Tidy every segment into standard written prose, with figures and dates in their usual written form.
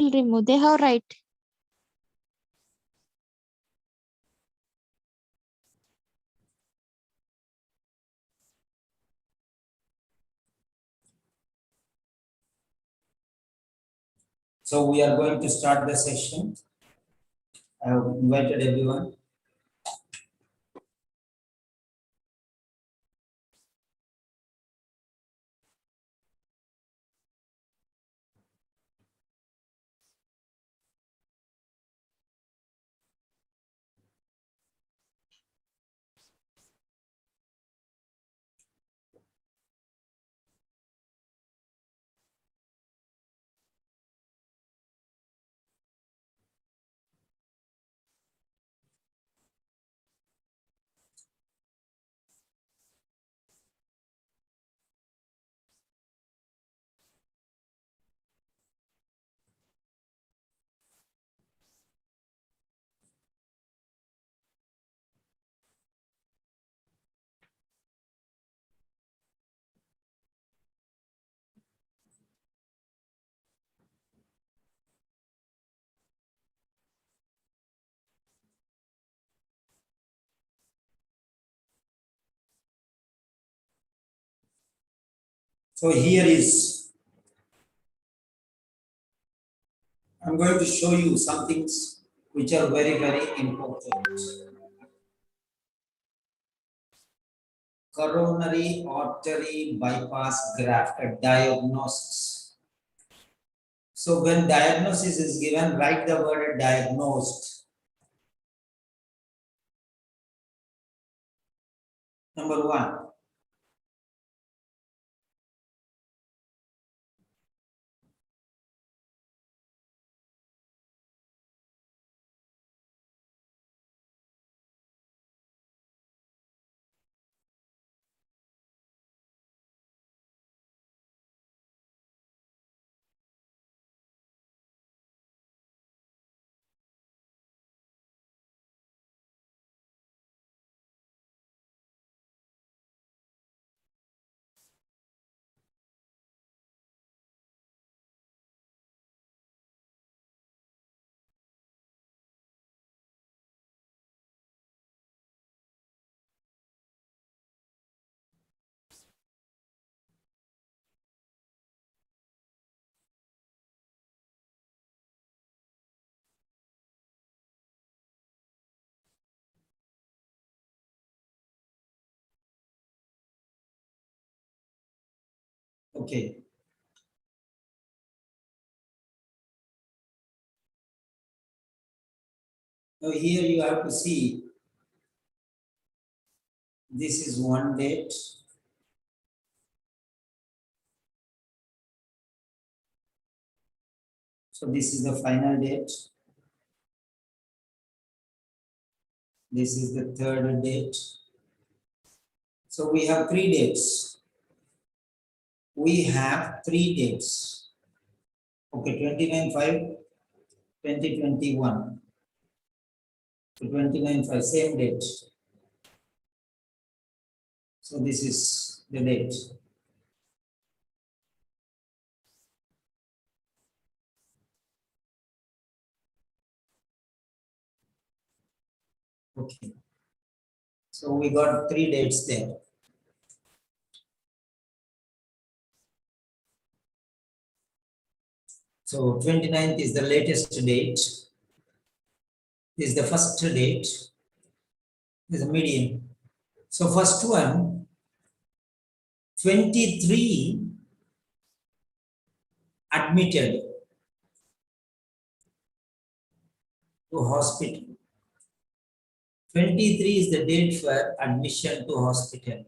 will remove. They have right. So we are going to start the session. I have invited everyone. So here is, I'm going to show you some things which are very, very important. Coronary artery bypass graft diagnosis. So when diagnosis is given, write the word diagnosed. Number one. Okay. Now here you have to see, this is one date. So this is the final date. This is the third date. So we have 3 dates. We have 3 dates. Okay, 29/5/2021 to 29/5, same date. So this is the date. Okay. So we got 3 dates there. So 29th is the latest date. This is the first date. This is the median. So first one, 23 admitted to hospital. 23 is the date for admission to hospital.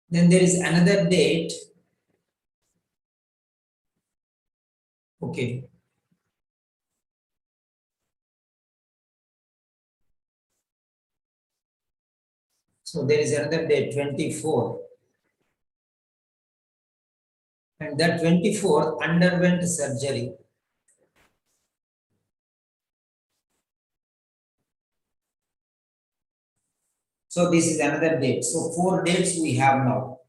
Then there is another date. Okay. So there is another date, 24. And that 24 underwent surgery. So this is another date. So 4 dates we have now.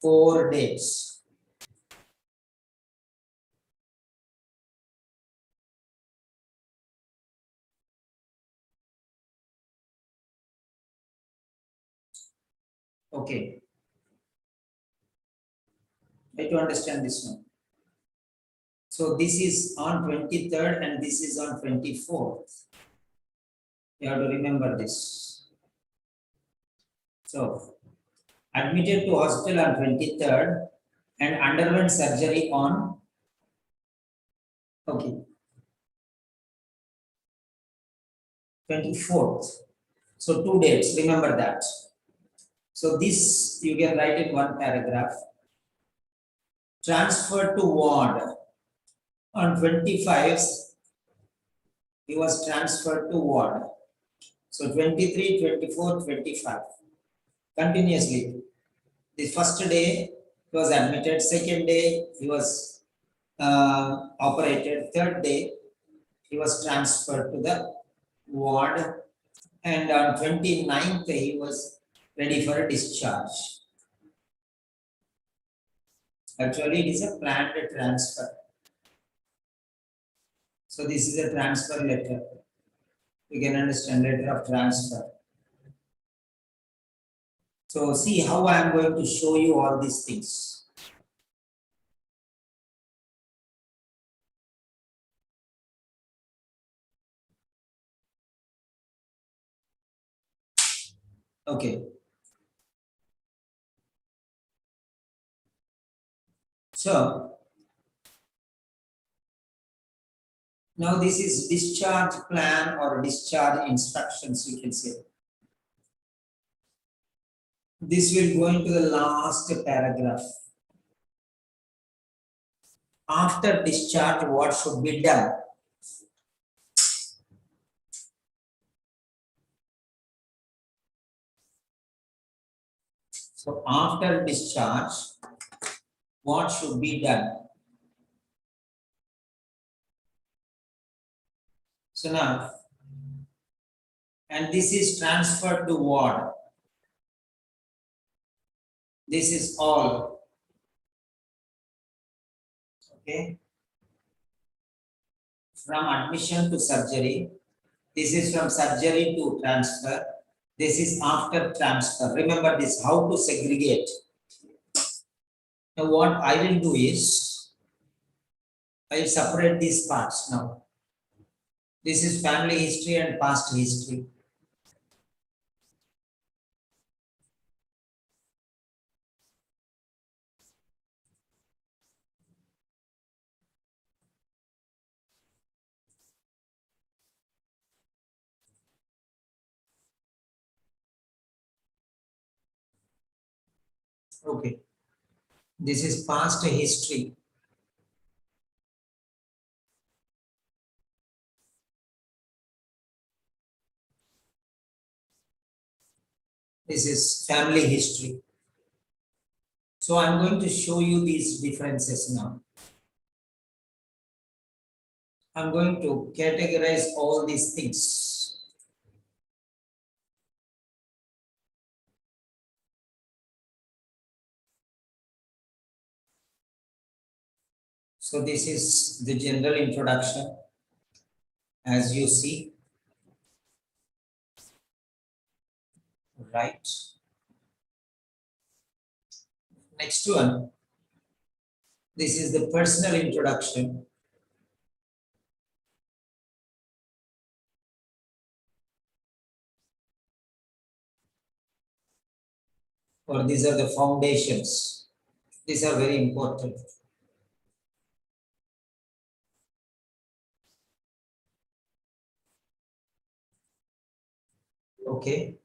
4 dates. Okay. Try to understand this one. So this is on 23rd and this is on 24th. You have to remember this. So admitted to hospital on 23rd and underwent surgery on, okay, 24th. So 2 dates, remember that. So this you can write in one paragraph. Transferred to ward on 25th, he was transferred to ward. So 23, 24, 25. Continuously. The first day he was admitted, second day he was operated, third day he was transferred to the ward, and on 29th he was ready for a discharge. Actually, it is a planned transfer. So this is a transfer letter. You can understand, letter of transfer. So see how I am going to show you all these things. Okay. So now this is discharge plan or discharge instructions, you can say. This will go into the last paragraph. After discharge, what should be done? So after discharge, what should be done? So now, and this is transferred to ward. This is all. Okay. From admission to surgery. This is from surgery to transfer. This is after transfer. Remember this, how to segregate. Now what I will do is, I will separate these parts now. This is family history and past history. Okay. This is past history. This is family history. So I'm going to show you these differences now. I'm going to categorize all these things. So this is the general introduction, as you see, right? Next one, this is the personal introduction. Or these are the foundations. These are very important. Okay.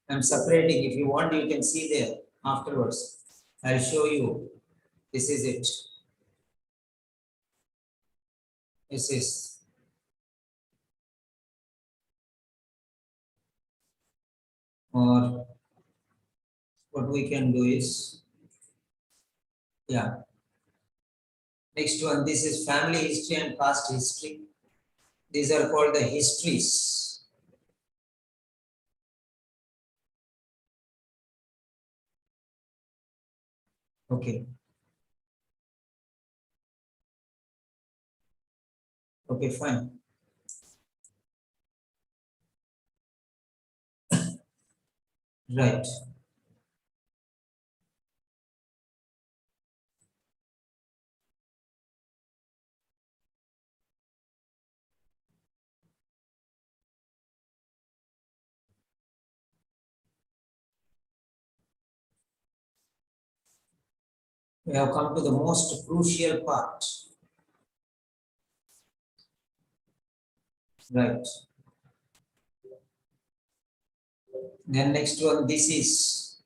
I'm separating. If you want, you can see there afterwards. I'll show you. This is it. This is. Or what we can do is, yeah. Next one, this is family history and past history. These are called the histories. Okay. Okay, fine. Right. We have come to the most crucial part. Right. Then next one, this is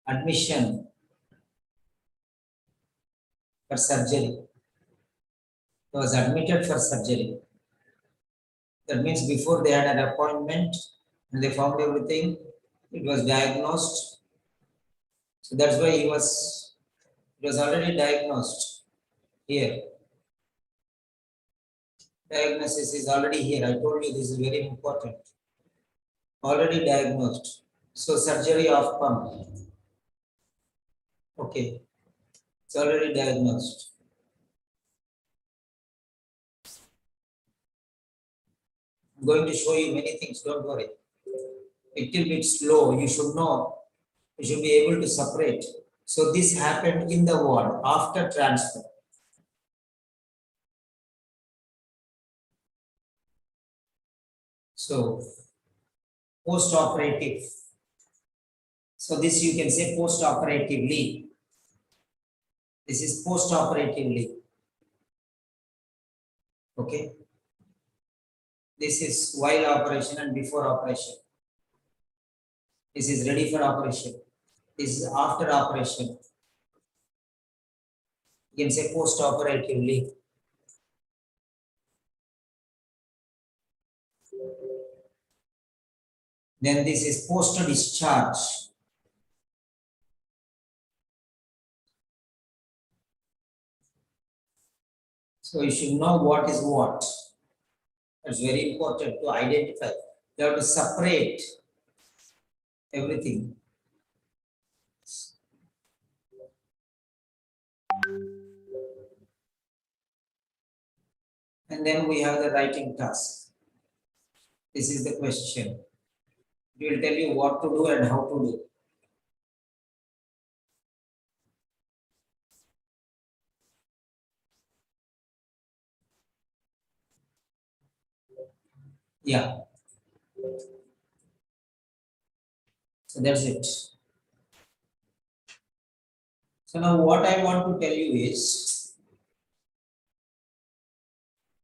admission for surgery. He was admitted for surgery. That means before they had an appointment and they found everything, it was diagnosed. So that's why it was already diagnosed here. Diagnosis is already here. I told you this is very important. Already diagnosed. So surgery of pump. Okay. It's already diagnosed. I'm going to show you many things, don't worry. Little bit slow, you should know. You should be able to separate. So this happened in the ward after transfer. So post-operative. So this you can say post-operatively. This is post-operatively. Okay. This is while operation and before operation. This is ready for operation. This is after operation. You can say post-operatively. Then this is post-discharge. So you should know what is what. It's very important to identify. You have to separate everything. And then we have the writing task. This is the question. It will tell you what to do and how to do. Yeah. So that's it. So now what I want to tell you is,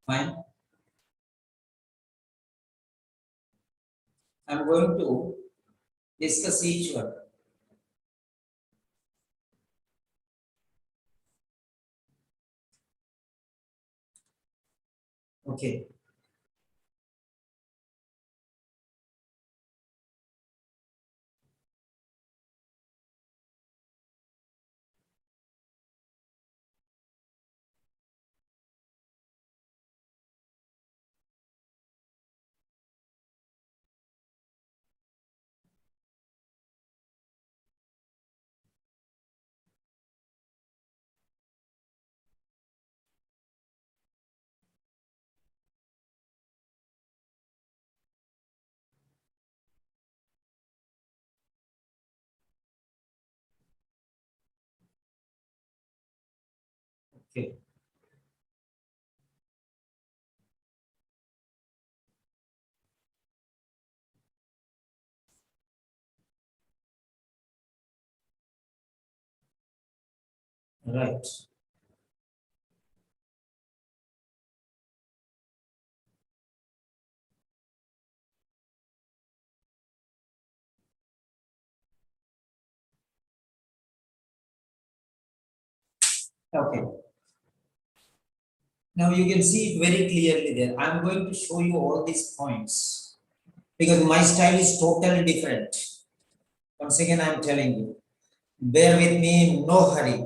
fine. I'm going to discuss each one. Okay. Okay. Right. Okay. Now you can see it very clearly there. I'm going to show you all these points because my style is totally different. Once again, I'm telling you, bear with me, no hurry.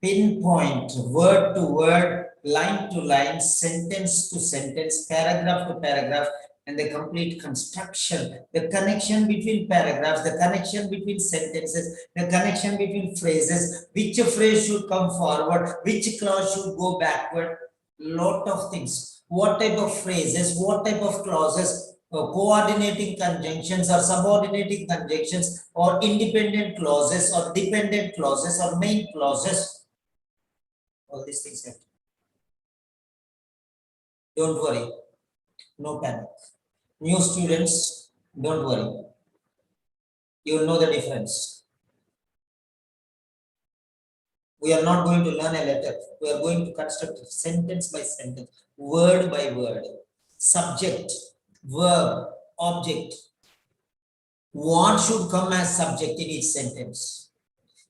Pinpoint, word to word, line to line, sentence to sentence, paragraph to paragraph, and the complete construction, the connection between paragraphs, the connection between sentences, the connection between phrases, which phrase should come forward, which clause should go backward, lot of things. What type of phrases, what type of clauses, coordinating conjunctions or subordinating conjunctions or independent clauses or dependent clauses or main clauses. All these things happen. Don't worry, no panic. New students, don't worry. You will know the difference. We are not going to learn a letter. We are going to construct it sentence by sentence, word by word, subject, verb, object. What should come as subject in each sentence?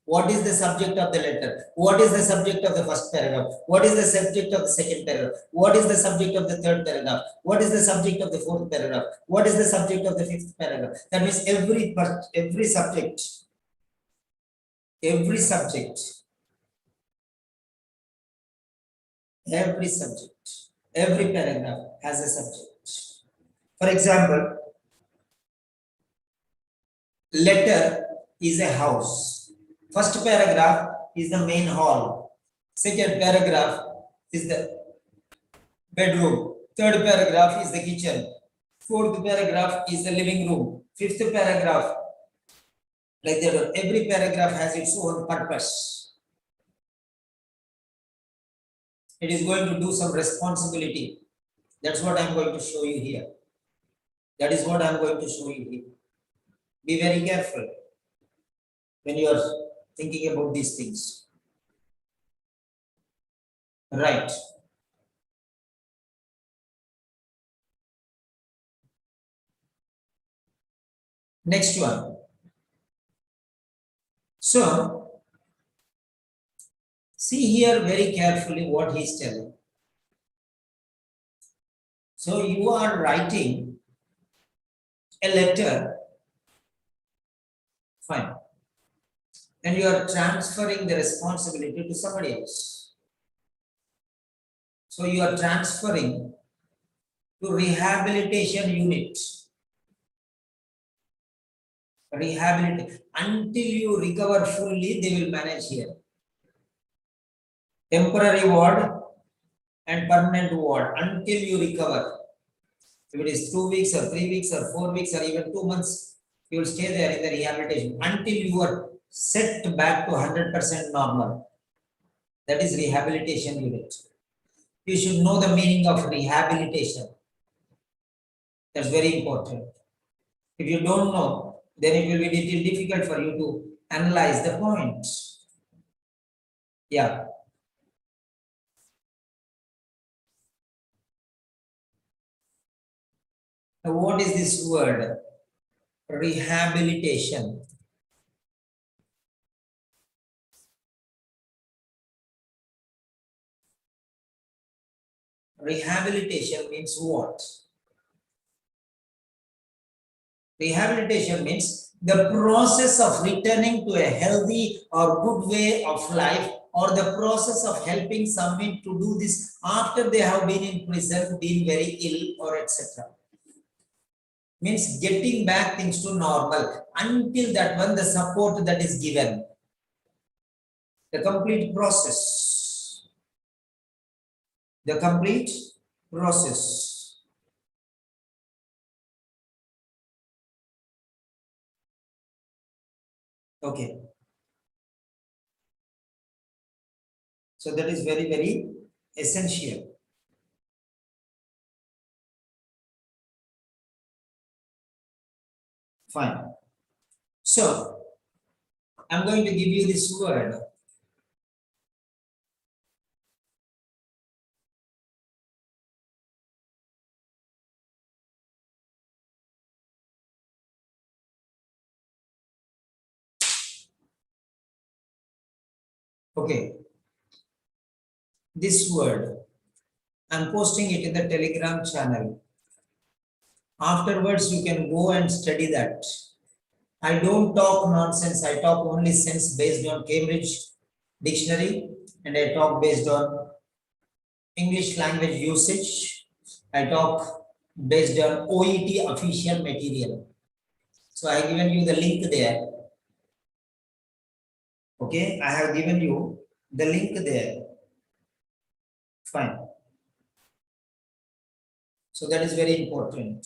What is the subject of the letter? What is the subject of the first paragraph? What is the subject of the second paragraph? What is the subject of the third paragraph? What is the subject of the fourth paragraph? What is the subject of the fifth paragraph? That means every subject, every subject, every subject, every paragraph has a subject. For example, letter is a house. First paragraph is the main hall. Second paragraph is the bedroom. Third paragraph is the kitchen. Fourth paragraph is the living room. Fifth paragraph, like that. Every paragraph has its own purpose. It is going to do some responsibility. That's what I'm going to show you here. That is what I'm going to show you here. Be very careful when you are thinking about these things. Right. Next one. So, see here very carefully what he is telling. So, you are writing a letter, fine, and you are transferring the responsibility to somebody else. So, you are transferring to rehabilitation unit. Rehabilitate until you recover fully, they will manage here. Temporary ward and permanent ward until you recover. If it is 2 weeks or 3 weeks or 4 weeks or even 2 months, you will stay there in the rehabilitation until you are set back to 100% normal. That is rehabilitation unit. You should know the meaning of rehabilitation. That's very important. If you don't know, then it will be little difficult for you to analyze the points. Yeah. Now, what is this word? Rehabilitation. Rehabilitation means what? Rehabilitation means the process of returning to a healthy or good way of life, or the process of helping someone to do this after they have been in prison, been very ill, or etc. Means getting back things to normal. Until that one, the support that is given. The complete process. The complete process. Okay. So that is very, very essential. Fine. So I'm going to give you this word. Okay. This word, I'm posting it in the Telegram channel. Afterwards, you can go and study that. I don't talk nonsense. I talk only sense based on Cambridge Dictionary, and I talk based on English language usage. I talk based on OET official material. So I have given you the link there. Okay, I have given you the link there. Fine. So that is very important.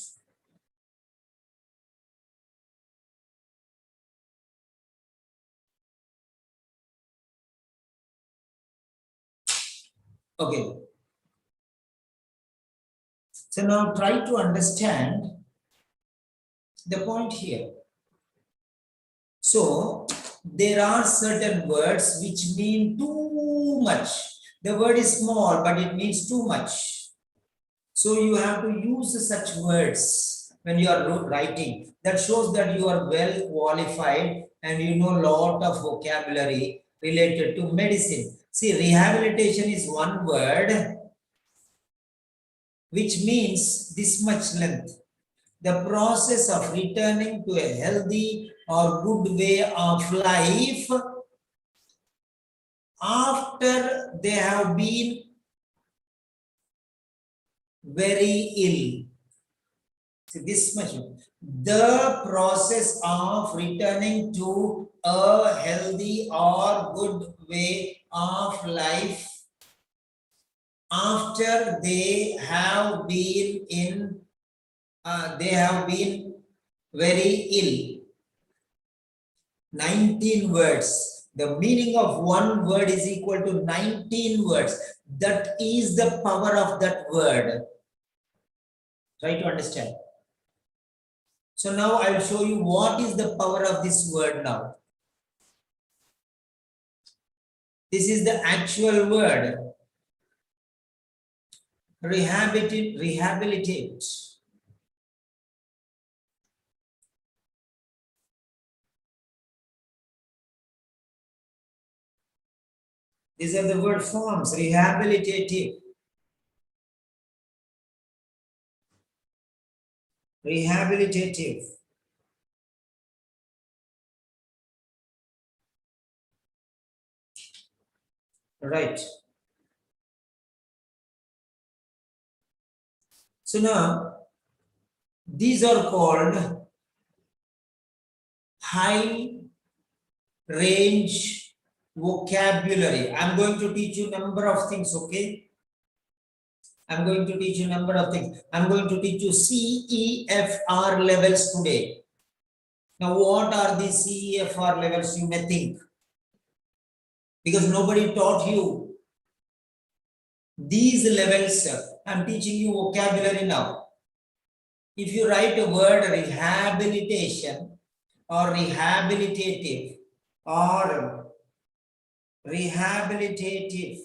Okay. So now try to understand the point here. So there are certain words which mean too much. The word is small, but it means too much. So you have to use such words when you are writing. That shows that you are well qualified and you know a lot of vocabulary related to medicine. See, rehabilitation is one word which means this much length. The process of returning to a healthy or good way of life after they have been very ill. See, this much. The process of returning to a healthy or good way of life after they have been very ill. 19 words. The meaning of one word is equal to 19 words. That is the power of that word. Try to understand. So now I will show you what is the power of this word now. This is the actual word. Rehabilitate. These are the word forms. Rehabilitative. Rehabilitative. Right. So now, these are called high range vocabulary. I'm going to teach you number of things, okay? I'm going to teach you number of things. I'm going to teach you CEFR levels today. Now, what are these CEFR levels, you may think? Because nobody taught you these levels. I'm teaching you vocabulary now. If you write a word rehabilitation or rehabilitative or rehabilitative,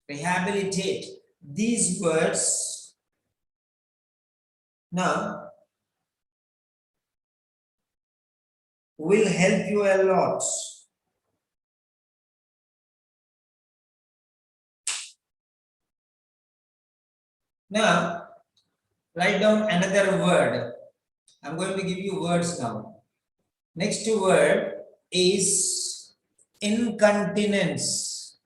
rehabilitate, these words now will help you a lot. Now, write down another word. I'm going to give you words now. Next word is incontinence.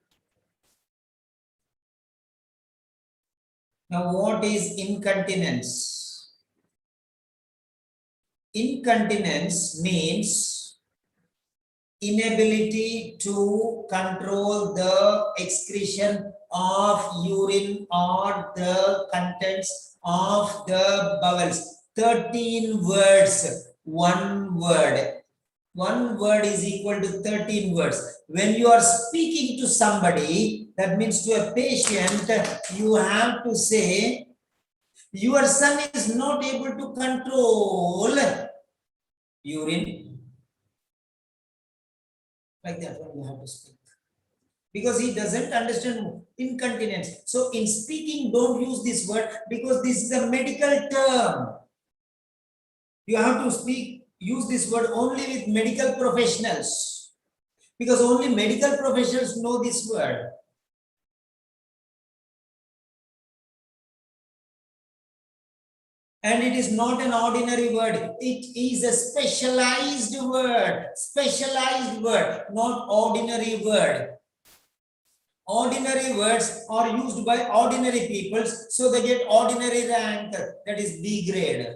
Now, what is incontinence? Incontinence means inability to control the excretion of urine or the contents of the bowels. 13 words, one word. One word is equal to 13 words. When you are speaking to somebody, that means to a patient, you have to say, your son is not able to control urine. Like that one you have to speak. Because he doesn't understand incontinence. So in speaking, don't use this word because this is a medical term. You have to use this word only with medical professionals. Because only medical professionals know this word. And it is not an ordinary word. It is a specialized word. Specialized word, not ordinary word. Ordinary words are used by ordinary people, so they get ordinary rank, that is B grade.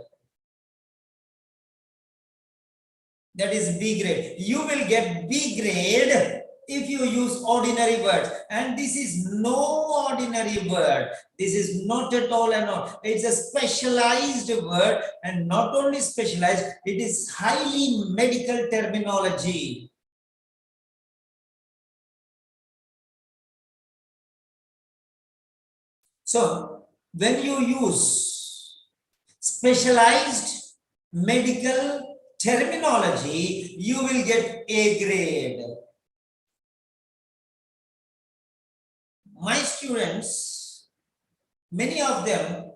That is B grade. You will get B grade if you use ordinary words. And this is no ordinary word. This is not at all and all. It's a specialized word, and not only specialized, it is highly medical terminology. So, when you use specialized medical terminology, you will get A grade. My students, many of them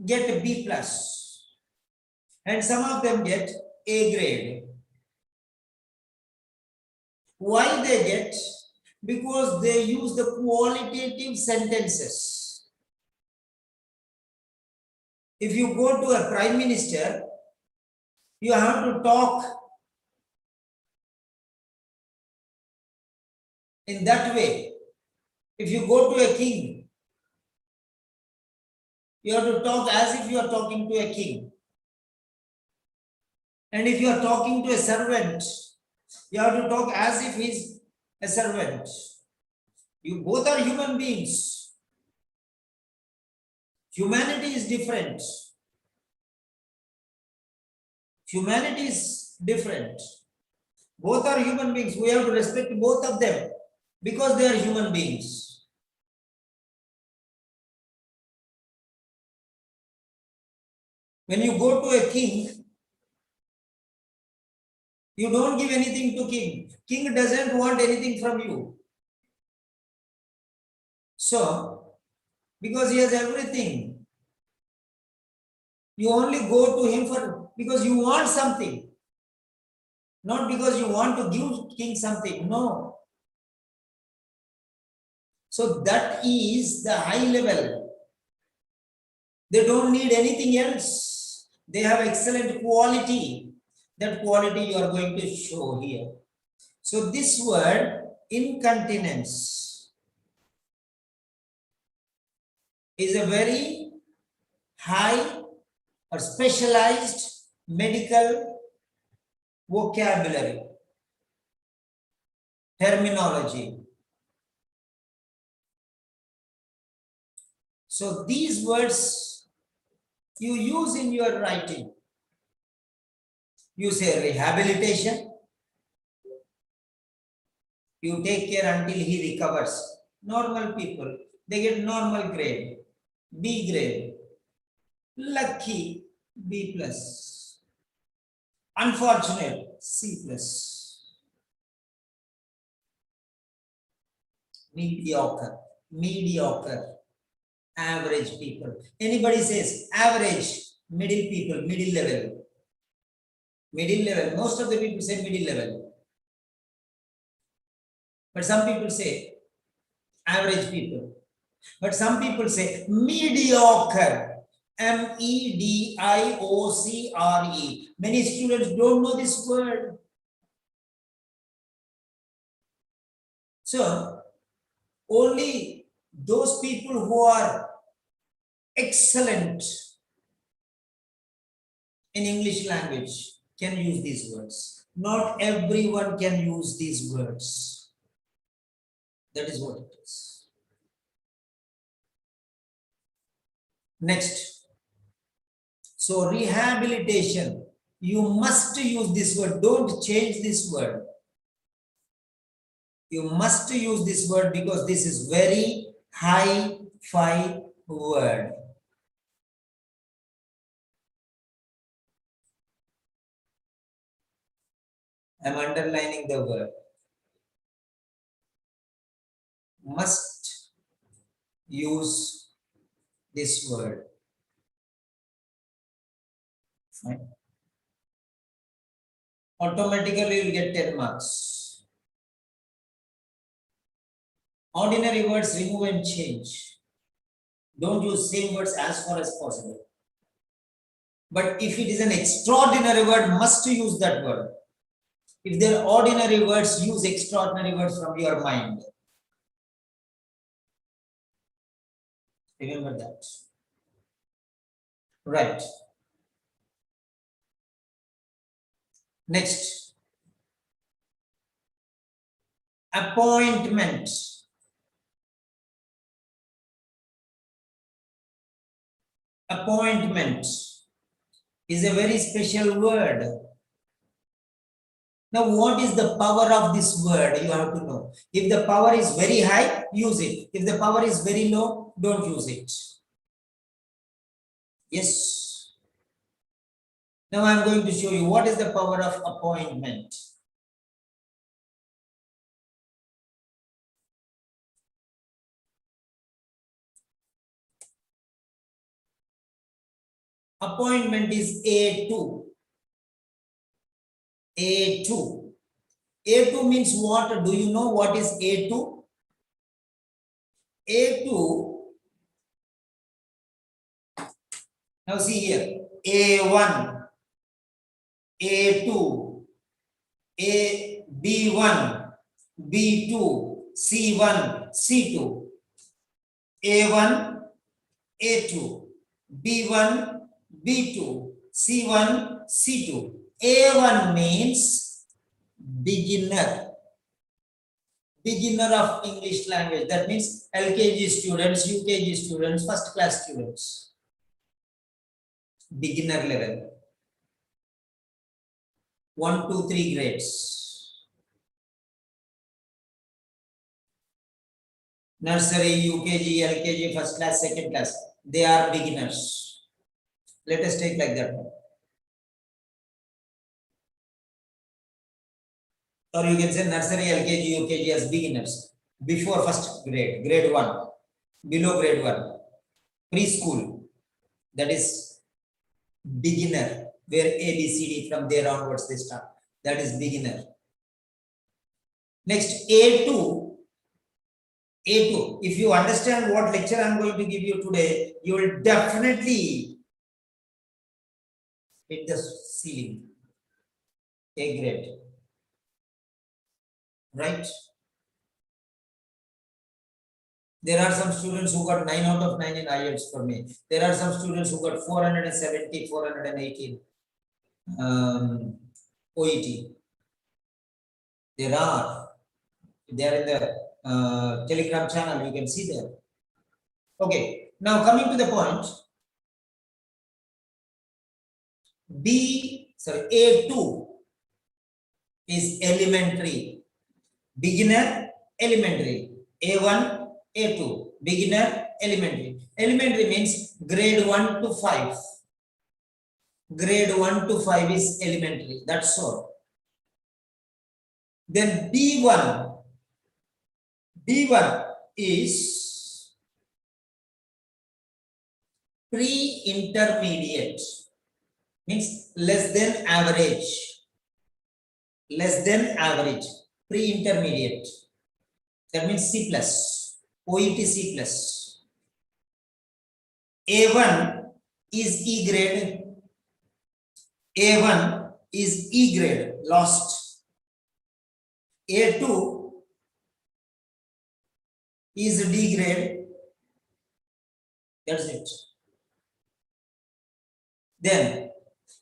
get a B plus, and some of them get A grade. Why they get? Because they use the qualitative sentences. If you go to a prime minister, you have to talk in that way. If you go to a king, you have to talk as if you are talking to a king. And if you are talking to a servant, you have to talk as if he is a servant. You both are human beings. Humanity is different. Humanity is different. Both are human beings. We have to respect both of them because they are human beings. When you go to a king, you don't give anything to king. King doesn't want anything from you. So, because he has everything, you only go to him for because you want something. Not because you want to give king something. No. So that is the high level. They don't need anything else. They have excellent quality. That quality you are going to show here. So this word, incontinence, is a very high or specialized medical vocabulary, terminology. So these words you use in your writing. You say rehabilitation. You take care until he recovers. Normal people, they get normal grade, B grade. Lucky, B plus. Unfortunate, C plus. Mediocre, mediocre, average people. Anybody says average, middle people, middle level. Middle level, most of the people say middle level. But some people say average people. But some people say mediocre, MEDIOCRE. Many students don't know this word. So, only those people who are excellent in English language can use these words. Not everyone can use these words. That is what it is. Next. So rehabilitation. You must use this word. Don't change this word. You must use this word because this is very high-fi word. I'm underlining the word. Must use this word. Fine. Automatically you will get 10 marks. Ordinary words remove and change. Don't use same words as far as possible. But if it is an extraordinary word, must use that word. If they are ordinary words, use extraordinary words from your mind. Remember that. Right. Next. Appointment. Appointment is a very special word. Now, what is the power of this word? You have to know. If the power is very high, use it. If the power is very low, don't use it. Yes. Now I am going to show you what is the power of appointment. Appointment is A2. A2. A2 means what? Do you know what is A2? A2. Now see here. A1, A2, B1, B2, C1, C2. A1, A2, B1, B2, C1, C2. A1 means beginner. Beginner of English language. That means LKG students, UKG students, first class students. Beginner level. 1, 2, 3 grades. Nursery, UKG, LKG, first class, second class. They are beginners. Let us take like that. Or you can say nursery, LKG, UKG as beginners. Before first grade, grade 1. Below grade 1. Preschool. That is beginner. Where A, B, C, D from there onwards they start. That is beginner. Next, A2. A2. If you understand what lecture I am going to give you today, you will definitely hit the ceiling. A grade. Right? There are some students who got 9 out of 9 in IELTS for me. There are some students who got 470, 418 OET. There are. They are in the Telegram channel. You can see there. Okay. Now coming to the point. A2 is elementary. Beginner, elementary. A1, A2. Beginner, elementary. Elementary means grade 1 to 5. Grade 1 to 5 is elementary. That's all. Then B1. B1 is pre-intermediate. Means less than average. Less than average. Pre-intermediate. That means C plus. OET C plus. A1 is E grade. A1 is E grade. Lost. A2 is D grade. That's it. Then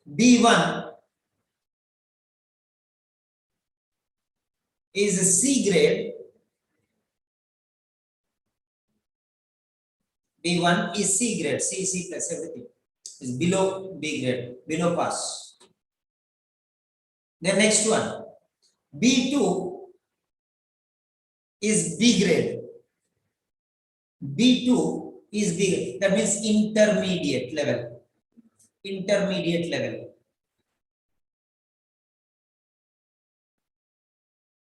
B1 is C grade. B1 is C grade. C plus everything is below B grade, below pass. The next one, B2 is B grade. B2 is B grade. That means intermediate level. Intermediate level.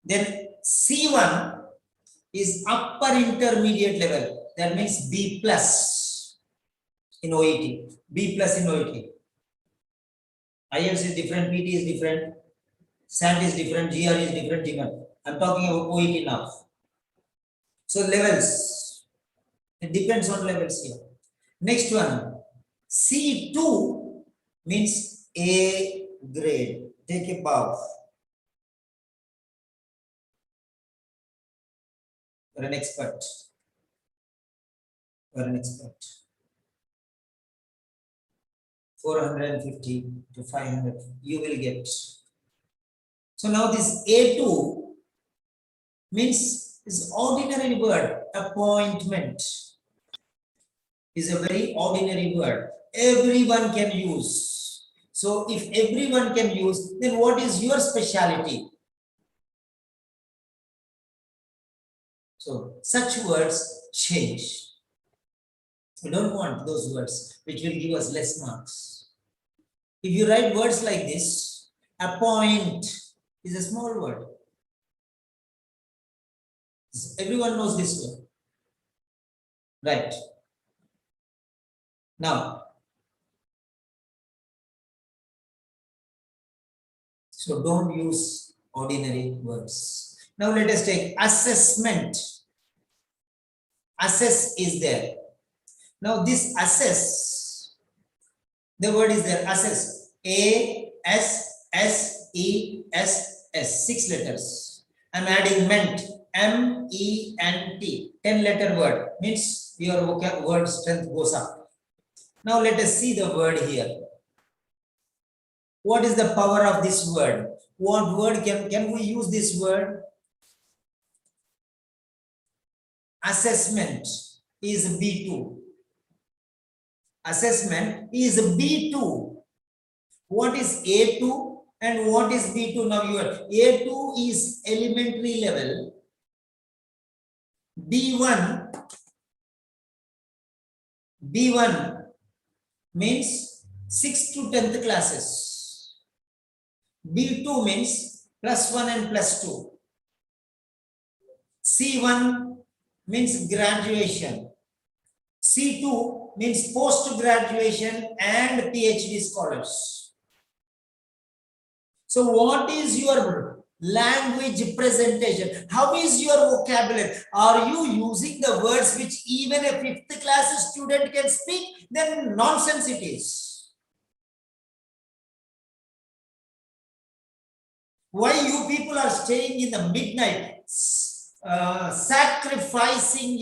Then C1 is upper intermediate level. That means B plus in OET. B plus in OET. IELTS is different, PT is different, SAT is different, GR is different, GMAT. I'm talking about OET now. So levels. It depends on levels here. Next one. C2 means A grade. Take a bow. You're an expert. You're an expert. 450 to 500 you will get. So now this A2 means is ordinary word. Appointment is a very ordinary word. Everyone can use. So if everyone can use, then what is your specialty? So such words change. We don't want those words which will give us less marks. If you write words like this, appoint is a small word. Everyone knows this word. Right. Now, so don't use ordinary words. Now let us take assessment. Assess is there. Now this assess, the word is there, assess. A-S-S-E-S-S, 6 letters. I'm adding ment, M-E-N-T, 10-letter word, means your word strength goes up. Now let us see the word here. What is the power of this word? What word can we use this word? Assessment is B2. Assessment is B2. What is A2 and what is B2? Now your A2 is elementary level. B1 means 6th to 10th classes. B2 means +1 and +2. C1 means graduation. C2 means post-graduation and PhD scholars. So what is your language presentation? How is your vocabulary? Are you using the words which even a 5th class student can speak? Then nonsense it is. Why you people are staying in the midnight? Sacrificing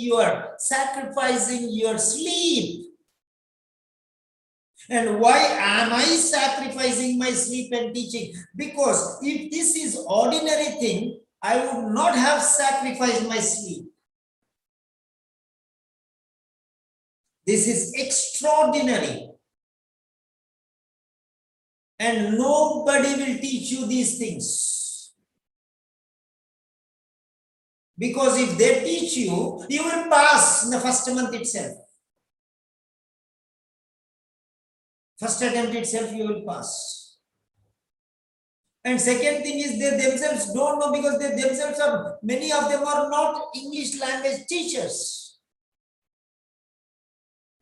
your sleep. And why am I sacrificing my sleep and teaching? Because if this is ordinary thing, I would not have sacrificed my sleep. This is extraordinary. And nobody will teach you these things. Because if they teach you, you will pass in the first month itself. First attempt itself, you will pass. And second thing is they themselves don't know, because they themselves are, many of them are not English language teachers.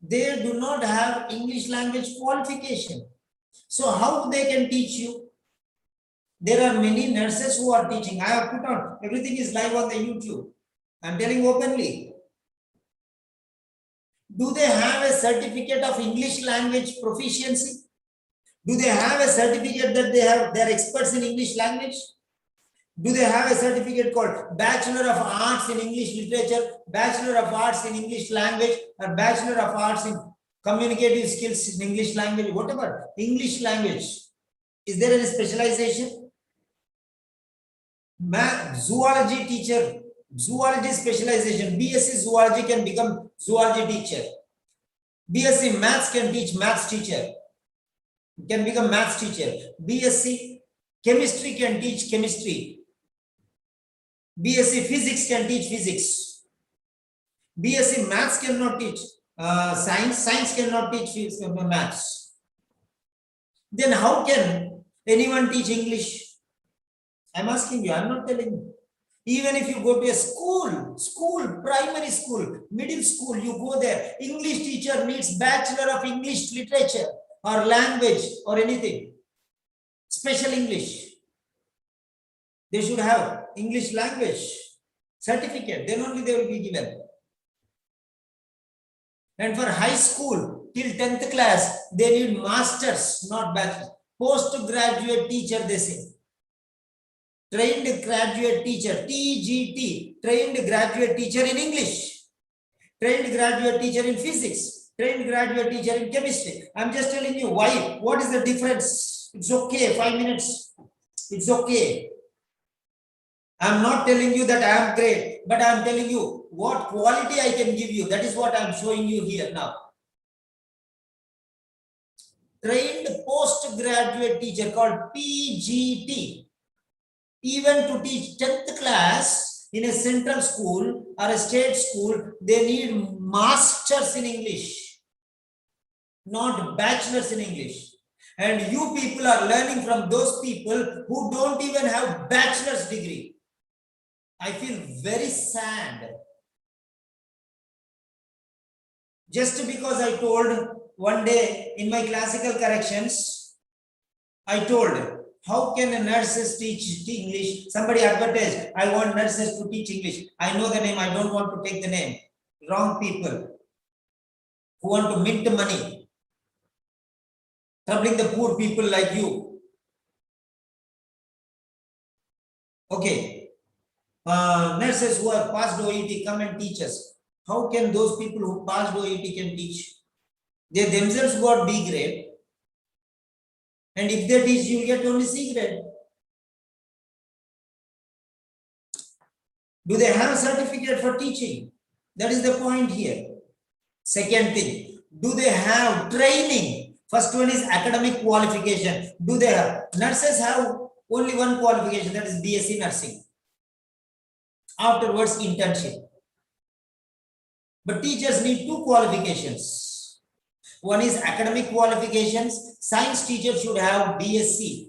They do not have English language qualification. So how they can teach you? There are many nurses who are teaching. I have put on, everything is live on the YouTube. I'm telling openly. Do they have a certificate of English language proficiency? Do they have a certificate that they're experts in English language? Do they have a certificate called Bachelor of Arts in English Literature, Bachelor of Arts in English Language, or Bachelor of Arts in Communicative Skills in English Language, whatever, English language? Is there any specialization? Zoology teacher, zoology specialization, BSc Zoology can become zoology teacher. BSc Maths can teach Maths teacher, can become Maths teacher. BSc Chemistry can teach Chemistry. BSc Physics can teach Physics. BSc Maths cannot teach Science. Science cannot teach Maths. Then how can anyone teach English? I'm asking you, I'm not telling you. Even if you go to a school, primary school, middle school, you go there, English teacher needs Bachelor of English Literature or Language or anything. Special English. They should have English language certificate, then only they will be given. And for high school, till 10th class, they need masters, not bachelor. Postgraduate teacher, they say. Trained graduate teacher, TGT, trained graduate teacher in English, trained graduate teacher in physics, trained graduate teacher in chemistry. I'm just telling you why. What is the difference? It's okay, 5 minutes. It's okay. I'm not telling you that I am great, but I'm telling you what quality I can give you. That is what I'm showing you here now. Trained postgraduate teacher called PGT. Even to teach 10th class in a central school or a state school, they need masters in English, not bachelors in English. And you people are learning from those people who don't even have bachelor's degree. I feel very sad. Just because I told one day in my classical corrections, I told, how can nurses teach English? Somebody advertised, I want nurses to teach English. I know the name, I don't want to take the name. Wrong people who want to mint money, troubling the poor people like you. Okay, nurses who have passed OET, come and teach us. How can those people who passed OET can teach? They themselves got B grade. And if they teach, you get only C grade. Do they have a certificate for teaching? That is the point here. Second thing, do they have training? First one is academic qualification. Do they have? Nurses have only one qualification, that is BSc nursing. Afterwards, internship. But teachers need two qualifications. One is academic qualifications. Science teachers should have BSc.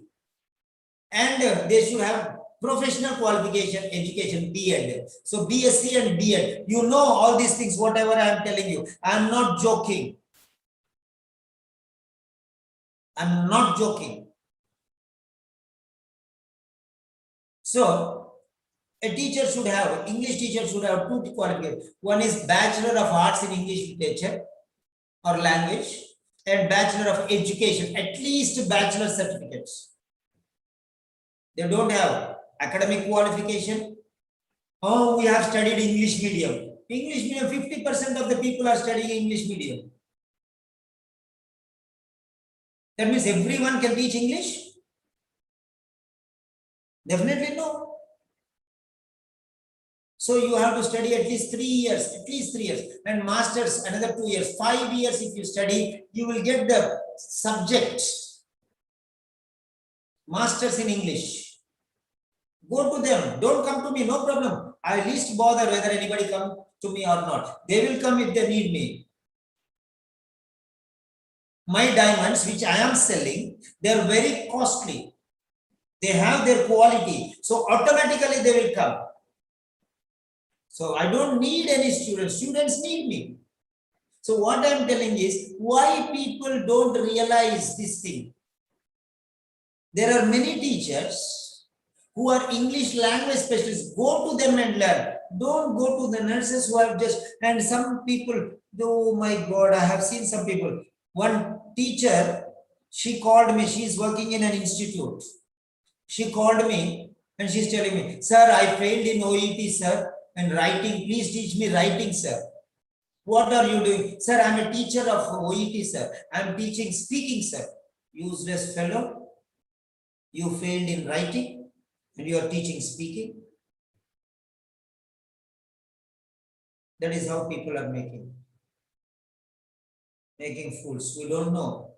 And they should have professional qualification, education, B.Ed. So BSc and B.Ed. You know all these things, whatever I am telling you. I am not joking. I'm not joking. So, a teacher should have, English teacher should have two qualifications. One is Bachelor of Arts in English Literature or Language, and Bachelor of Education, at least bachelor certificates. They don't have academic qualification. Oh, we have studied English medium. English medium, 50% of the people are studying English medium. That means everyone can teach English? Definitely no. So you have to study at least 3 years, and masters another 2 years, 5 years. If you study, you will get the subject. Masters in English. Go to them. Don't come to me. No problem. I least bother whether anybody come to me or not. They will come if they need me. My diamonds, which I am selling, they are very costly. They have their quality. So automatically they will come. So I don't need any students. Students need me. So what I am telling is, why people don't realize this thing? There are many teachers who are English language specialists. Go to them and learn. Don't go to the nurses who have just, and some people, oh my God, I have seen some people. One teacher, she called me, she is working in an institute. She called me and she's telling me, sir, I failed in OET, sir, and writing. Please teach me writing, sir. What are you doing? Sir, I'm a teacher of OET, sir. I'm teaching speaking, sir. Useless fellow. You failed in writing and you are teaching speaking. That is how people are making fools. We don't know.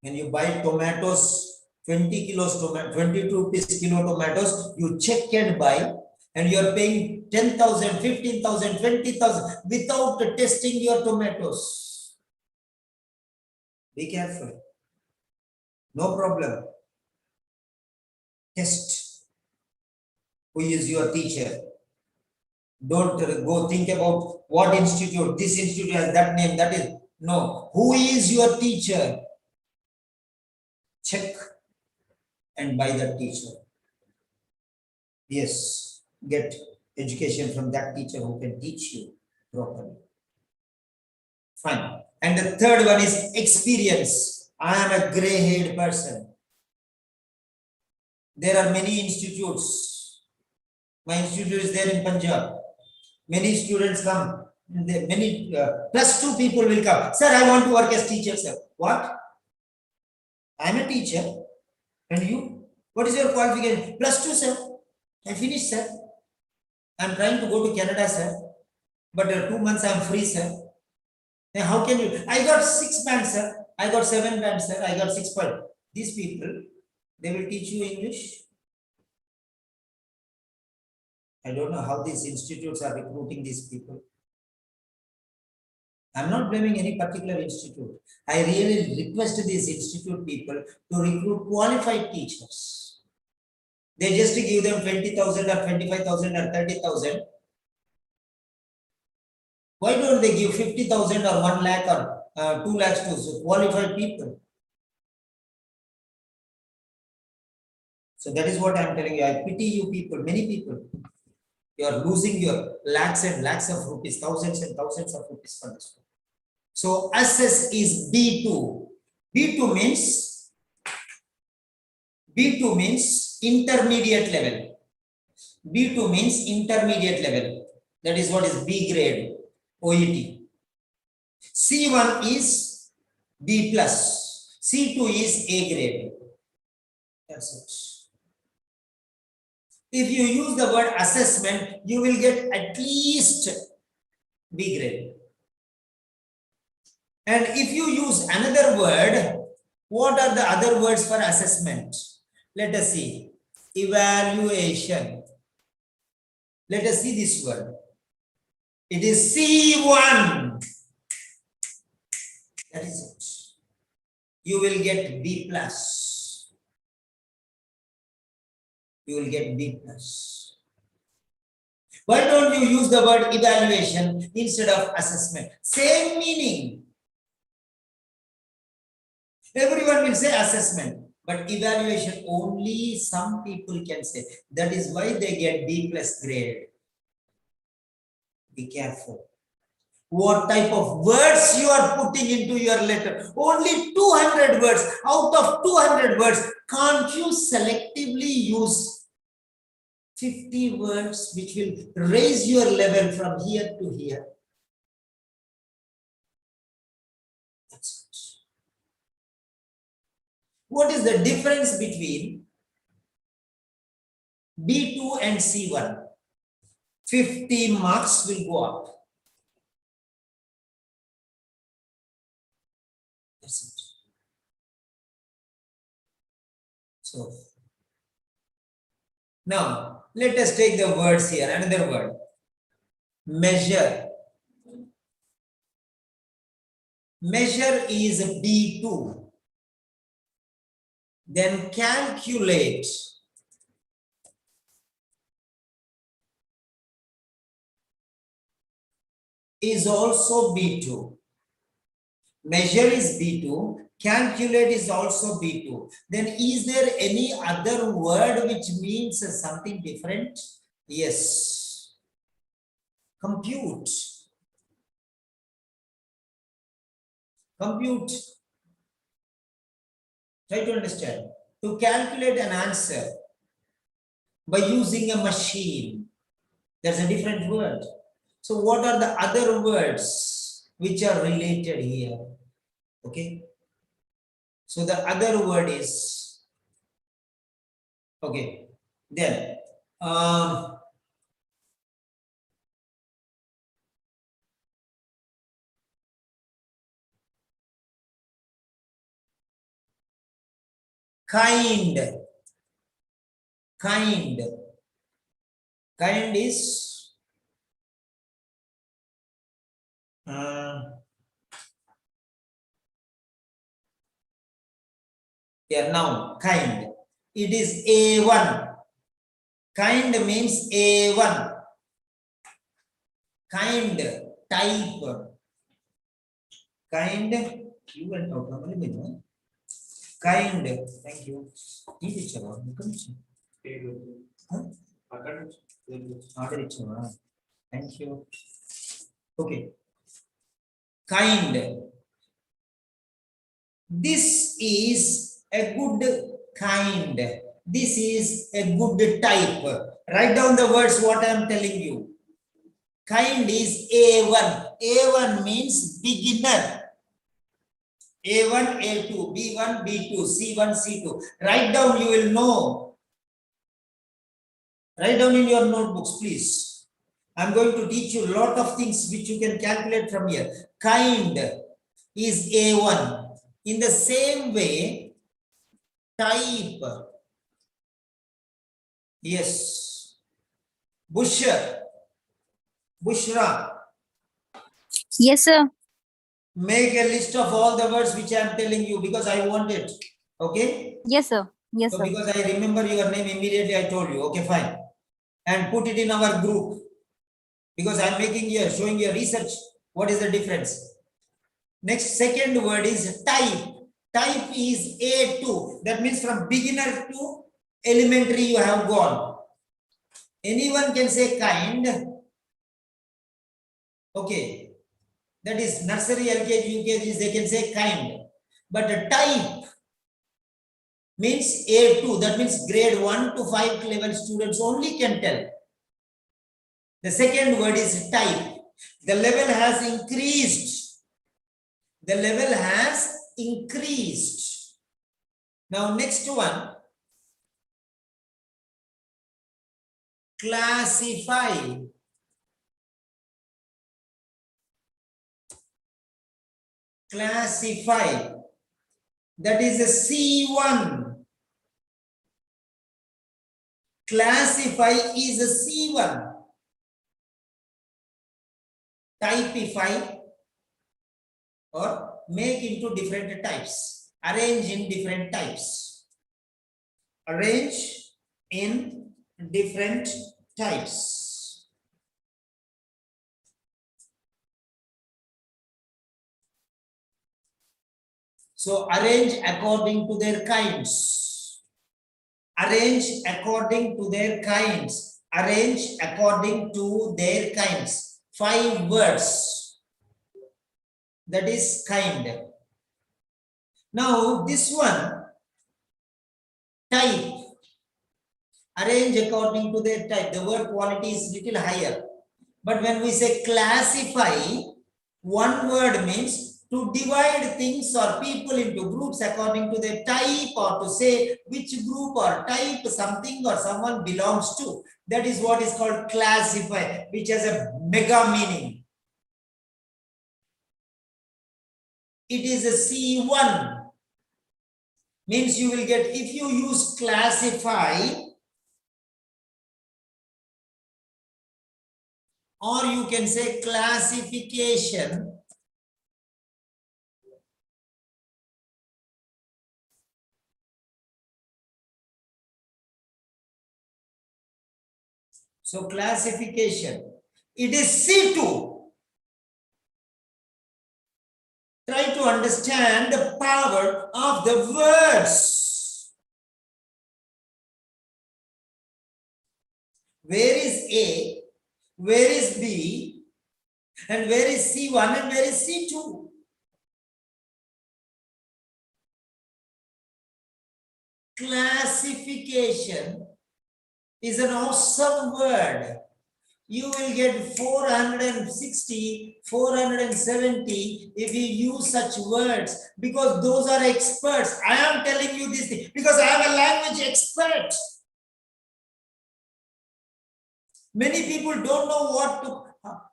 When you buy tomatoes, 20 kilos tomato, 22 rupees kilo tomatoes, you check and buy, and you are paying 10,000, 15,000, 20,000 without testing your tomatoes. Be careful. No problem. Test who is your teacher. Don't go think about what institute, this institute has that name, that is. No. Who is your teacher? Check and buy that teacher. Yes, get education from that teacher who can teach you properly. Fine. And the third one is experience. I am a gray-haired person. There are many institutes. My institute is there in Punjab. Many students come. Many +2 people will come. Sir, I want to work as teacher, sir. What? I am a teacher. And you? What is your qualification? +2, sir. I finished, sir. I am trying to go to Canada, sir. But 2 months I am free, sir. Then how can you? I got 6 bands, sir. I got 7 bands, sir. I got 6 points. These people, they will teach you English. I don't know how these institutes are recruiting these people. I'm not blaming any particular institute. I really request these institute people to recruit qualified teachers. They just give them 20,000 or 25,000 or 30,000. Why don't they give 50,000 or 1 lakh or 2 lakhs to qualified people? So that is what I'm telling you. I pity you people, many people. You are losing your lakhs and lakhs of rupees, thousands and thousands of rupees for this. So SS is B2. B2 means intermediate level. B2 means intermediate level. That is what is B grade, OET. C1 is B plus. C2 is A grade. That's it. If you use the word assessment, you will get at least B grade. And if you use another word, what are the other words for assessment? Let us see. Evaluation. Let us see this word. It is C1. That is it. You will get B plus. You will get B plus. Why don't you use the word evaluation instead of assessment? Same meaning. Everyone will say assessment, but evaluation only some people can say. That is why they get B plus grade. Be careful. What type of words you are putting into your letter? Only 200 words. Out of 200 words, can't you selectively use 50 words which will raise your level from here to here? That's it. What is the difference between B2 and C1? 50 marks will go up. That's it. So, now let us take the words here. Another word. Measure. Measure is B2. Then calculate is also B2. Measure is B2. Calculate is also B2. Then is there any other word which means something different? Yes. Compute. Compute. Try to understand. To calculate an answer by using a machine, there's a different word. So what are the other words which are related here? Okay. So the other word is, okay, then kind is noun, kind. It is A1. Kind means A1. Kind, type. Kind, you went out. Kind, thank you. Thank you. Okay. Kind. This is a good kind. This is a good type. Write down the words what I am telling you. Kind is A1. A1 means beginner. A1, A2, B1, B2, C1, C2. Write down, you will know. Write down in your notebooks, please. I'm going to teach you a lot of things which you can calculate from here. Kind is A1. In the same way, type. Yes. Bushra. Yes, sir. Make a list of all the words which I am telling you because I want it. Okay? Yes, sir. Yes, So sir. because I remember your name immediately, I told you. Okay, fine. And put it in our group. Because I'm making here, showing you research. What is the difference? Next, second word is type. Type is A2. That means from beginner to elementary you have gone. Anyone can say kind. Okay. That is nursery, LKG, UKG, they can say kind. But a type means A2. That means grade 1 to 5 level students only can tell. The second word is type. The level has increased. The level has increased. Now, next one, classify. Classify. That is a C1. Classify is a C1. Typify or make into different types. Arrange in different types. Arrange in different types. So arrange according to their kinds. Arrange according to their kinds. Arrange according to their kinds. 5 words. That is kind. Now this one, type. Arrange according to their type. The word quality is little higher. But when we say classify, one word means to divide things or people into groups according to their type, or to say which group or type something or someone belongs to. That is what is called classify, which has a mega meaning. It is a C1. Means you will get, if you use classify, or you can say classification. So classification, it is C2. Try to understand the power of the words. Where is A? Where is B? And where is C1 and where is C2? Classification is an awesome word. You will get 460, 470 if you use such words, because those are experts. I am telling you this thing because I am a language expert. Many people don't know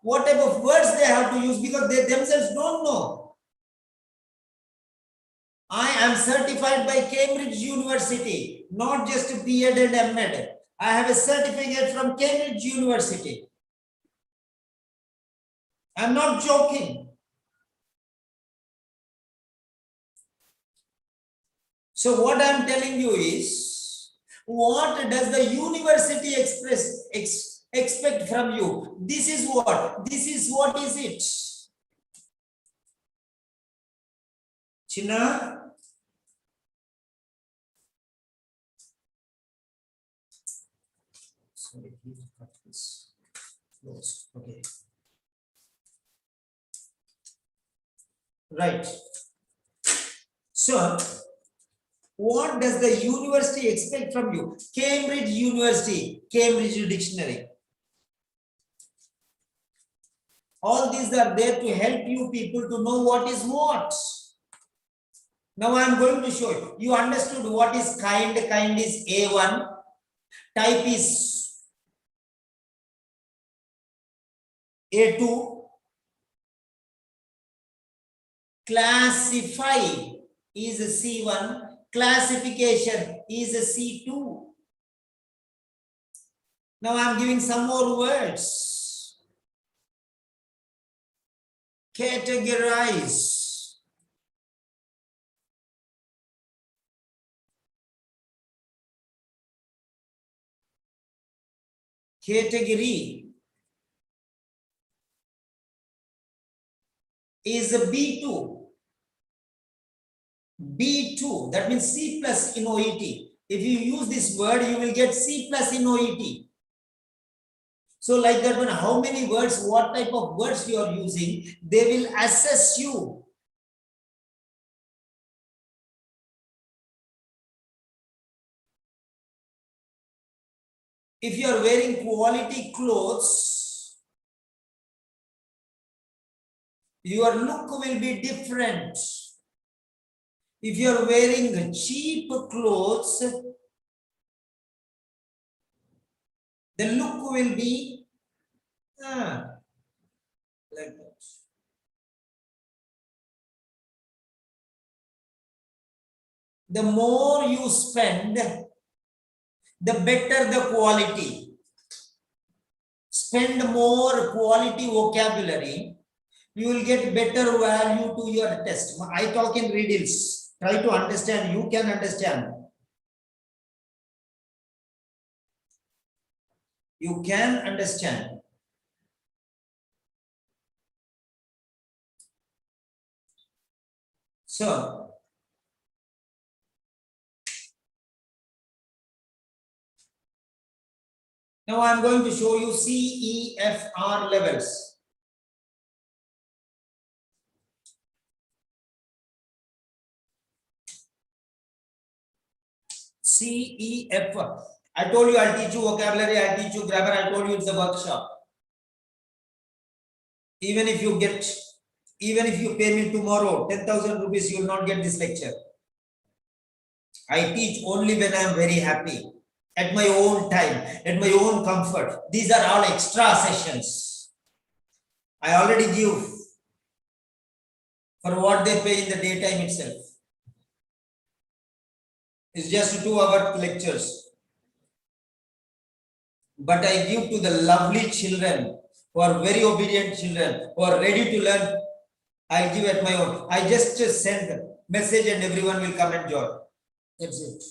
what type of words they have to use because they themselves don't know. I am certified by Cambridge University, not just B.Ed and M.Ed. I have a certificate from Cambridge University. I'm not joking. So what I'm telling you is, what does the university expect from you? This is what is it? Chinna? Sorry, this closed. Okay. Right. So, what does the university expect from you? Cambridge University, Cambridge Dictionary. All these are there to help you people to know what is what. Now I am going to show you. You understood what is kind. Kind is A1. Type is A2. Classify is a C1. Classification is a C2. Now I am giving some more words. Categorize. Category is a B2. B2, that means C plus in OET. If you use this word, you will get C plus in OET. So like that one, how many words, what type of words you are using, they will assess you. If you are wearing quality clothes, your look will be different. If you are wearing cheap clothes, the look will be like that. The more you spend, the better the quality. Spend more quality vocabulary, you will get better value to your test. I talk in riddles. Try to understand. You can understand. You can understand. So, now I am going to show you CEFR levels. CEFR. I told you I'll teach you vocabulary, I'll teach you grammar, I told you it's a workshop. Even if you pay me tomorrow 10,000 rupees, you will not get this lecture. I teach only when I am very happy, at my own time, at my own comfort. These are all extra sessions. I already give for what they pay in the daytime itself. It's just 2-hour lectures. But I give to the lovely children who are very obedient children, who are ready to learn. I give at my own. I just send a message and everyone will come and join. That's it.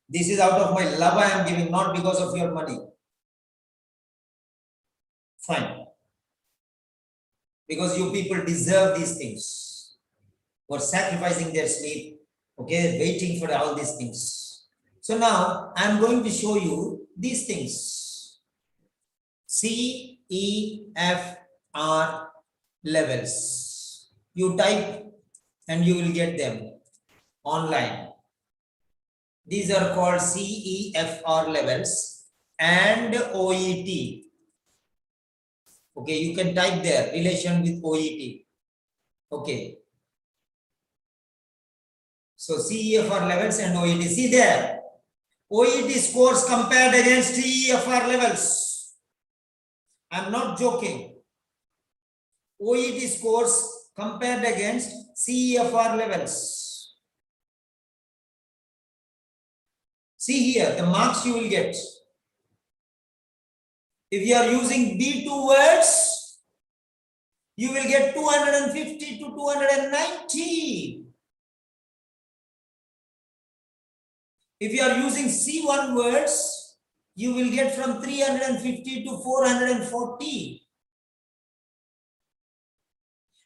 This is out of my love I am giving, not because of your money. Fine. Because you people deserve these things. For sacrificing their sleep, okay, waiting for all these things. So now I am going to show you these things. CEFR levels. You type and you will get them online. These are called CEFR levels and OET. Okay, you can type there, relation with OET. Okay. So CEFR levels and OET. See there, OET scores compared against CEFR levels. I'm not joking. OET scores compared against CEFR levels. See here, the marks you will get. If you are using B2 words, you will get 250 to 290. If you are using C1 words, you will get from 350 to 440.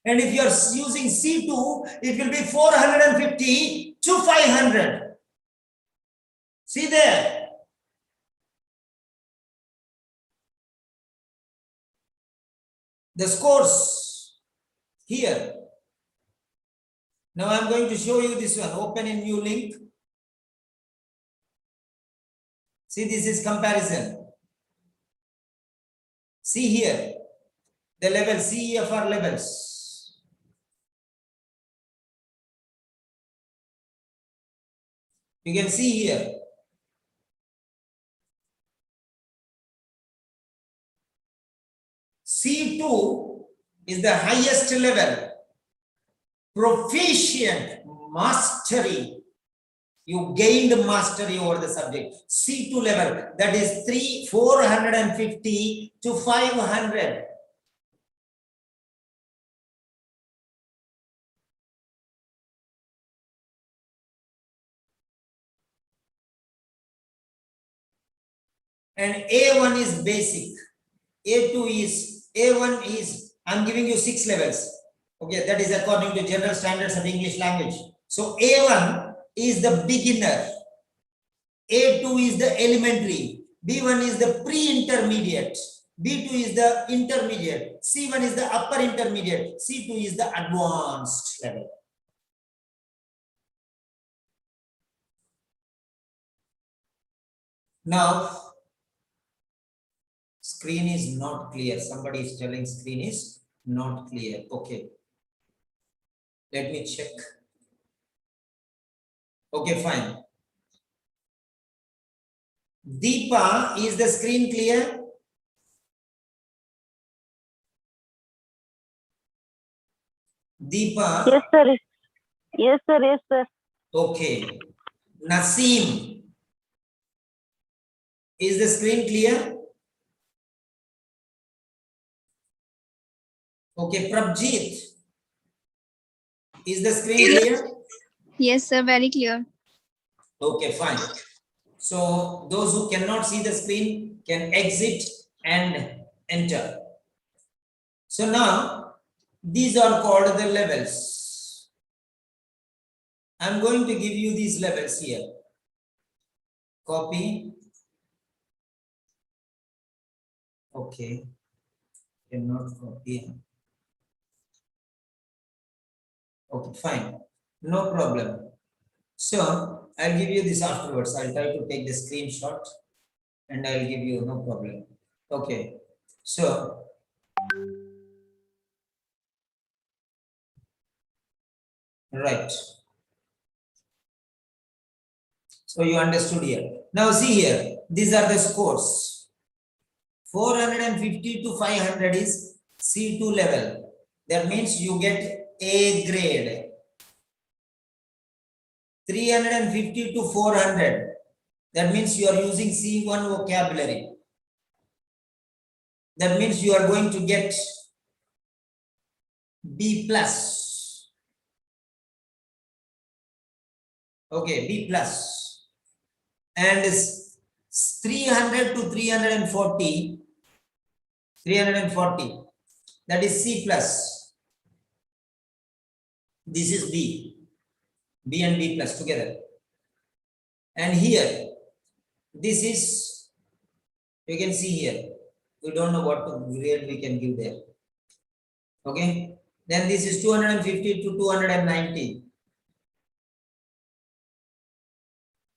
And if you are using C2, it will be 450 to 500. See there. The scores here. Now I am going to show you this one. Open a new link. See, this is comparison. See here, the level CEFR levels. You can see here. C2 is the highest level. Proficient, mastery. You gained mastery over the subject. C2 level, that is 450 to 500. and A1 is basic. A1 is, I'm giving you 6 levels. Okay, that is according to general standards of English language. So A1 is the beginner. A2 is the elementary. B1 is the pre-intermediate. B2 is the intermediate. C1 is the upper intermediate. C2 is the advanced level. Now, screen is not clear. Somebody is telling screen is not clear. Okay. Let me check. Okay, fine. Deepa, is the screen clear? Deepa? Yes, sir. Yes, sir. Yes, sir. Okay. Naseem, is the screen clear? Okay, Prabjit, is the screen clear? Yes, sir, very clear. Okay, fine. So those who cannot see the screen can exit and enter. So now these are called the levels. I'm going to give you these levels here. Copy. Okay. Cannot copy. Okay, fine. No problem. So I'll give you this afterwards. I'll try to take the screenshot and I'll give you, no problem. Okay. So right. So you understood here. Now see here, these are the scores. 450 to 500 is C2 level. That means you get A grade. 350 to 400. That means you are using C1 vocabulary. That means you are going to get B plus. Okay, B plus. And 300 to 340, that is C plus. This is B and B plus together. And here, this is, you can see here, we don't know what grade we can give there. Okay, then this is 250 to 290.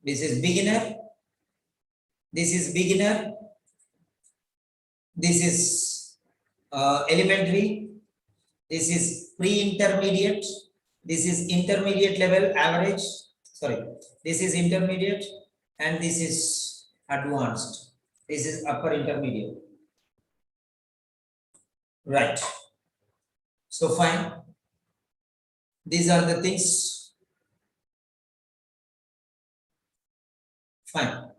This is beginner. This is beginner. This is elementary. This is pre-intermediate. This is intermediate level average. Sorry, this is intermediate and this is advanced. This is upper intermediate. Right. So fine. These are the things. Fine.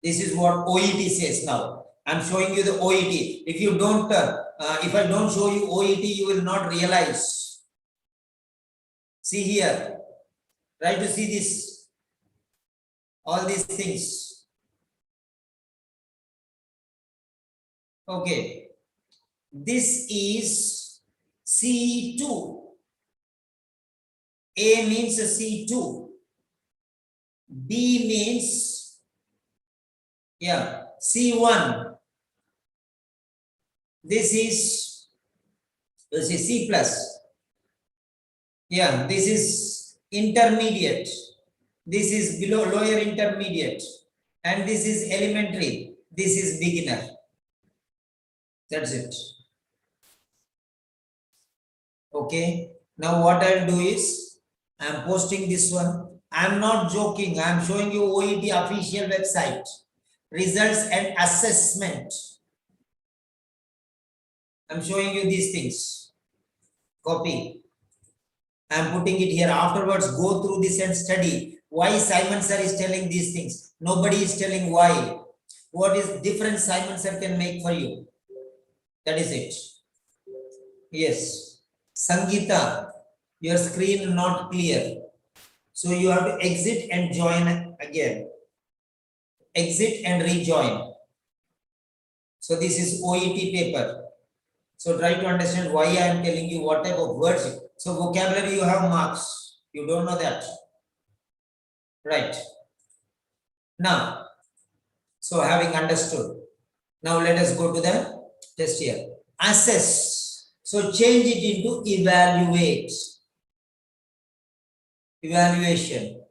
This is what OET says now. I'm showing you the OET. If you don't, if I don't show you OET, you will not realize. See here. Try to see this. All these things. Okay. This is C2. A means C2. B means, yeah, C1. This is C plus. Yeah, this is intermediate. This is below lower intermediate. And this is elementary. This is beginner. That's it. Okay. Now what I'll do is, I'm posting this one. I'm not joking. I'm showing you OET official website. Results and assessment. I'm showing you these things. Copy. I'm putting it here. Afterwards, go through this and study why Simon sir is telling these things. Nobody is telling why. What is difference Simon sir can make for you? That is it. Yes. Sangeeta. Your screen not clear. So you have to exit and join again. Exit and rejoin. So this is OET paper. So try to understand why I am telling you what type of words. So vocabulary you have marks. You don't know that. Right. Now, so having understood, now let us go to the test here. Assess. So change it into evaluate. Evaluation.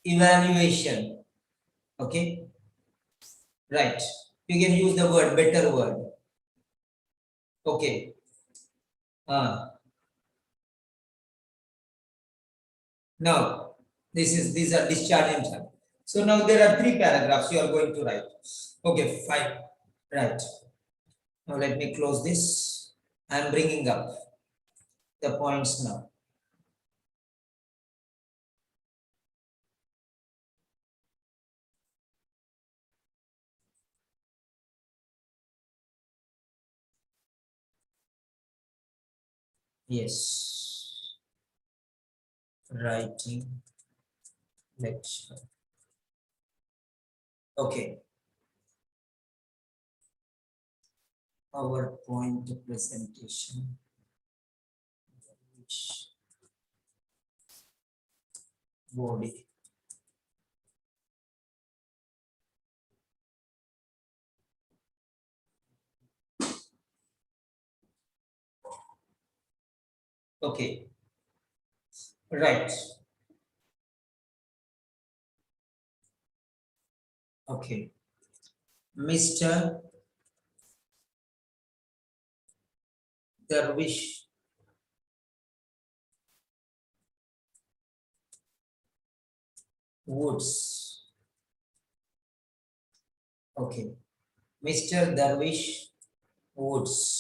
Evaluation. Okay. Right. You can use the word, better word. Okay. Now, these are discharging time. So now there are 3 paragraphs you are going to write. Okay, fine. Right. Now let me close this. I am bringing up the points now. Yes. Writing lecture. Okay. PowerPoint presentation. Which body? Okay. Right. Okay. Mr. Darwish Woods. Okay. Mr. Darwish Woods.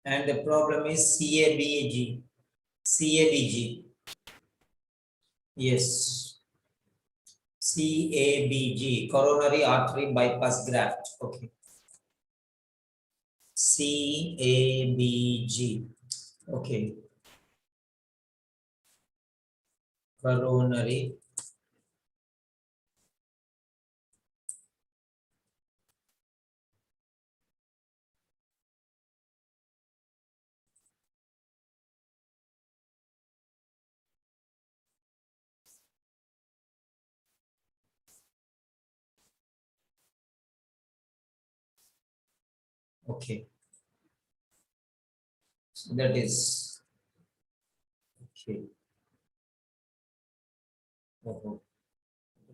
And the problem is CABG. CABG. Yes. CABG. Coronary artery bypass graft. Okay. CABG. Okay. Coronary. Okay. So that is okay. Oh,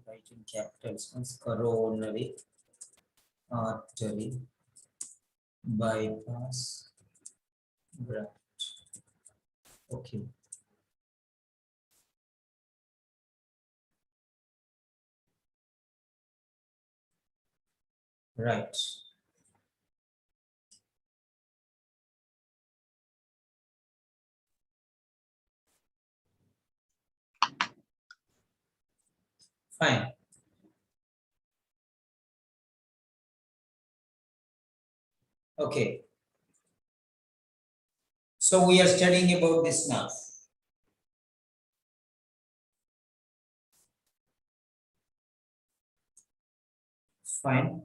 write in capitals. Coronary artery bypass graft. Okay. Right. Fine. Okay. So we are studying about this now. Fine.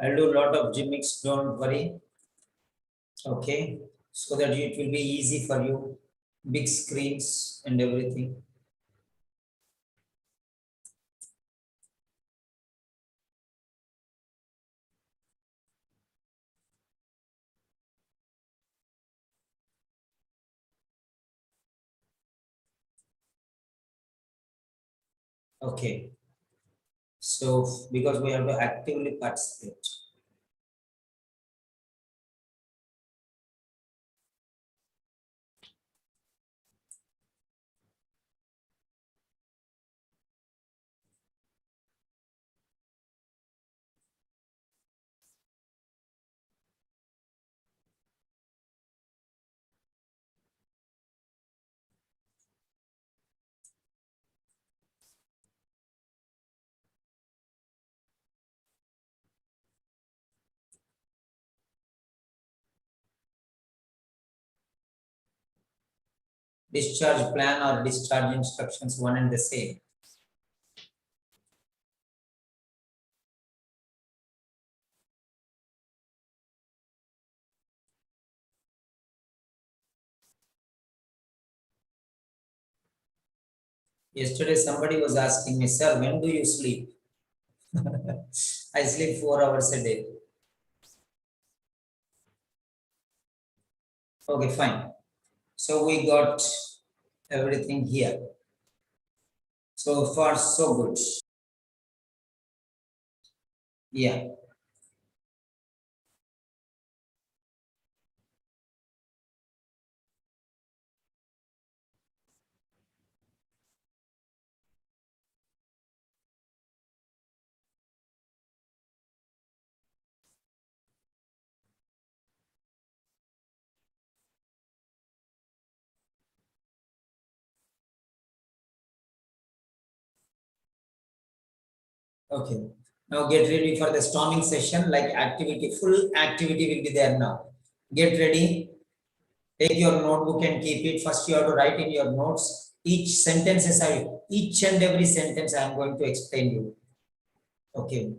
I'll do a lot of gimmicks, don't worry. Okay, so that it will be easy for you. Big screens and everything. Okay. So because we have to actively participate. Discharge plan or discharge instructions, one and the same. Yesterday, somebody was asking me, sir, when do you sleep? I sleep 4 hours a day. Okay, fine. So we got everything here. So far, so good. Yeah. Okay. Now get ready for the storming session, like activity, full activity will be there now. Get ready. Take your notebook and keep it. First, you have to write in your notes each sentences. Each and every sentence I am going to explain you. Okay.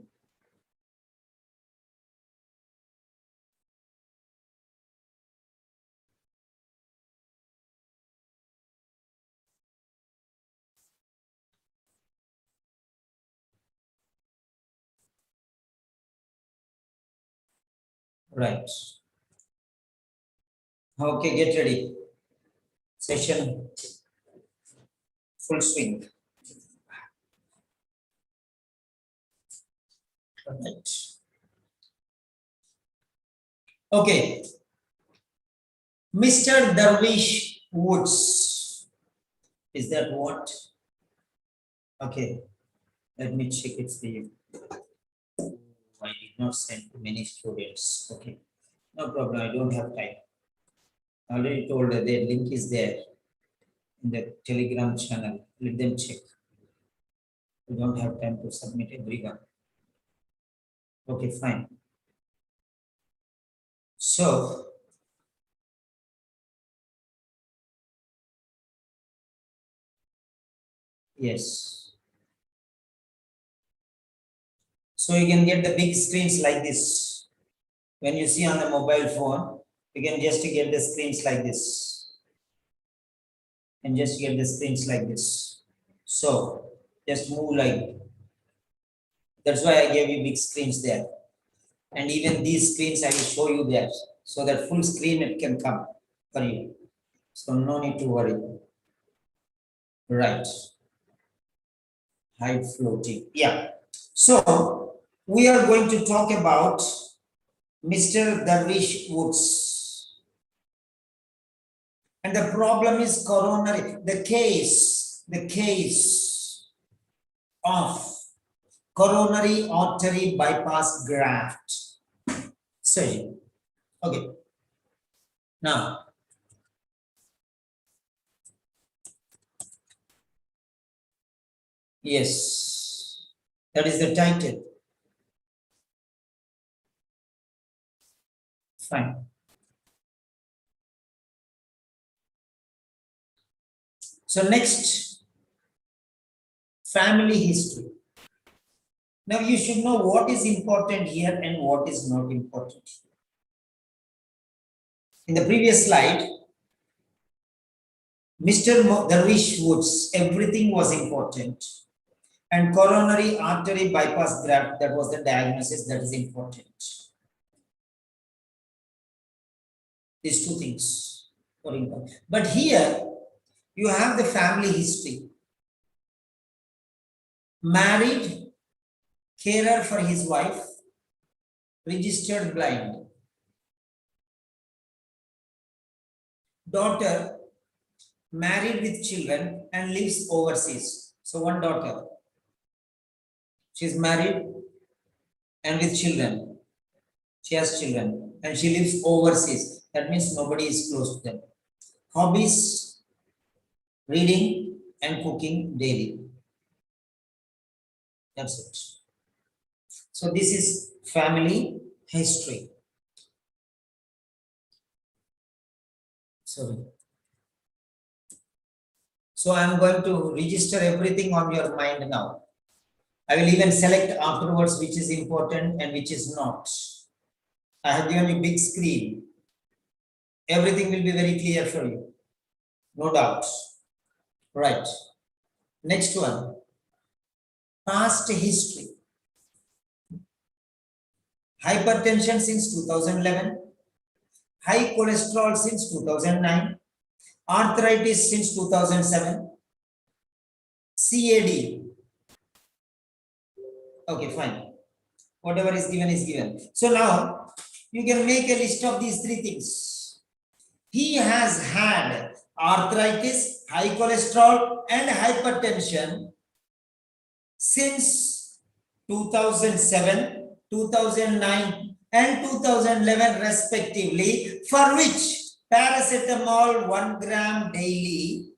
Right. Okay, get ready. Session full swing. Right. Okay. Mr. Darwish Woods. Is that what? Okay. Let me check it for you. I did not send to many students. Okay. No problem. I don't have time. I already told that their link is there in the Telegram channel. Let them check. We don't have time to submit everyone. Okay, fine. So, yes. So you can get the big screens like this. When you see on the mobile phone, you can just get the screens like this. And just get the screens like this. So, just move like, that's why I gave you big screens there. And even these screens I will show you there. So that full screen it can come for you. So no need to worry. Right. Height floating. Yeah. So we are going to talk about Mr. Darwish Woods. And the problem is coronary, the case of coronary artery bypass graft surgery. Okay. Now, yes, that is the title. Fine. So next, family history. Now you should know what is important here and what is not important. In the previous slide, Mr. Darwish Woods, everything was important. And coronary artery bypass graft, that was the diagnosis that is important. These two things are important. But here, you have the family history. married, carer for his wife, registered blind. Daughter, married with children and lives overseas. So one daughter, she's married and with children. She has children and she lives overseas. That means nobody is close to them. Hobbies, reading and cooking daily. That's it. So this is family history. Sorry. So I am going to register everything on your mind now. I will even select afterwards which is important and which is not. I have given you big screen. Everything will be very clear for you. No doubt. Right. Next one. Past history. Hypertension since 2011. High cholesterol since 2009. Arthritis since 2007. CAD. Okay, fine. Whatever is given is given. So now you can make a list of these three things. He has had arthritis, high cholesterol, and hypertension since 2007, 2009, and 2011 respectively, for which paracetamol 1 gram daily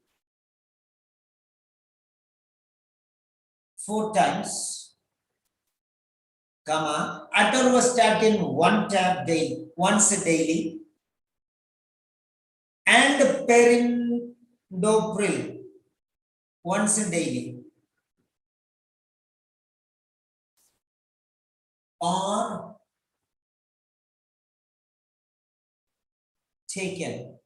4 times, comma, atorvastatin 1 tab daily, once daily, and perindopril once daily, or taken.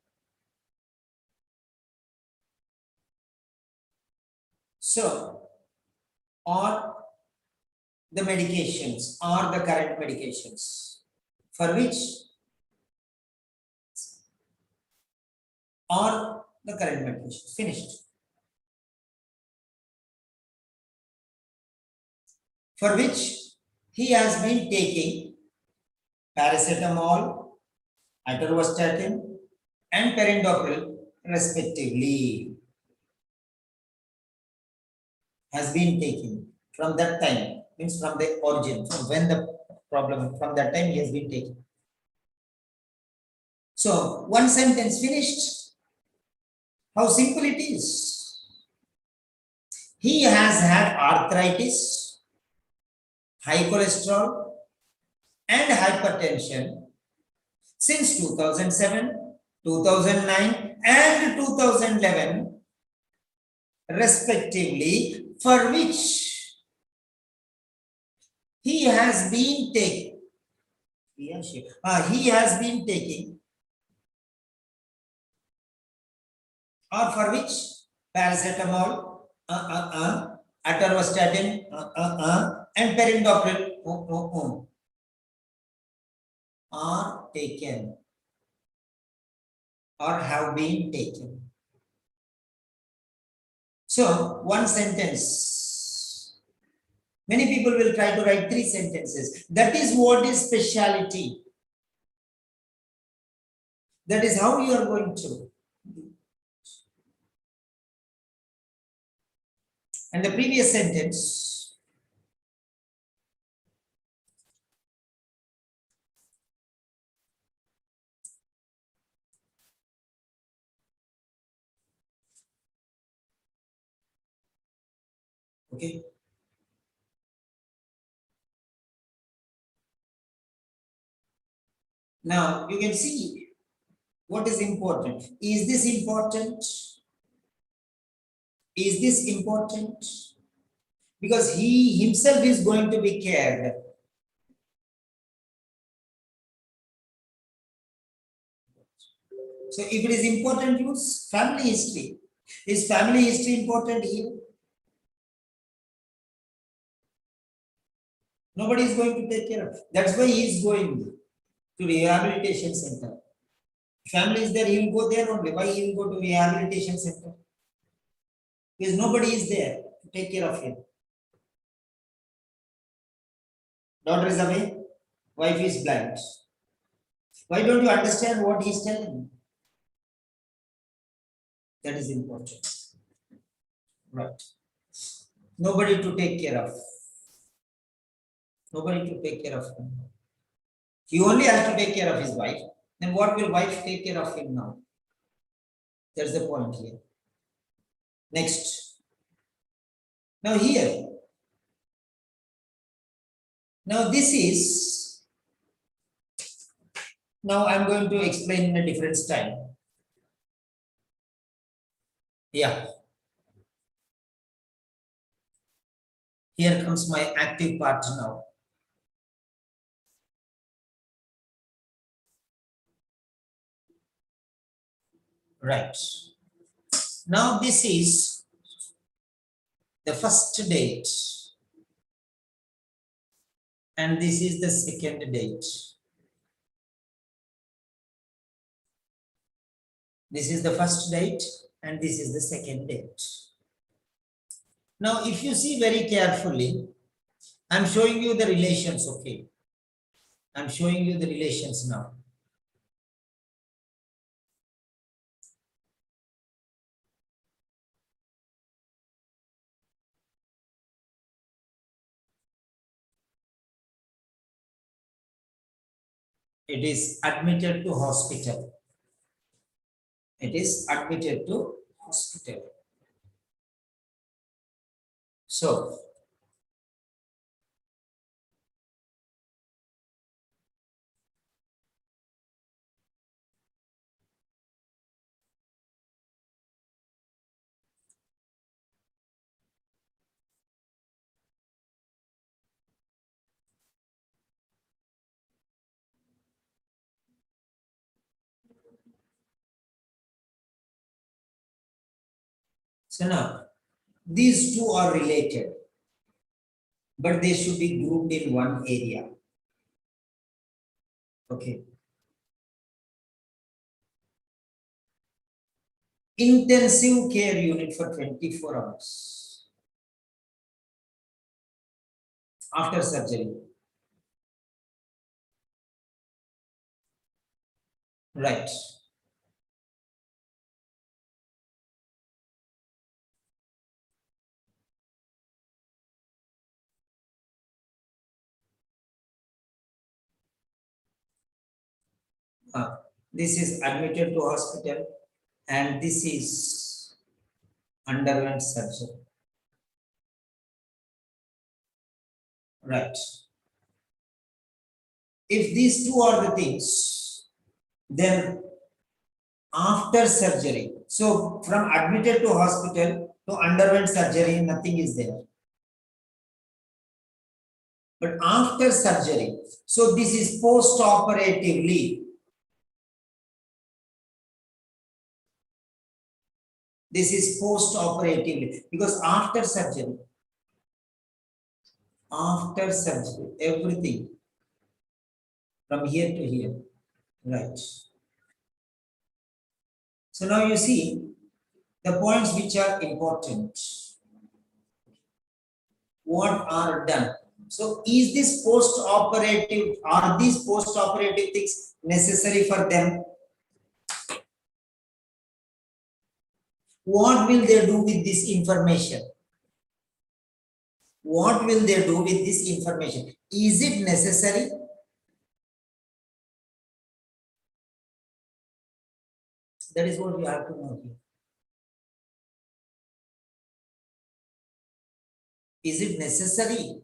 So, or the medications or the current medications for which, or the current medications. Finished. For which he has been taking paracetamol, atorvastatin, and perindopril respectively. Has been taken from that time, means from the origin, from when the problem, from that time he has been taken. So one sentence finished. How simple it is. He has had arthritis, high cholesterol, and hypertension since 2007, 2009, and 2011 respectively, for which he has been taking, he has been taking, or for which paracetamol, atorvastatin, and perindopril are taken or have been taken. So, one sentence. Many people will try to write 3 sentences. That is what is speciality. That is how you are going to. And the previous sentence. Okay. Now you can see what is important. Is this important? Is this important? Because he himself is going to be cared. So if it is important, use family history. Is family history important here? Nobody is going to take care of. That's why he is going to rehabilitation center. Family is there, he will go there only. Why he will go to rehabilitation center? Because nobody is there to take care of him. Daughter is away, wife is blind. Why don't you understand what he is telling? That is important. Right. Nobody to take care of. Nobody to take care of him. He only has to take care of his wife. Then what will wife take care of him now? That's the point here. Next. Now here. Now this is. Now I'm going to explain in a different style. Yeah. Here comes my active part now. Right. Now this is the first date. And this is the second date. This is the first date and this is the second date. Now, if you see very carefully, I'm showing you the relations, okay? I'm showing you the relations now. It is admitted to hospital. It is admitted to hospital. So, now, these two are related, but they should be grouped in one area. Okay. Intensive care unit for 24 hours after surgery. Right. This is admitted to hospital and this is underwent surgery. Right. If these two are the things, then after surgery, so from admitted to hospital to underwent surgery, nothing is there. But after surgery, so this is post-operatively. This is post-operatively because after surgery, everything from here to here, right? So now you see the points which are important. What are done? So is this post-operative, are these post-operative things necessary for them? What will they do with this information? What will they do with this information? Is it necessary? That is what we have to know here. Is it necessary?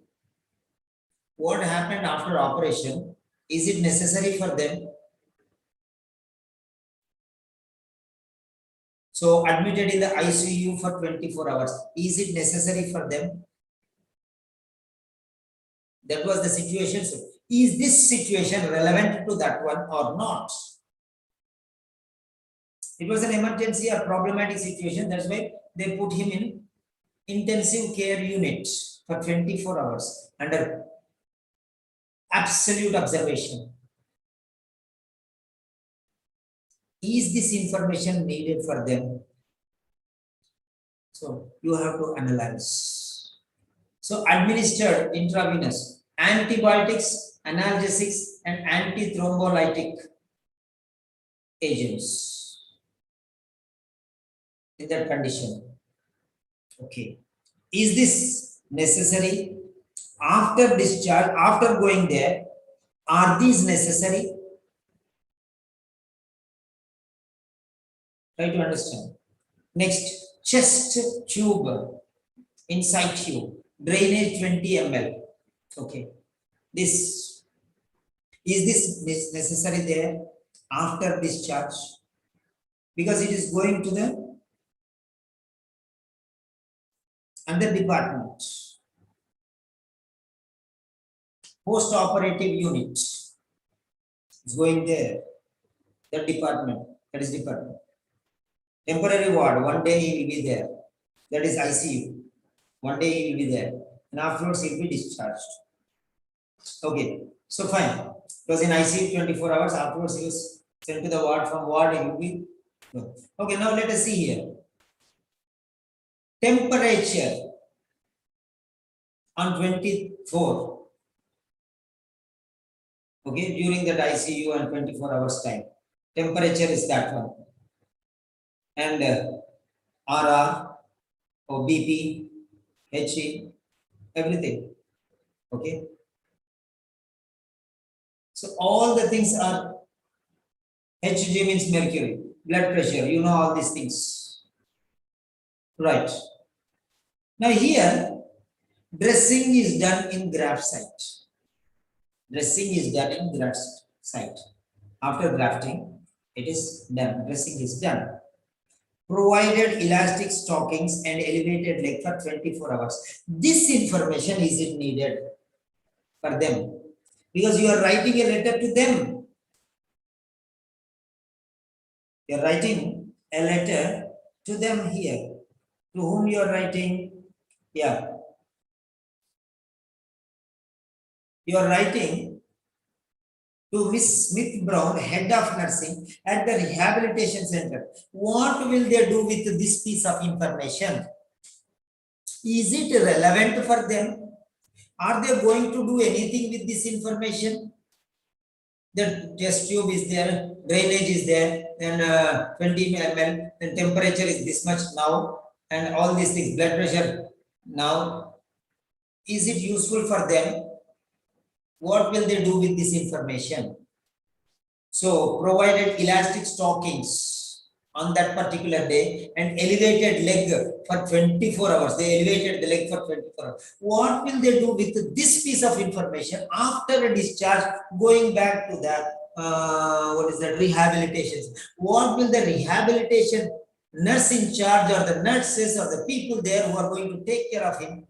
What happened after operation? Is it necessary for them? So admitted in the ICU for 24 hours. Is it necessary for them? That was the situation. So is this situation relevant to that one or not? It was an emergency or problematic situation. That's why they put him in intensive care unit for 24 hours under absolute observation. Is this information needed for them? So you have to analyze. So administered intravenous. antibiotics, analgesics, and antithrombolytic agents in that condition. Okay. Is this necessary? After discharge, after going there, are these necessary? Try to understand. Next, chest tube, inside tube, drainage 20 ml. Okay. Is this necessary there after discharge? Because it is going to the other department. Post-operative unit is going there. That department. That is department. Temporary ward, one day he will be there. That is ICU. One day he will be there. And afterwards he will be discharged. Okay. So fine. Because in ICU 24 hours, afterwards he was sent to the ward. From ward he will be. Okay, now let us see here. Temperature on 24. Okay, during that ICU and 24 hours time. Temperature is that one. And RR or BP, HE, everything. Okay. So all the things are Hg means mercury, blood pressure, you know all these things. Right. Now here, dressing is done in graft site. Dressing is done in graft site. After grafting, it is done. Dressing is done. Provided elastic stockings and elevated leg for 24 hours. This information is it needed for them? Because you are writing a letter to them. You are writing a letter to them here. To whom you are writing? Yeah. You are writing to Miss Smith Brown, head of nursing at the rehabilitation center. What will they do with this piece of information? Is it relevant for them? Are they going to do anything with this information? The test tube is there, drainage is there, then 20 ml, then temperature is this much now, and all these things, blood pressure now. Is it useful for them? What will they do with this information? So, provided elastic stockings on that particular day and elevated leg for 24 hours. They elevated the leg for 24 hours. What will they do with this piece of information after a discharge going back to that, what is that, rehabilitation? What will the rehabilitation nurse in charge or the nurses or the people there who are going to take care of him?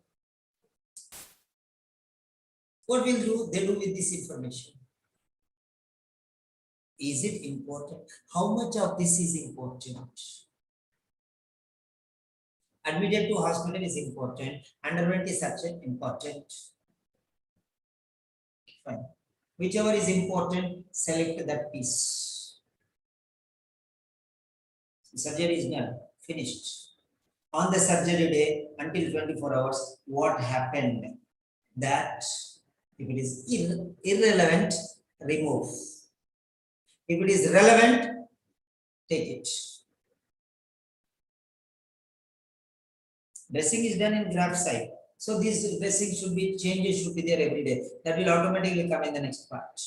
What will they do with this information? Is it important? How much of this is important? Admitted to hospital is important. Underwent is such an important. Fine. Whichever is important, select that piece. Surgery is done, finished. On the surgery day, until 24 hours, what happened? That if it is irrelevant, remove. If it is relevant, take it. Dressing is done in graft site. So this dressing should be, changes should be there every day. That will automatically come in the next part.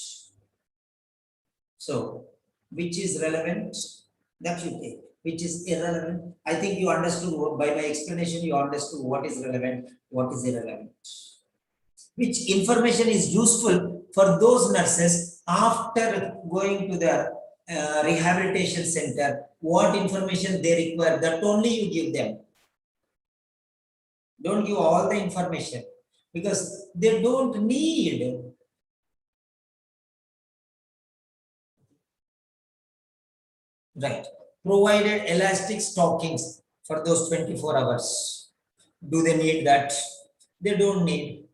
So, which is relevant, that you take. Which is irrelevant, I think you understood, by my explanation, you understood what is relevant, what is irrelevant. Which information is useful for those nurses after going to the rehabilitation center, what information they require, that only you give them. Don't give all the information because they don't need. Right. Provided elastic stockings for those 24 hours. Do they need that? They don't need.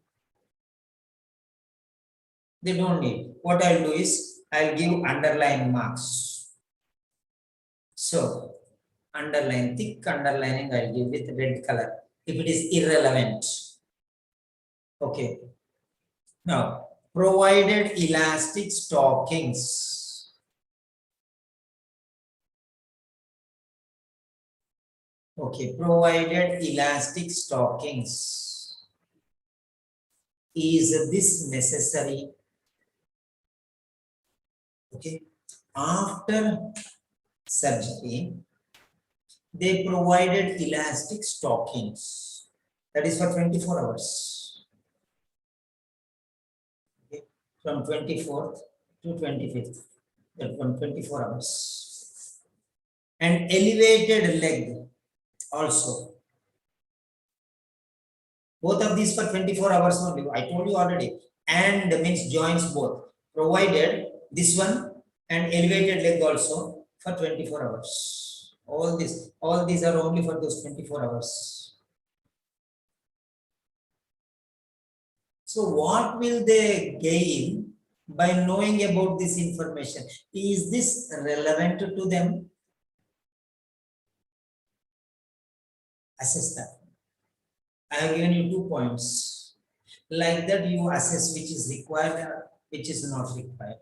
They don't need. What I'll do is, I'll give underline marks. So, underline, thick underlining I'll give with red color. If it is irrelevant. Okay. Now, provided elastic stockings. Okay, provided elastic stockings. Is this necessary? Okay, after surgery, they provided elastic stockings. That is for 24 hours. Okay, from 24th to 25th, that from 24 hours. And elevated leg also. Both of these for 24 hours only. I told you already. And means joints both. Provided this one and elevated leg also for 24 hours. All these are only for those 24 hours. So what will they gain by knowing about this information? Is this relevant to them? Assess that. I have given you 2 points. Like that, you assess which is required or which is not required.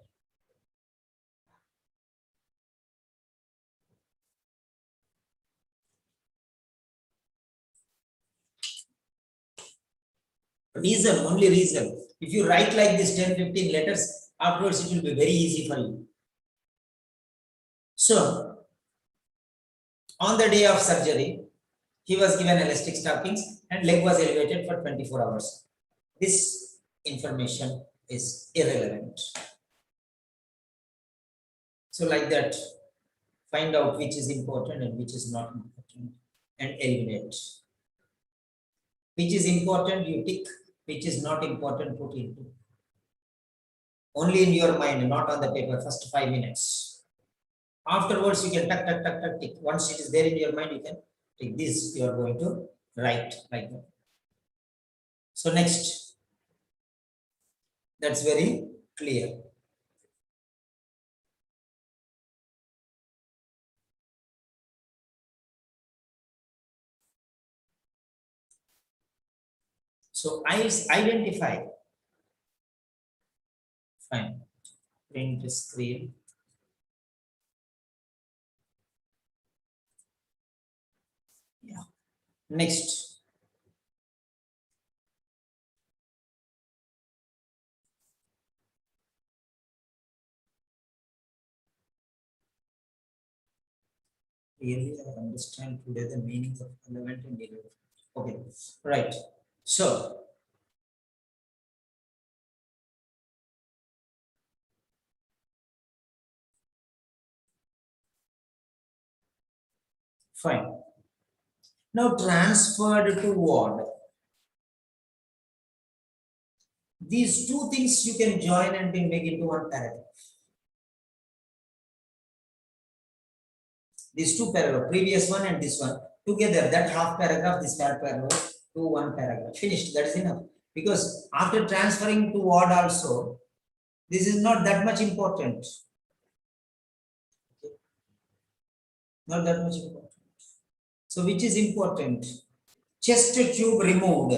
Reason, only reason. If you write like this 10, 15 letters, afterwards it will be very easy for you. So, on the day of surgery, he was given elastic stockings and leg was elevated for 24 hours. This information is irrelevant. So like that, find out which is important and which is not important and eliminate. Which is important, you tick. Which is not important, put into. Only in your mind, not on the paper, first 5 minutes. Afterwards, you can tuck, tuck, tuck, tuck, tick. Once it is there in your mind, you can take this, you are going to write like that. So next, that's very clear. So I identify. Fine. Print the screen. Yeah. Next. Really, I understand today the meaning of relevant and irrelevant. Okay, right. So, fine. Now transferred to ward. These two things you can join and make into one paragraph. These two paragraphs, previous one and this one, together, that half paragraph, this paragraph, to one paragraph. Finished, that is enough. Because after transferring to ward also, this is not that much important. Okay. Not that much important. So which is important? Chest tube removed.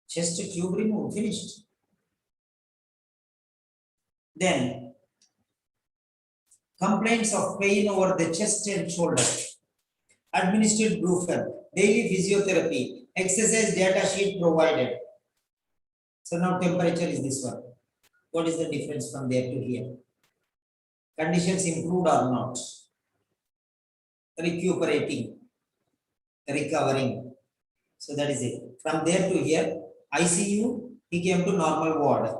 Chest tube removed, finished. Then complaints of pain over the chest and shoulder. Administered Brufen, daily physiotherapy, exercise data sheet provided. So now temperature is this one. What is the difference from there to here? Conditions improved or not? Recuperating, recovering. So that is it. From there to here, ICU, he came to normal ward.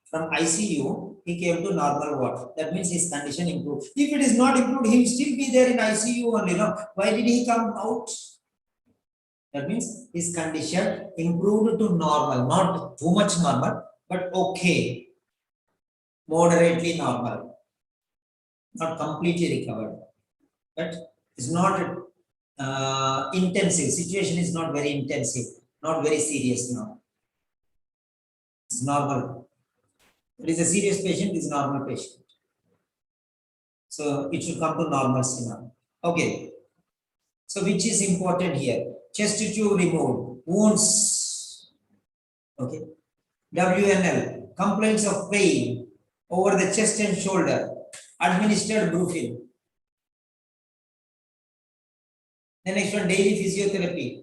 From ICU, he came to normal ward. That means his condition improved. If it is not improved, he will still be there in ICU only. No? Why did he come out? That means his condition improved to normal, not too much normal, but okay, moderately normal, not completely recovered. But it's not intensive. Situation is not very intensive, not very serious now. It's normal. It is a serious patient, is normal patient. So it should come to normalcy now. Okay. So which is important here? Chest tube removed, wounds Okay. WNL, complaints of pain over the chest and shoulder, administered brufen. The next one, daily physiotherapy.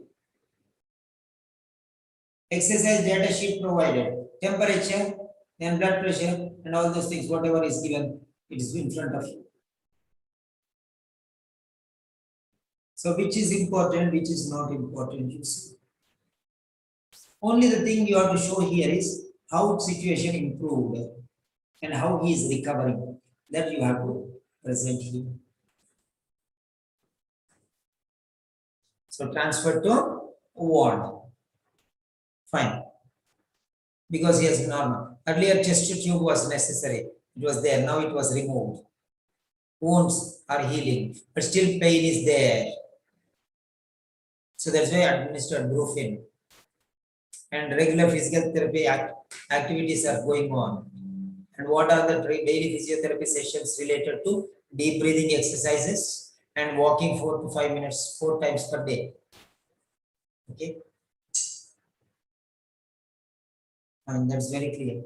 Exercise data sheet provided, temperature, then blood pressure, and all those things, whatever is given, it is in front of you. So which is important, which is not important, you see. Only the thing you have to show here is how situation improved and how he is recovering. That you have to present here. So transfer to ward. Fine. Because he is normal. Earlier chest tube was necessary. It was there. Now it was removed. Wounds are healing, but still pain is there. So that's why administered brufen. And regular physical therapy activities are going on. And what are the daily physiotherapy sessions related to? Deep breathing exercises and walking 4 to 5 minutes, 4 times per day. Okay. And that's very clear.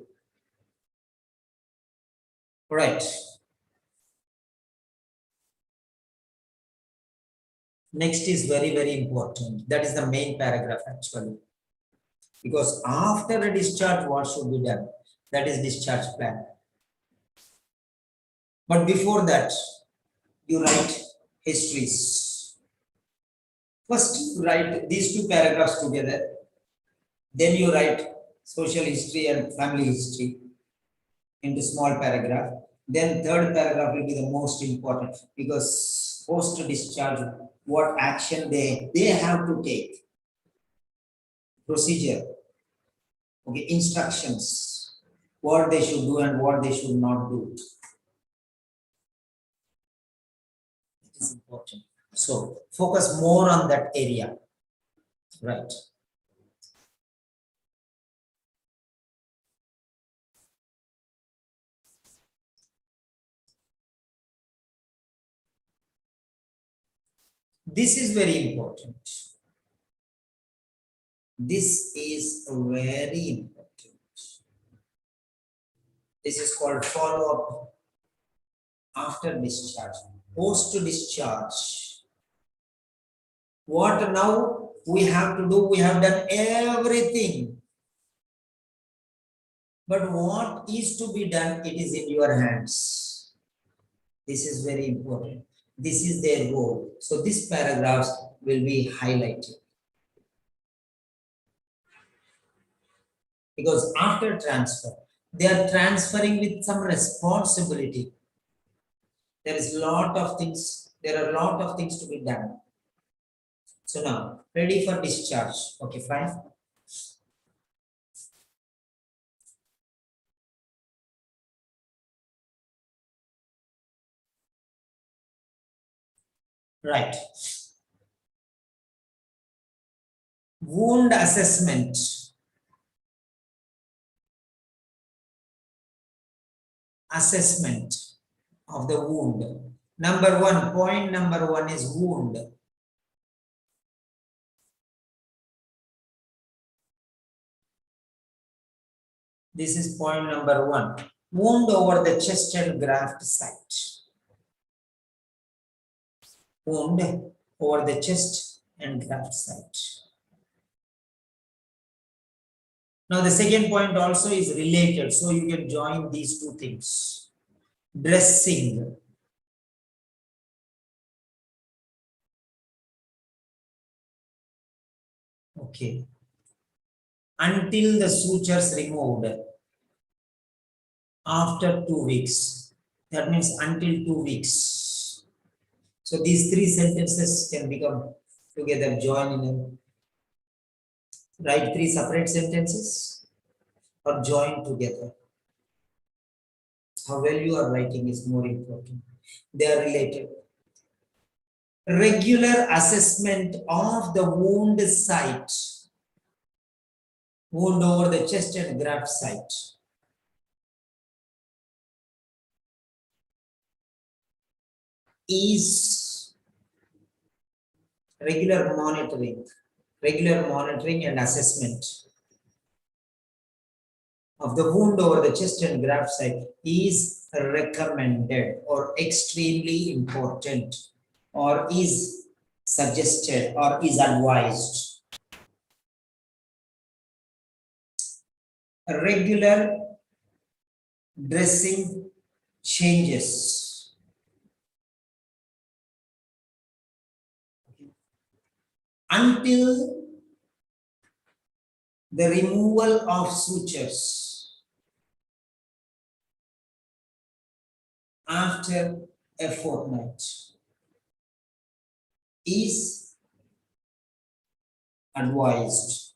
Right. Next is very, very important. That is the main paragraph actually. Because after a discharge, what should be done? That is discharge plan. But before that, you write histories. First, you write these two paragraphs together. Then you write social history and family history into small paragraph. Then third paragraph will be the most important because post-discharge, what action they have to take. Procedure. Okay, instructions. What they should do and what they should not do. It is important. So focus more on that area. Right. This is very important. This is very important. This is called follow-up after discharge, post-discharge. What now we have to do? We have done everything. But what is to be done? It is in your hands. This is very important. This is their role. So these paragraphs will be highlighted. Because after transfer, they are transferring with some responsibility. There is a lot of things, there are a lot of things to be done. So now, ready for discharge. Okay, fine. Right. Wound assessment. Assessment of the wound. Point number one is wound. This is point number one. Wound over the chest and graft site. Wound over the chest and graft site. Now the second point also is related, so you can join these two things. Dressing. Okay. Until the sutures removed. After 2 weeks. That means until 2 weeks. So these three sentences can become together, join in a, write three separate sentences or join together. How well you are writing is more important. They are related. Regular assessment of the wound site. Wound over the chest and graft site. Is regular monitoring and assessment of the wound over the chest and graft site is recommended or extremely important or is suggested or is advised. Regular dressing changes. Until the removal of sutures after a fortnight is advised.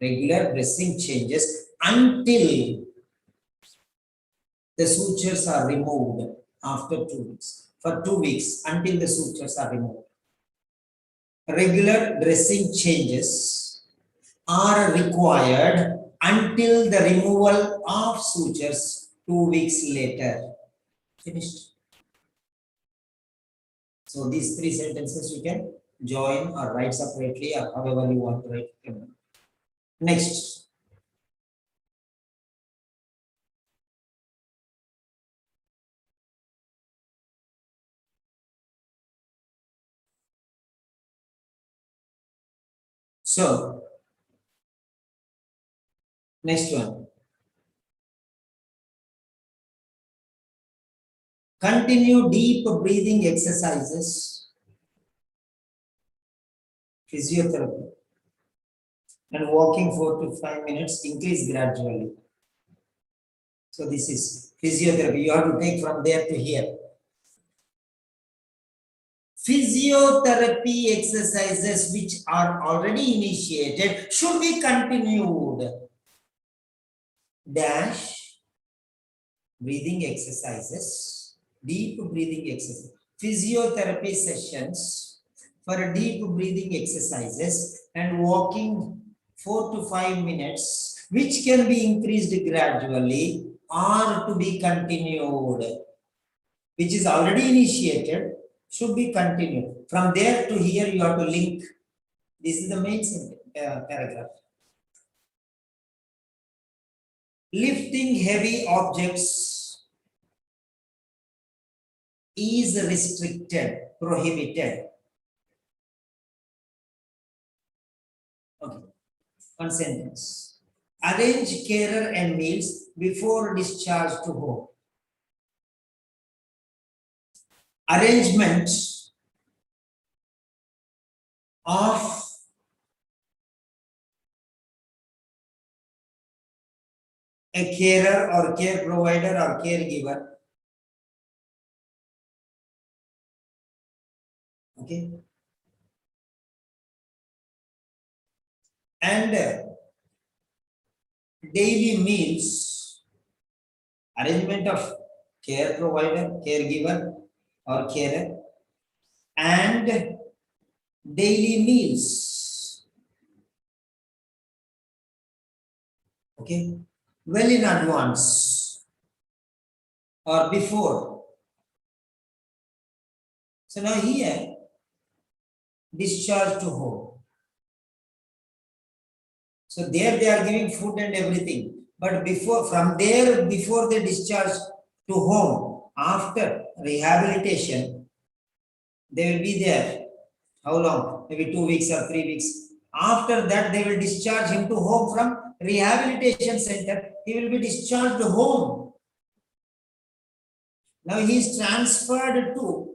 Regular dressing changes until the sutures are removed after 2 weeks. For 2 weeks until the sutures are removed. Regular dressing changes are required until the removal of sutures 2 weeks later. Finished. So these 3 sentences you can join or write separately or however you want to write. Next. So, next one. Continue deep breathing exercises, physiotherapy, and walking 4 to 5 minutes, increase gradually. So this is physiotherapy. You have to take from there to here. Physiotherapy exercises which are already initiated should be continued. Dash breathing exercises, deep breathing exercises, physiotherapy sessions for deep breathing exercises and walking 4 to 5 minutes, which can be increased gradually or to be continued, which is already initiated, should be continued. From there to here, you have to link. This is the main paragraph. Lifting heavy objects is restricted, prohibited. Okay, one sentence. Arrange carer and meals before discharge to home. Arrangement of a carer or care provider or caregiver. Okay. And daily meals, arrangement of care provider, caregiver or carer, and daily meals. Okay, well in advance or before. So now here, discharge to home. So there they are giving food and everything, but before, from there, before they discharge to home, after rehabilitation, they will be there. How long? Maybe 2 weeks or 3 weeks. After that, they will discharge him to home from rehabilitation center. He will be discharged to home. Now he is transferred to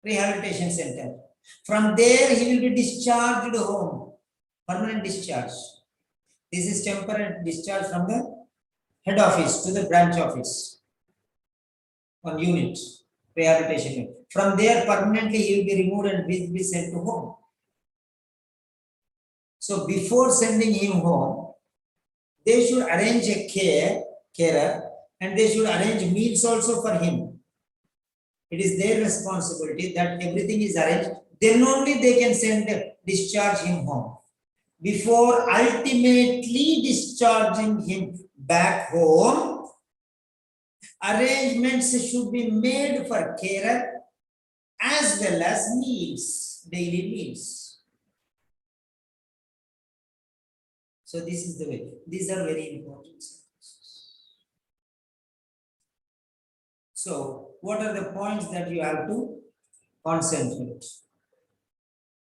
rehabilitation center. From there, he will be discharged home. Permanent discharge. This is temporary discharge from the head office to the branch office on unit, rehabilitation unit. From there, permanently he will be removed and will be sent to home. So before sending him home, they should arrange a carer, and they should arrange meals also for him. It is their responsibility that everything is arranged. Then only they can discharge him home. Before ultimately discharging him back home, arrangements should be made for carer as well as meals, daily meals. So this is the way. These are very important. So what are the points that you have to concentrate?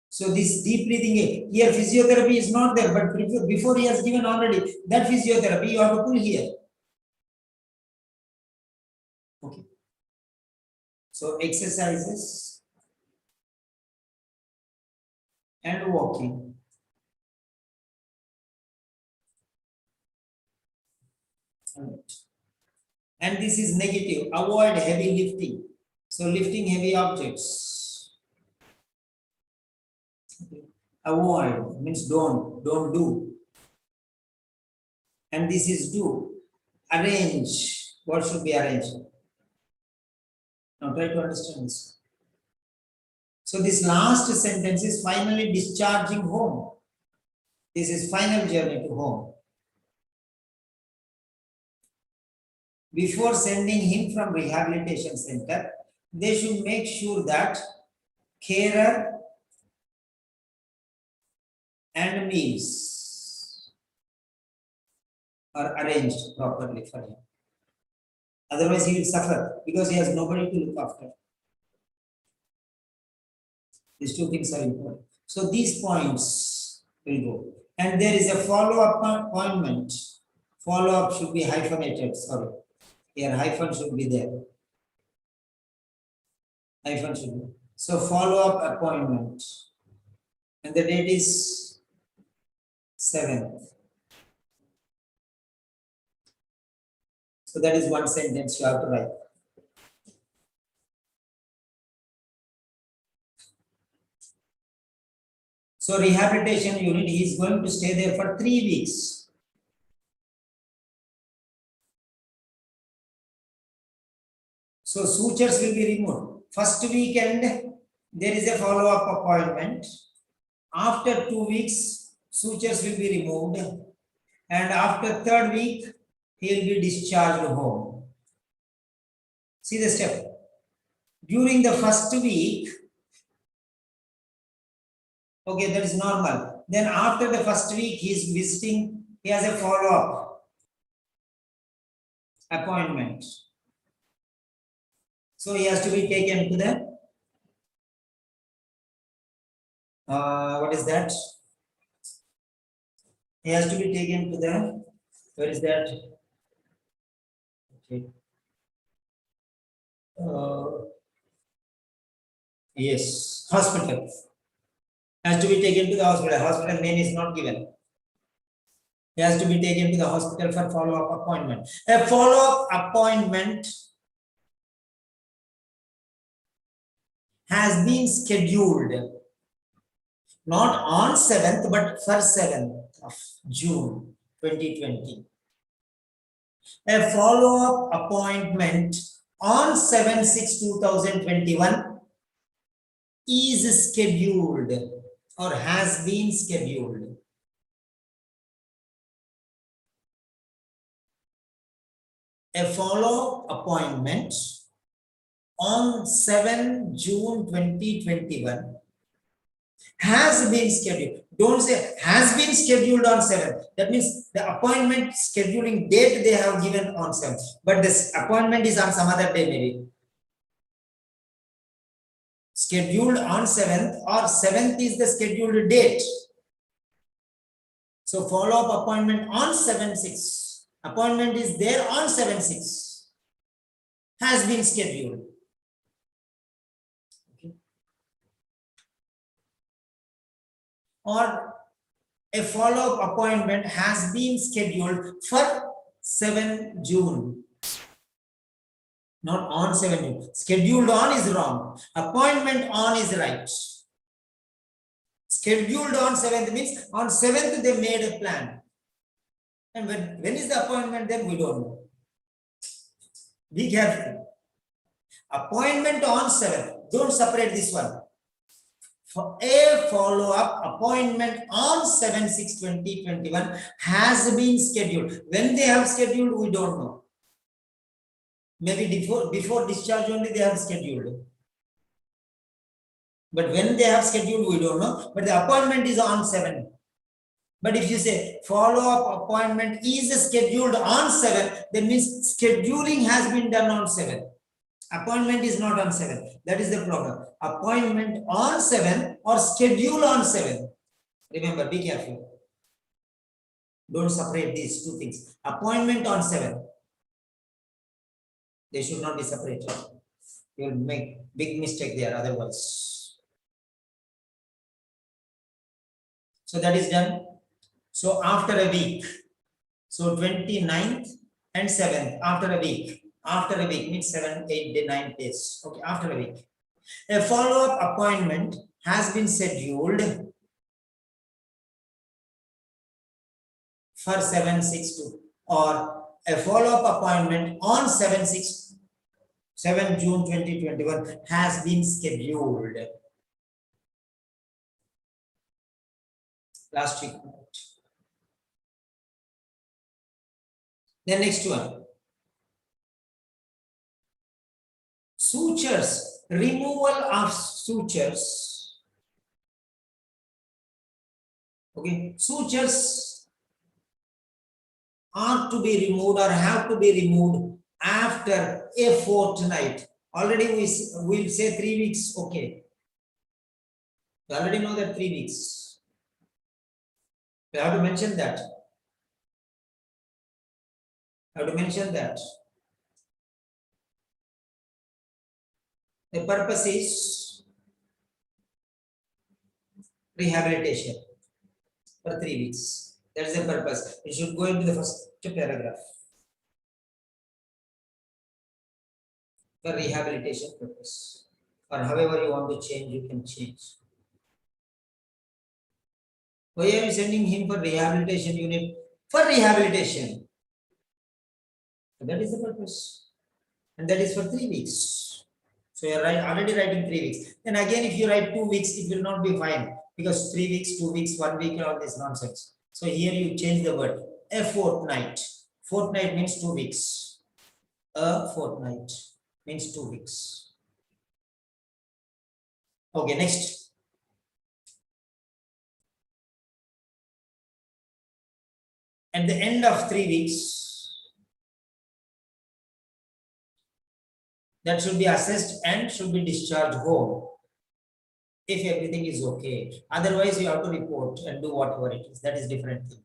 So this deep breathing, here physiotherapy is not there, but before he has given already that physiotherapy, you have to pull here. Okay. So exercises and walking. And this is negative. Avoid heavy lifting. So lifting heavy objects. Okay. Avoid means don't do. And this is do. Arrange. What should be arranged? Now try to understand this. So this last sentence is finally discharging home. This is final journey to home. Before sending him from rehabilitation center, they should make sure that carer and meals are arranged properly for him. Otherwise, he will suffer because he has nobody to look after. These two things are important. So these points will go. And there is a follow-up appointment. Follow-up should be hyphenated, sorry. Here hyphen should be there. Hyphen should be. So follow-up appointment. And the date is 7th. So that is one sentence you have to write. So rehabilitation unit, he is going to stay there for 3 weeks. So sutures will be removed. First weekend, there is a follow-up appointment. After 2 weeks, sutures will be removed. And after 3rd week, he will be discharged home. See the step. During the first week, okay, that is normal. Then after the first week, he is visiting, he has a follow-up appointment. So he has to be taken to the, what is that? He has to be taken to the, where is that? Okay. Yes, hospital. Has to be taken to the hospital. Hospital name is not given. He has to be taken to the hospital for follow-up appointment. A follow-up appointment has been scheduled, not on 7th, but for 7th of June 2020. A follow-up appointment on 7/6/2021 is scheduled or has been scheduled. A follow-up appointment on 7 June 2021 has been scheduled. Don't say has been scheduled on 7th. That means the appointment scheduling date they have given on 7th. But this appointment is on some other day maybe. Scheduled on 7th or 7th is the scheduled date. So follow-up appointment on 7/6. Appointment is there on 7/6. Has been scheduled. Or a follow-up appointment has been scheduled for 7 June. Not on 7 June. Scheduled on is wrong. Appointment on is right. Scheduled on 7th means on 7th they made a plan. And when is the appointment, then we don't know. Be careful. Appointment on 7th. Don't separate this one. For a follow-up appointment on 7/6/2021 has been scheduled. When they have scheduled, we don't know. Maybe before discharge only they have scheduled. But when they have scheduled, we don't know. But the appointment is on 7. But if you say follow-up appointment is scheduled on 7, that means scheduling has been done on 7. Appointment is not on 7. That is the problem. Appointment on 7 or schedule on 7. Remember, be careful. Don't separate these two things. Appointment on 7. They should not be separated. You will make big mistake there otherwise. So that is done. So after a week, so 29th and 7th, after a week means 7, 8, 9 days. Okay, after a week. A follow-up appointment has been scheduled for 7/6/2 or a follow-up appointment on 7 June 2021 has been scheduled. Last week. The next one. Sutures, removal of sutures. Okay, sutures are to be removed or have to be removed after a fortnight. Already we will say 3 weeks. Okay, you already know that 3 weeks. You have to mention that. The purpose is rehabilitation for 3 weeks. That is the purpose. It should go into the first paragraph. For rehabilitation purpose. Or however you want to change, you can change. Why are you sending him for rehabilitation unit? For rehabilitation. That is the purpose. And that is for 3 weeks. So you are already writing 3 weeks. Then again, if you write 2 weeks, it will not be fine. Because 3 weeks, 2 weeks, 1 week, all this nonsense. So here you change the word. A fortnight. Fortnight means 2 weeks. A fortnight means 2 weeks. Okay, next. At the end of 3 weeks, that should be assessed and should be discharged home if everything is okay. Otherwise, you have to report and do whatever it is. That is different thing.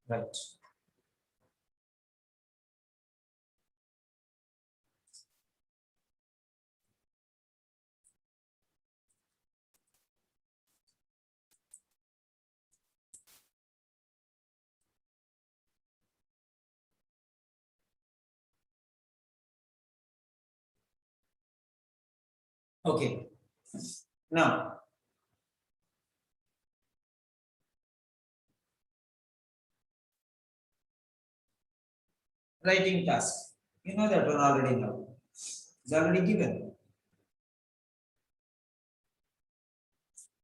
Right. Okay. Now, writing task. You know that one already now. It's already given.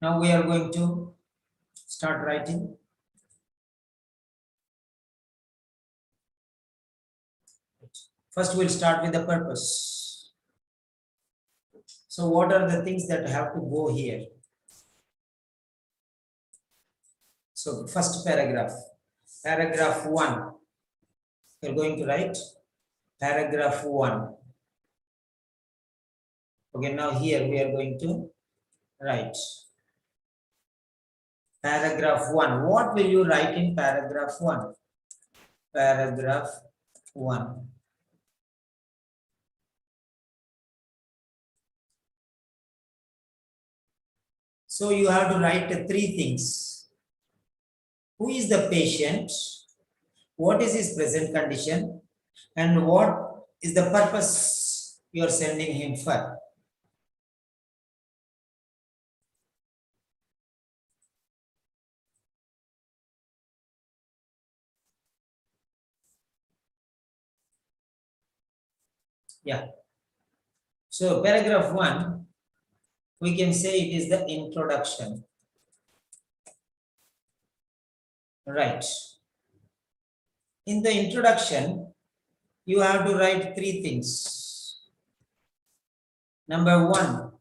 Now we are going to start writing. First, we'll start with the purpose. So what are the things that have to go here? So first paragraph. Paragraph 1. We're going to write paragraph 1. Okay, now here we are going to write paragraph 1. What will you write in paragraph 1? Paragraph 1. So you have to write 3 things. Who is the patient? What is his present condition? And what is the purpose you are sending him for? Yeah. So paragraph 1, we can say it is the introduction. Right. In the introduction, you have to write 3 things. Number 1,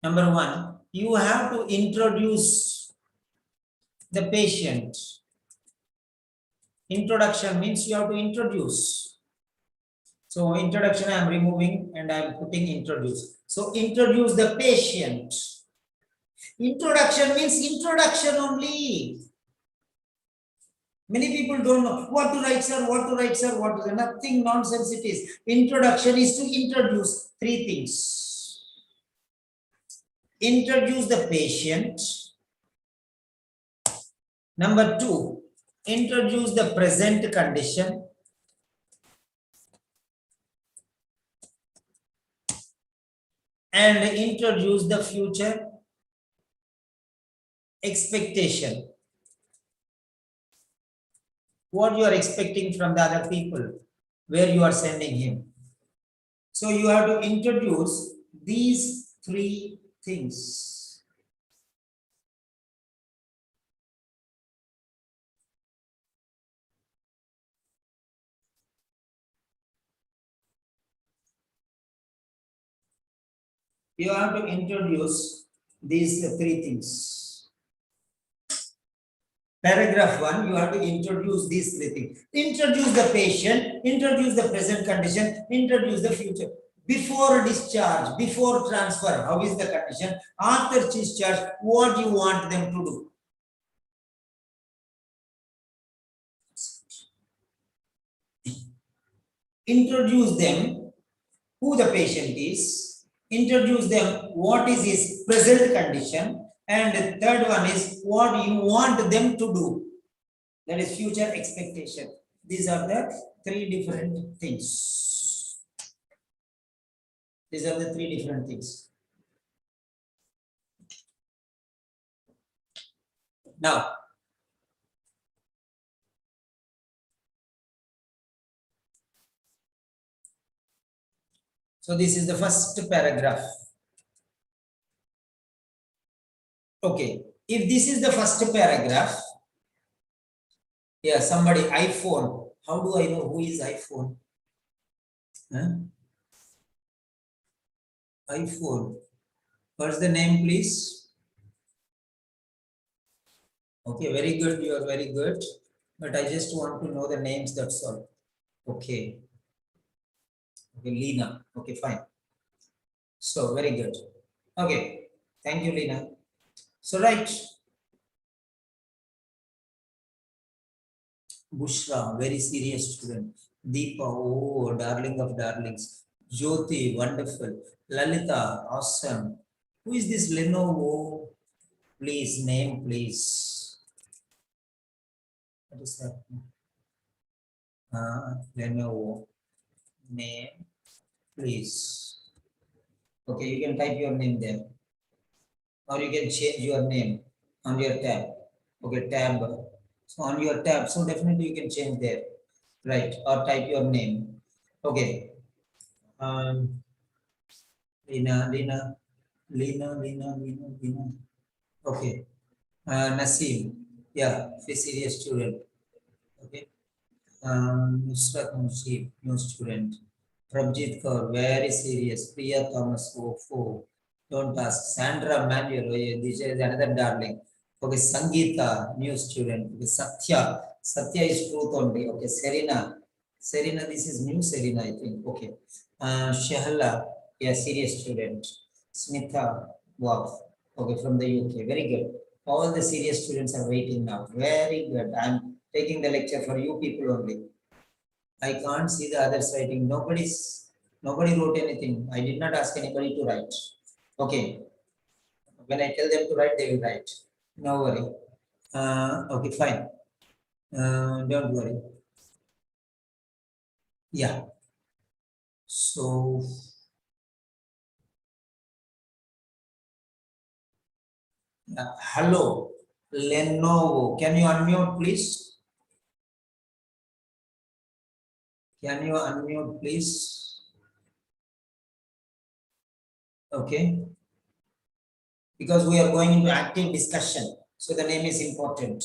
Number one, you have to introduce the patient. Introduction means you have to introduce. So introduction I am removing and I am putting introduce. So introduce the patient. Introduction means introduction only. Many people don't know what to write, sir, what to write, sir, what to write. Nothing nonsense it is. Introduction is to introduce three things. Introduce the patient. Number two, introduce the present condition. And introduce the future expectation. What you are expecting from the other people, where you are sending him. So you have to introduce these three things. You have to introduce these three things. Paragraph 1, you have to introduce these three things. Introduce the patient, introduce the present condition, introduce the future. Before discharge, before transfer, how is the condition? After discharge, what do you want them to do? Introduce them, who the patient is, introduce them, what is his present condition, and the third one is what you want them to do. That is future expectation. These are the three different things. These are the three different things. Now, so this is the first paragraph. Okay, if this is the first paragraph, yeah, somebody iPhone. How do I know who is iPhone? Huh? iPhone. What's the name, please? Okay, very good. You are very good. But I just want to know the names, that's all. Okay. Okay, Lena. Okay, fine. So, very good. Okay. Thank you, Lena. So, right. Bushra, very serious student. Deepa, oh, darling of darlings. Jyoti, wonderful. Lalita, awesome. Who is this Lenovo? Please, name, please. What is that? Lenovo. Name, please. Okay, you can type your name there. Or you can change your name on your tab. Okay, tab. So on your tab, so definitely you can change there. Right, or type your name. Okay. Lena. Okay. Naseem. Yeah, a serious student. Okay. Nusrat Mushib, new student. Prabjit Kaur, very serious. Priya Thomas, oh. Don't ask. Sandra Manuel, oh, this is another darling. Okay, Sangeeta, new student. Okay, Satya is truth only. Okay, Serena, this is new Serena, I think. Okay. Shahala, yeah, serious student. Smitha, wow. Okay, from the UK. Very good. All the serious students are waiting now. Very good. I'm taking the lecture for you people only. I can't see the others writing. Nobody wrote anything. I did not ask anybody to write. Okay. When I tell them to write, they will write. No worry. Okay, fine. Don't worry. Yeah. So, hello, Lenovo. Can you unmute, please? Can you unmute, please? Okay. Because we are going into active discussion. So the name is important.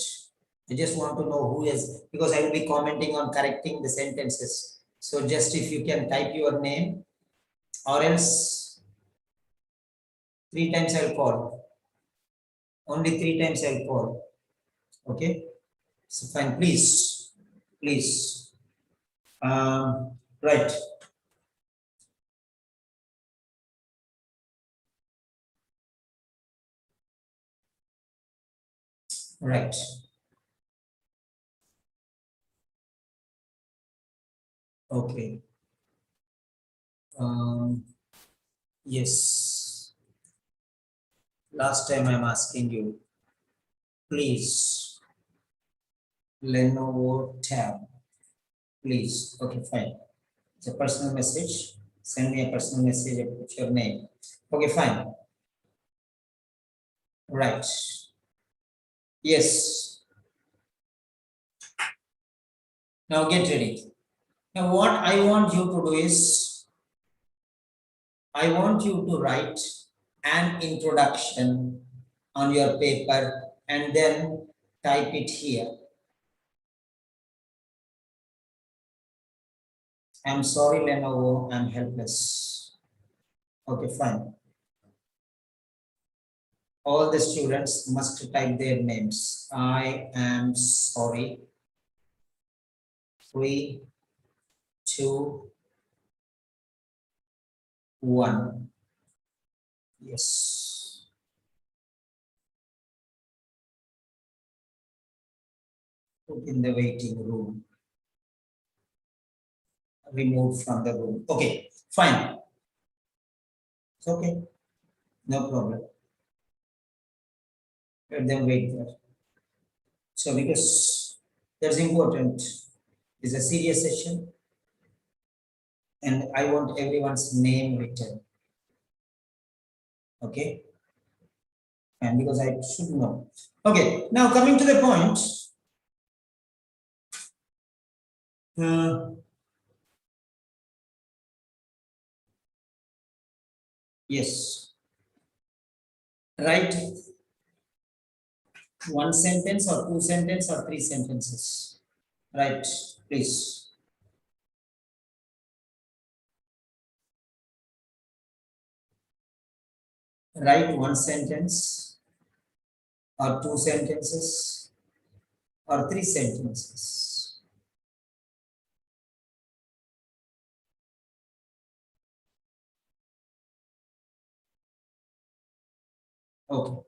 I just want to know who is, because I will be commenting on correcting the sentences. So just if you can type your name, or else 3 times I'll call. Only 3 times I'll call. Okay. So fine, please. Please. Right. Right. Okay. Yes. Last time I'm asking you, please. Lenovo tab. Please. Okay, fine. It's a personal message. Send me a personal message and put your name. Okay, fine. Right. Yes. Now get ready. Now what I want you to do is, I want you to write an introduction on your paper and then type it here. I'm sorry, Lenovo, I'm helpless. Okay, fine. All the students must type their names. I am sorry. 3, 2, 1. Yes. Put in the waiting room. Removed from the room. Okay, fine. It's okay. No problem. Let them wait there. So because that's important. It's a serious session. And I want everyone's name written. Okay. And because I should know. Okay, now coming to the point. Yes. Write one sentence or 2 sentences or 3 sentences. Right, please. Write 1 sentence or 2 sentences or 3 sentences. Okay.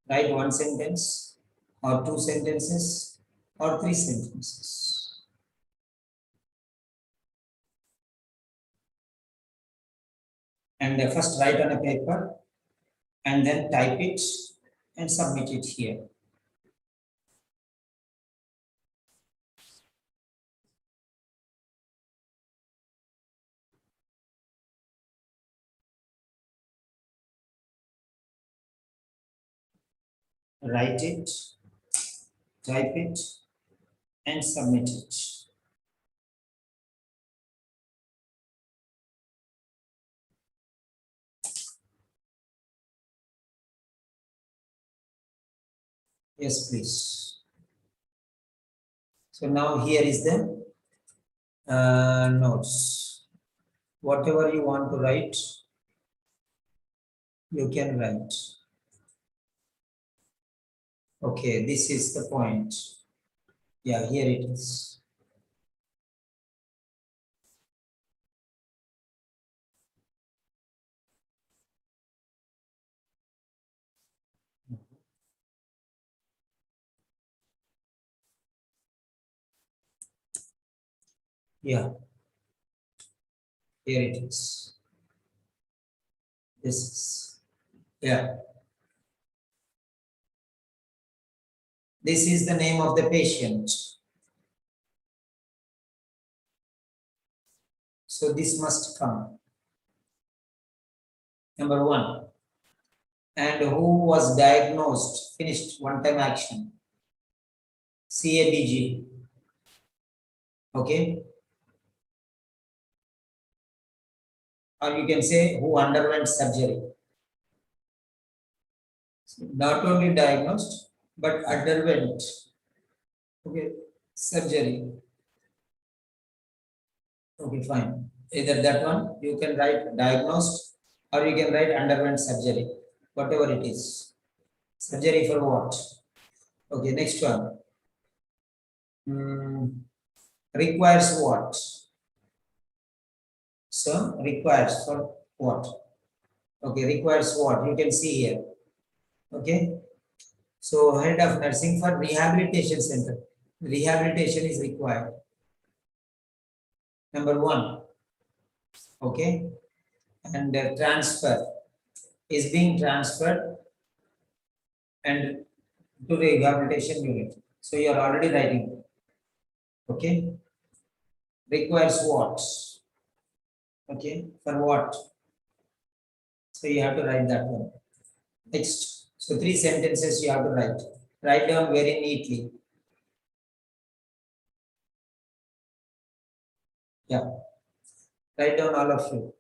Write 1 sentence or 2 sentences or 3 sentences. And first write on a paper and then type it and submit it here. Write it, type it, and submit it. Yes, please. So now here is the notes. Whatever you want to write, you can write. Okay, this is the point. Yeah, here it is. Yeah, here it is. This is, yeah. This is the name of the patient. So this must come. Number 1. And who was diagnosed, finished, one-time action. CABG. Okay. Or you can say who underwent surgery. So not only diagnosed, but underwent, okay, surgery. Okay, fine. Either that one, you can write diagnosed or you can write underwent surgery. whatever it is. Surgery for what? Okay, next one. Requires what? So requires for what? Okay, requires what? You can see here. Okay. So head of nursing for rehabilitation center. Rehabilitation is required. Number one. Okay. And transfer is being transferred and to the rehabilitation unit. So you are already writing. Okay. Requires what? Okay. For what? So you have to write that one. Next. So 3 sentences you have to write. Write down very neatly. Yeah. Write down all of you.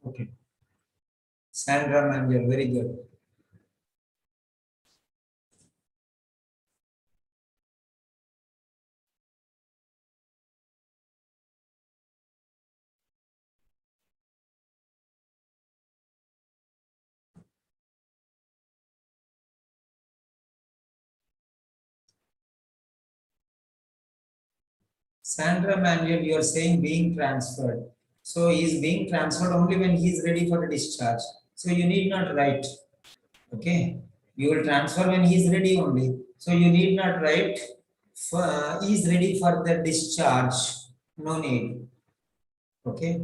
Okay. Sandra Manuel, very good. Sandra Manuel, you are saying being transferred. So he is being transferred only when he is ready for the discharge. So you need not write. Okay. You will transfer when he is ready only. So you need not write for, he is ready for the discharge. No need. Okay.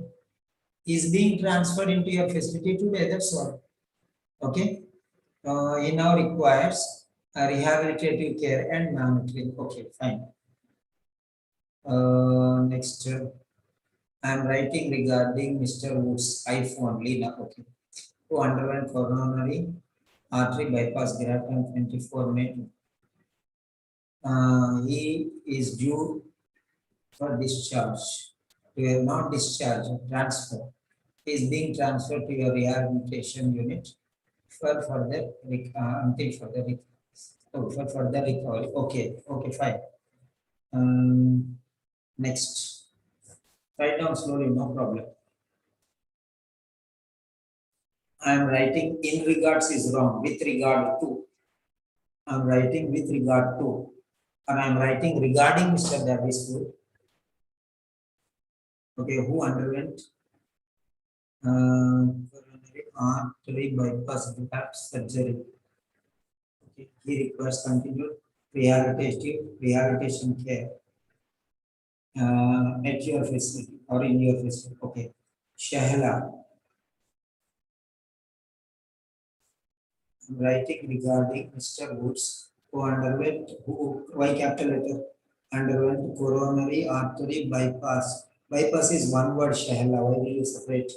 He is being transferred into your facility today. That's all. Okay. He now requires rehabilitative care and monitoring. Okay, fine. Next, I am writing regarding Mr. Wood's iPhone, Lena. Okay. Who underwent coronary artery bypass graft on 24 May. He is due for discharge. You are not discharged, transfer. He is being transferred to your rehabilitation unit for further until further for further recovery. Okay, okay, fine. Next, write down slowly, no problem. I am writing in regards is wrong. With regard to. I am writing with regard to. And I am writing regarding Mr. Darwish. Okay, who underwent coronary artery bypass graft surgery. Okay, he requires continued rehabilitation care at your facility or in your facility. Okay, Shahla. I'm writing regarding Mr. Woods who underwent Y capital letter underwent coronary artery bypass. Bypass is one word, Shahla. Why do you separate?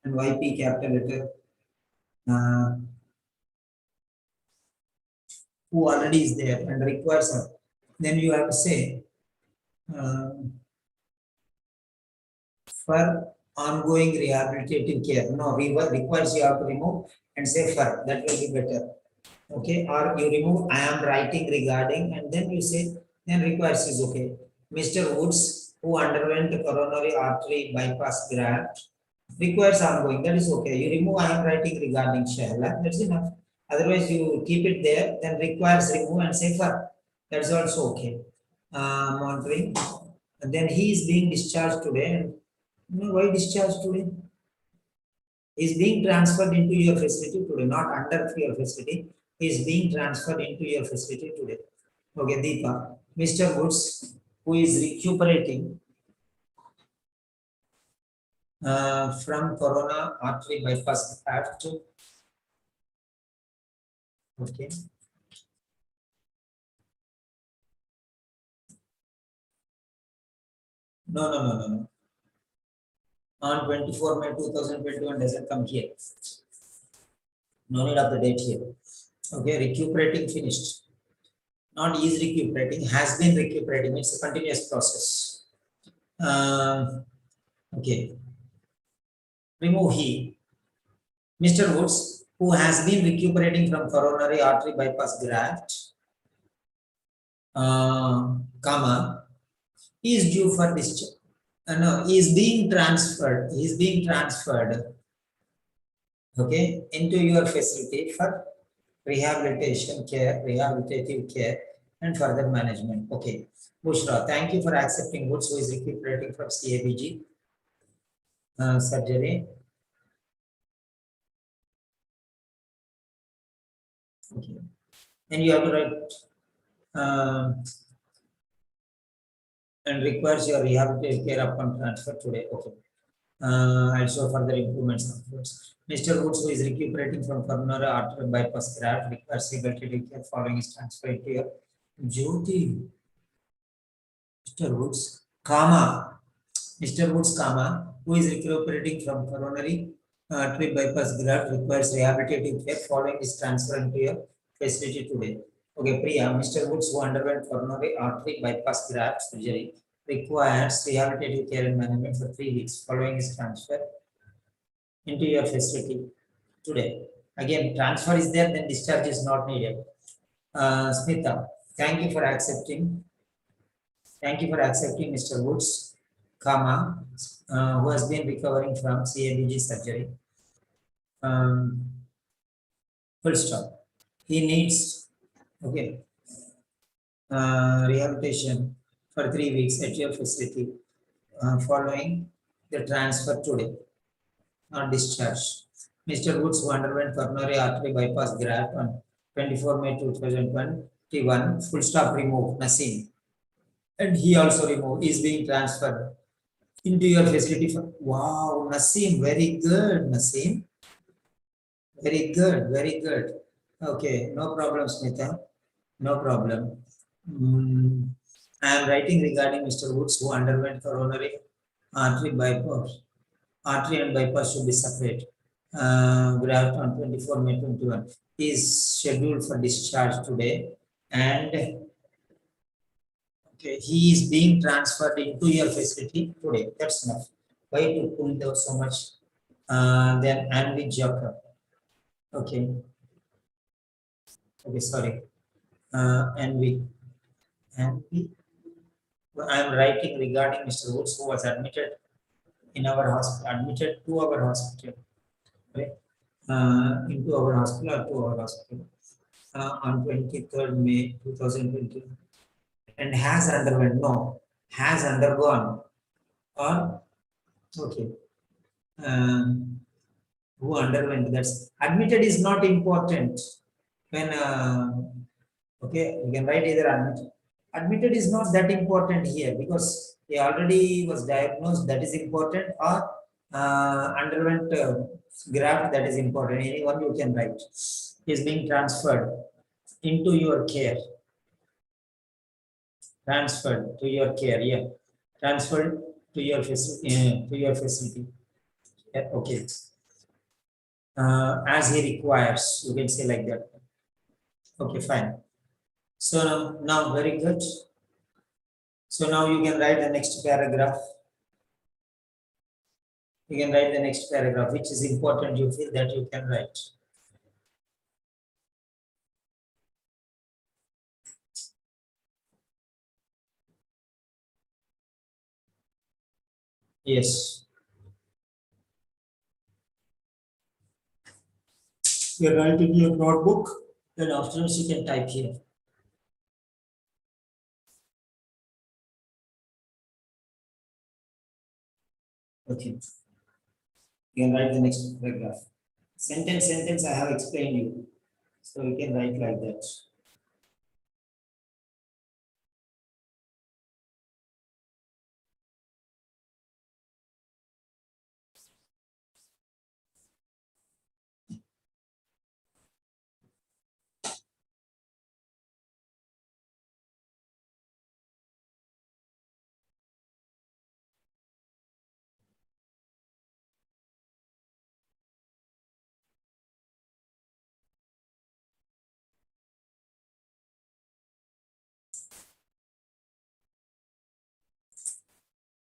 And YP capital letter. Who already is there and requires her. Then you have to say for ongoing rehabilitative care. No, requires you have to remove and say for. That will be better. Okay, or you remove I am writing regarding and then you say then requires is okay. Mr. Woods, who underwent coronary artery bypass graft, requires ongoing. That is okay. You remove I am writing regarding shall. That's enough. Otherwise, you keep it there. Then requires remove and say for. That's also okay. Monitoring. And then he is being discharged today. You know why discharged today? He is being transferred into your facility today, not under your facility. He is being transferred into your facility today. Okay, Deepa. Mr. Woods, who is recuperating from corona artery bypass graft. Okay. No. On 24 May 2021 doesn't come here. No need of the date here. Okay, recuperating finished. Not is recuperating, has been recuperating. It's a continuous process. Okay. Remove he. Mr. Woods, who has been recuperating from coronary artery bypass graft, comma, is due for discharge. No, he is being transferred. He is being transferred. Okay, into your facility for rehabilitation care, rehabilitative care, and further management. Okay, Bushra, thank you for accepting Woods, who is recuperating from CABG surgery. Okay, and you have to write and requires your rehabilitative care upon transfer today. Okay. I'll show further improvements afterwards. Mr. Woods, who is recuperating from coronary artery bypass graft, requires rehabilitative care following his transfer into your Jyoti. Mr. Woods, comma. Mr. Woods, comma, who is recuperating from coronary artery bypass graft, requires rehabilitative care following his transfer into your facility today. Okay, Priya, Mr. Woods, who underwent coronary artery bypass graft surgery, requires rehabilitative care and management for 3 weeks following his transfer into your facility today. Again, transfer is there, then discharge is not needed. Smita, thank you for accepting. Thank you for accepting Mr. Woods, comma, who has been recovering from CABG surgery. Full stop. He needs, okay, rehabilitation for 3 weeks at your facility following the transfer today, not discharge. Mr. Woods, who underwent coronary artery bypass graft on 24 May 2021, full stop removed, Naseem. And he also removed, is being transferred into your facility. For, wow, Naseem, very good, Naseem. Very good, very good. Okay, no problem, Smita. No problem. I am writing regarding Mr. Woods, who underwent coronary artery bypass. Artery and bypass should be separate. Graft on 24 May 21 is scheduled for discharge today, and okay, he is being transferred into your facility today. That's enough. Why to pull there so much? Then Anvi Jacob. Okay. Okay, sorry. Anvi. I am writing regarding Mr. Woods, who was admitted in our hospital, admitted to our hospital, right? Into our hospital or to our hospital on 23rd May 2020, and has underwent, no, has undergone, or okay, who underwent. That's admitted is not important. When okay, you can write either admitted. Admitted is not that important here because he already was diagnosed, that is important, or underwent graft, that is important. Anyone you can write. Is being transferred into your care. Transferred to your care, yeah. Transferred to your facility. Yeah, okay. As he requires, you can say like that. Okay, fine. So now very good. So now you can write the next paragraph. You can write the next paragraph, which is important. You feel that you can write. Yes. You write in your notebook, then afterwards you can type here. Okay. You can write the next paragraph. Sentence I have explained you. So you can write like that.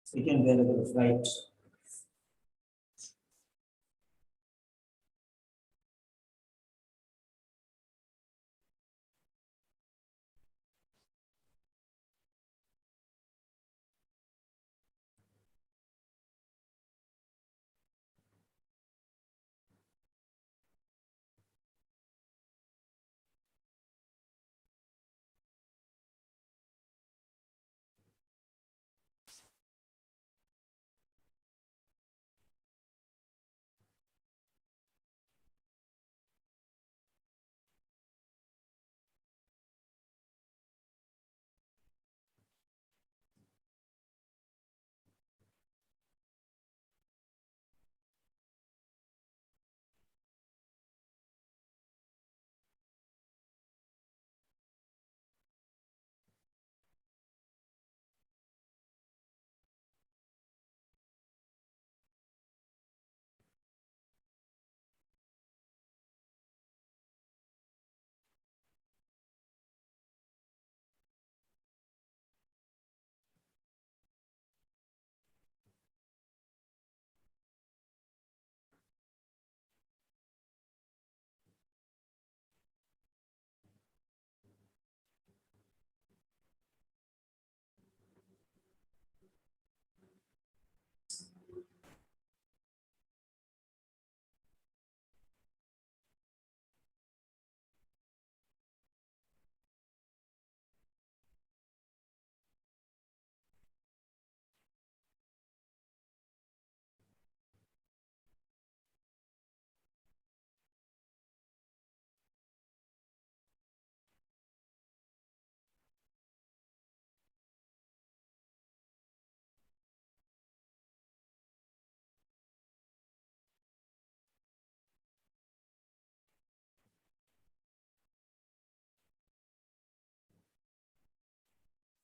So you can write.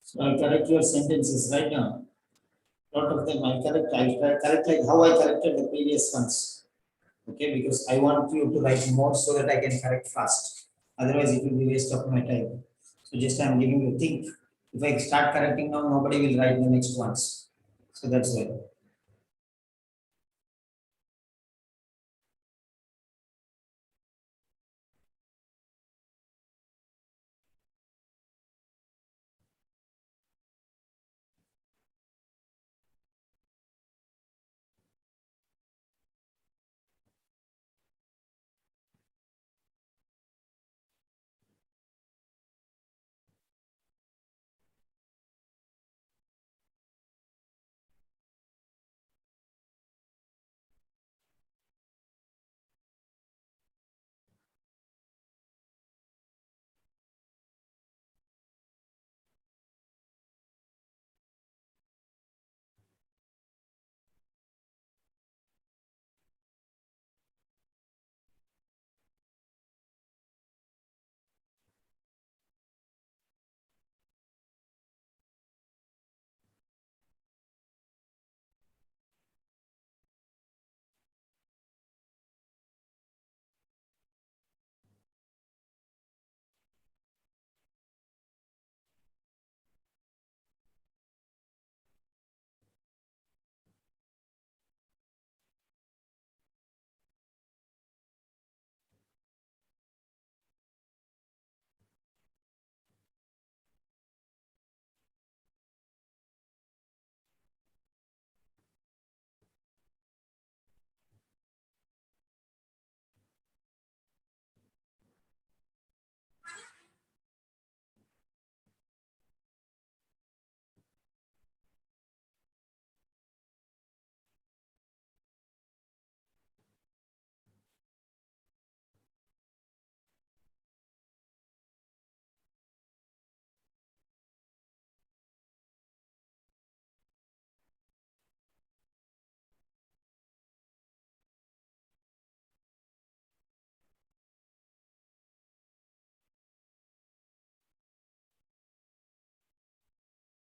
So I'll correct your sentences right now. Lot of them I'll correct like how I corrected the previous ones. Okay, because I want you to write more so that I can correct fast. Otherwise, it will be waste of my time. So just I'm giving you think. If I start correcting now, nobody will write the next ones. So that's why.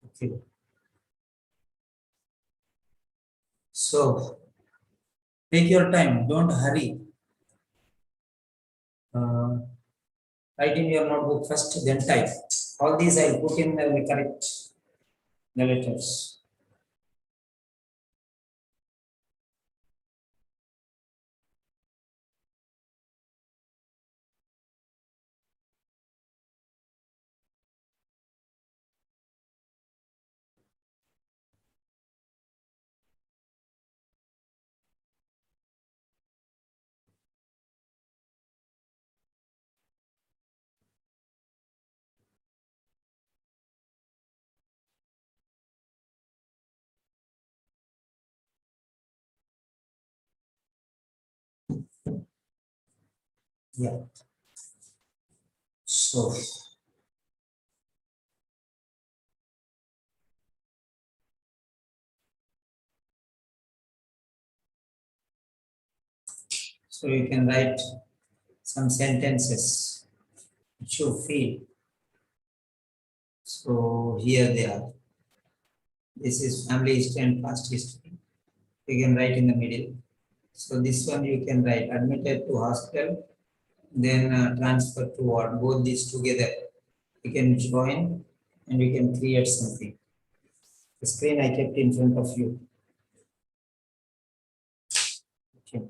Okay. So take your time, don't hurry. Write in your notebook first, then type. All these I'll put in the correct the letters. Yeah. So you can write some sentences which you feel. So here they are. This is family history and past history. You can write in the middle. So this one you can write admitted to hospital, then transferred to ward. Both these together. You can join and you can create something. The screen I kept in front of you. Okay.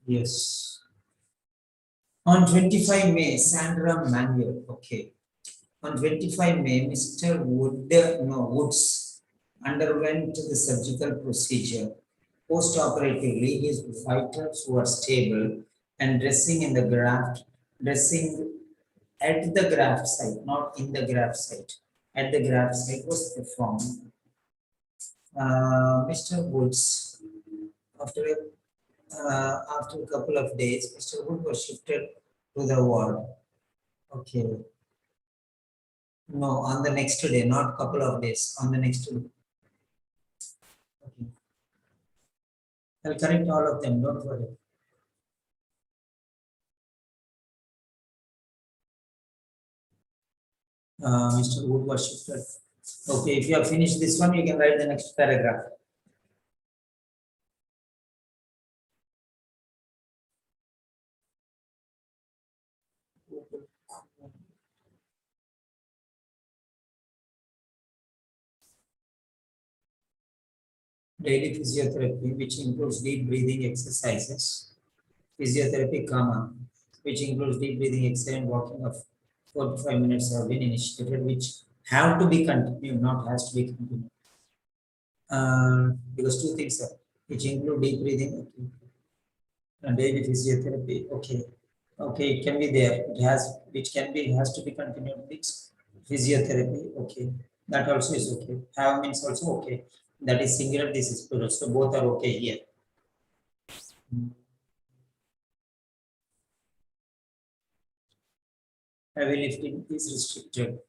Yes. On 25 May, Sandra Manuel. Okay. On 25 May, Mr. Woods underwent the surgical procedure. Post-operatively, his vitals were stable and dressing at the graft site, not in the graft site. At the graft site was performed. Mr. Woods, after after a couple of days, Mr. Wood was shifted to the ward. Okay. No, on the next day, not couple of days, on the next day. Okay. I'll correct all of them, don't worry. Mr. Wood was shifted. Okay, if you have finished this one, you can write the next paragraph. Daily physiotherapy, which includes deep breathing exercises. Physiotherapy, comma, which includes deep breathing exercise and walking of 45 minutes have been initiated, which have to be continued, not has to be continued. Because two things are, which include deep breathing and daily physiotherapy. Okay, okay, it can be there. It has, which can be, has to be continued. It's physiotherapy. Okay, that also is okay. Have means also okay. That is singular. This is plural. So both are okay here. Heavy lifting is restricted.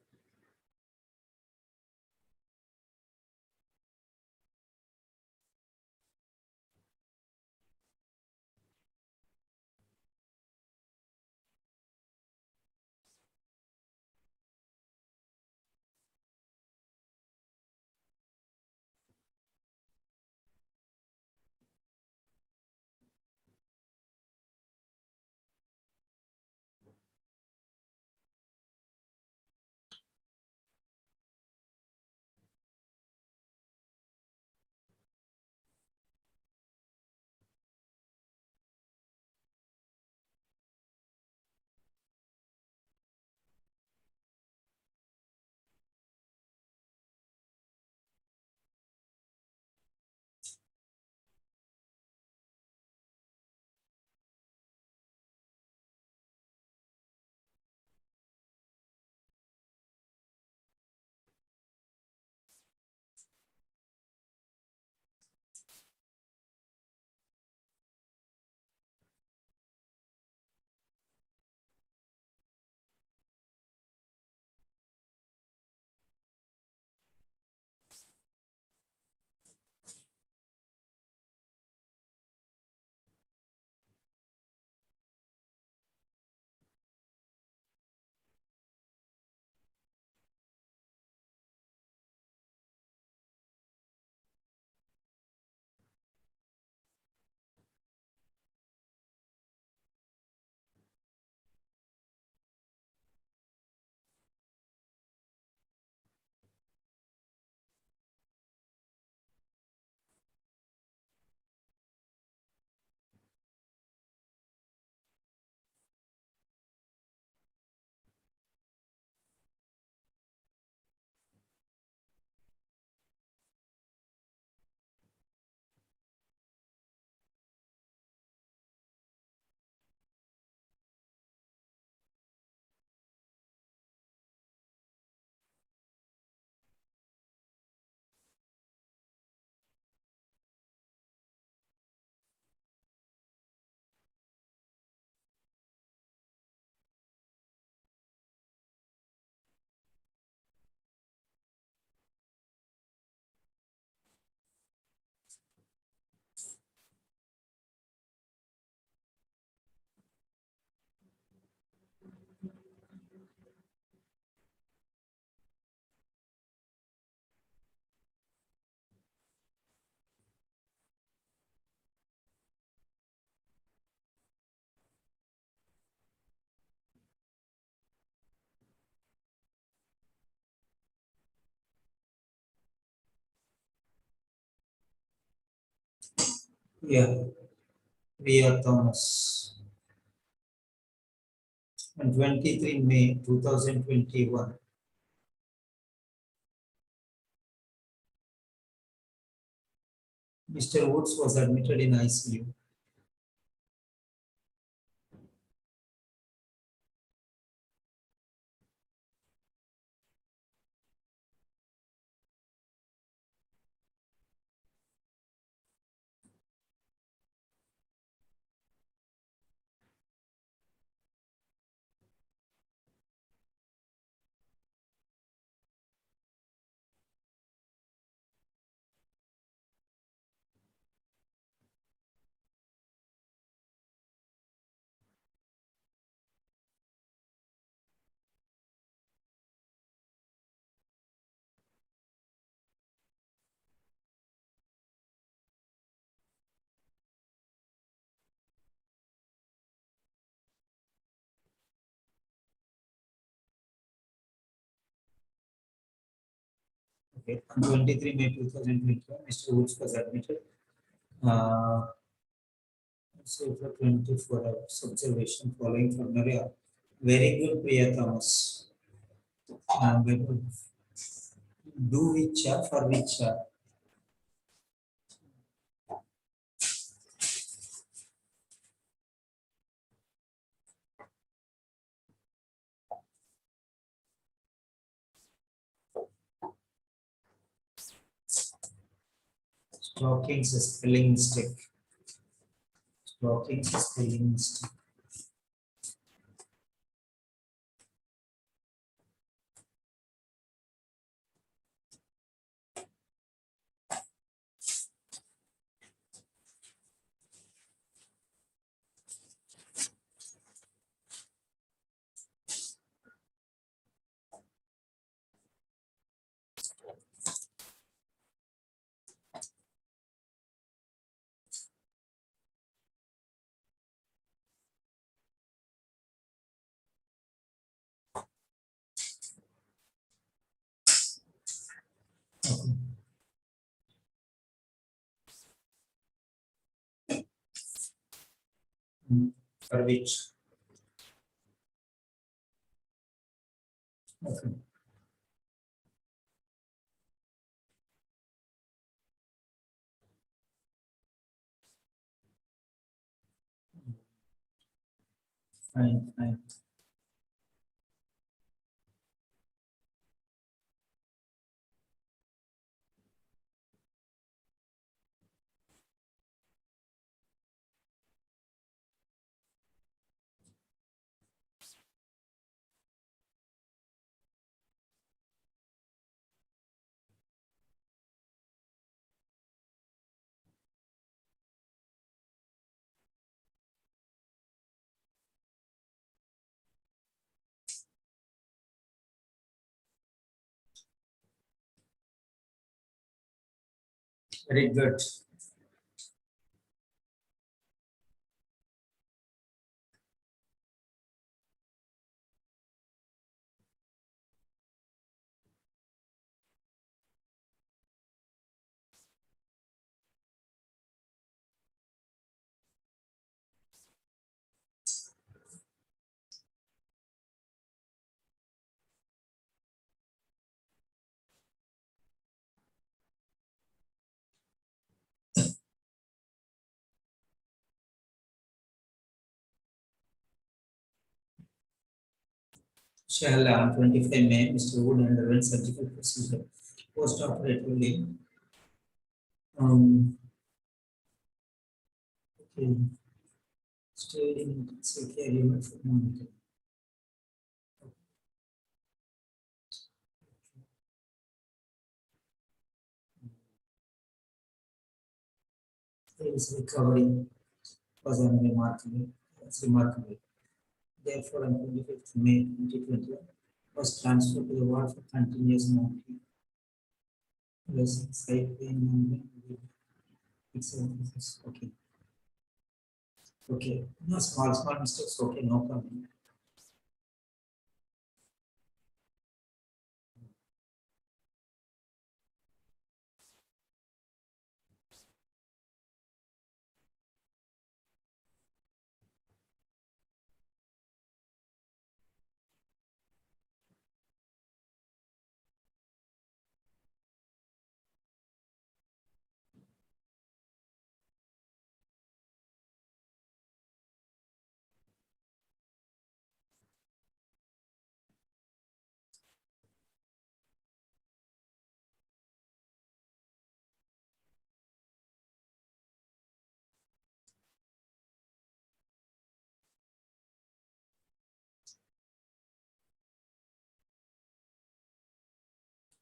Yeah. Priya Thomas. On 23 May 2021. Mr. Woods was admitted in ICU. Okay, on 23 May 2021, Mr. Woods was admitted. So for 24 hours observation following coronary. Very good, Priya Thomas. Very good. Do which for which Stockings is spelling mistake. Stockings is spelling mistake. Okay. For which? Okay. Fine, fine. Very good. Shall on 25 May, Mr. Wood underwent surgical procedure post-operatively. Okay. Stayed in intensive care unit for monitoring. His recovery was unremarkable. That's remarkable. Therefore, on 25th May 2021, was transferred to the ward for continuous monitoring. Side pain. Okay. Okay. No small mistakes. Okay, no problem.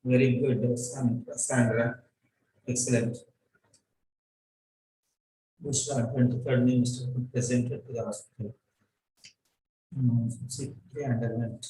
Very good, Sandra. Excellent. Bushra, 23rd minister presented to the hospital. They underwent.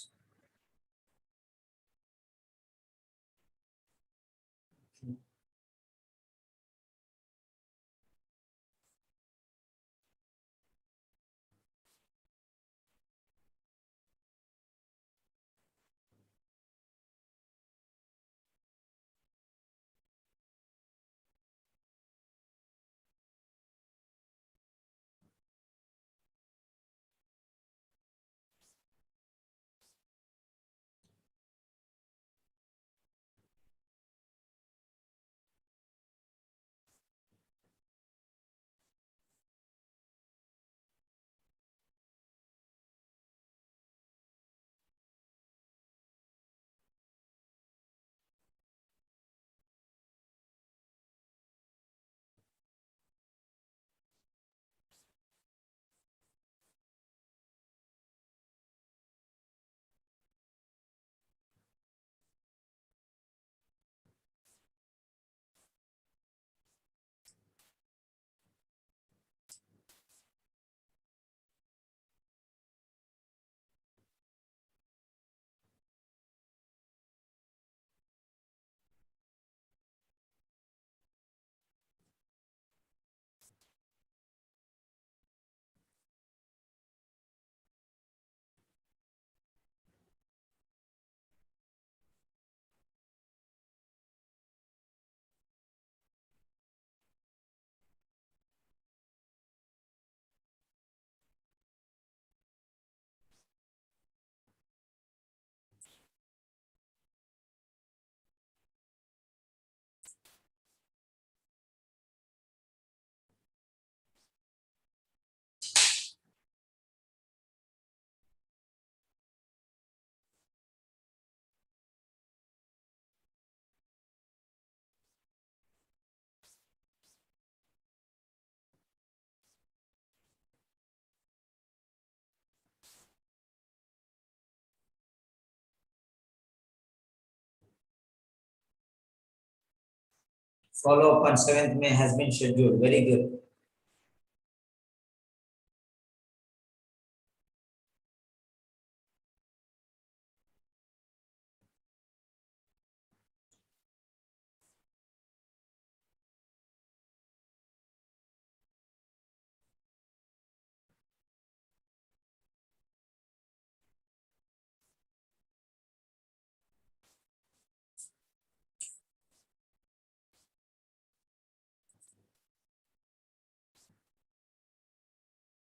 Follow up on 7th May has been scheduled. Very good.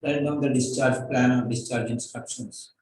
Write down the discharge plan or discharge instructions.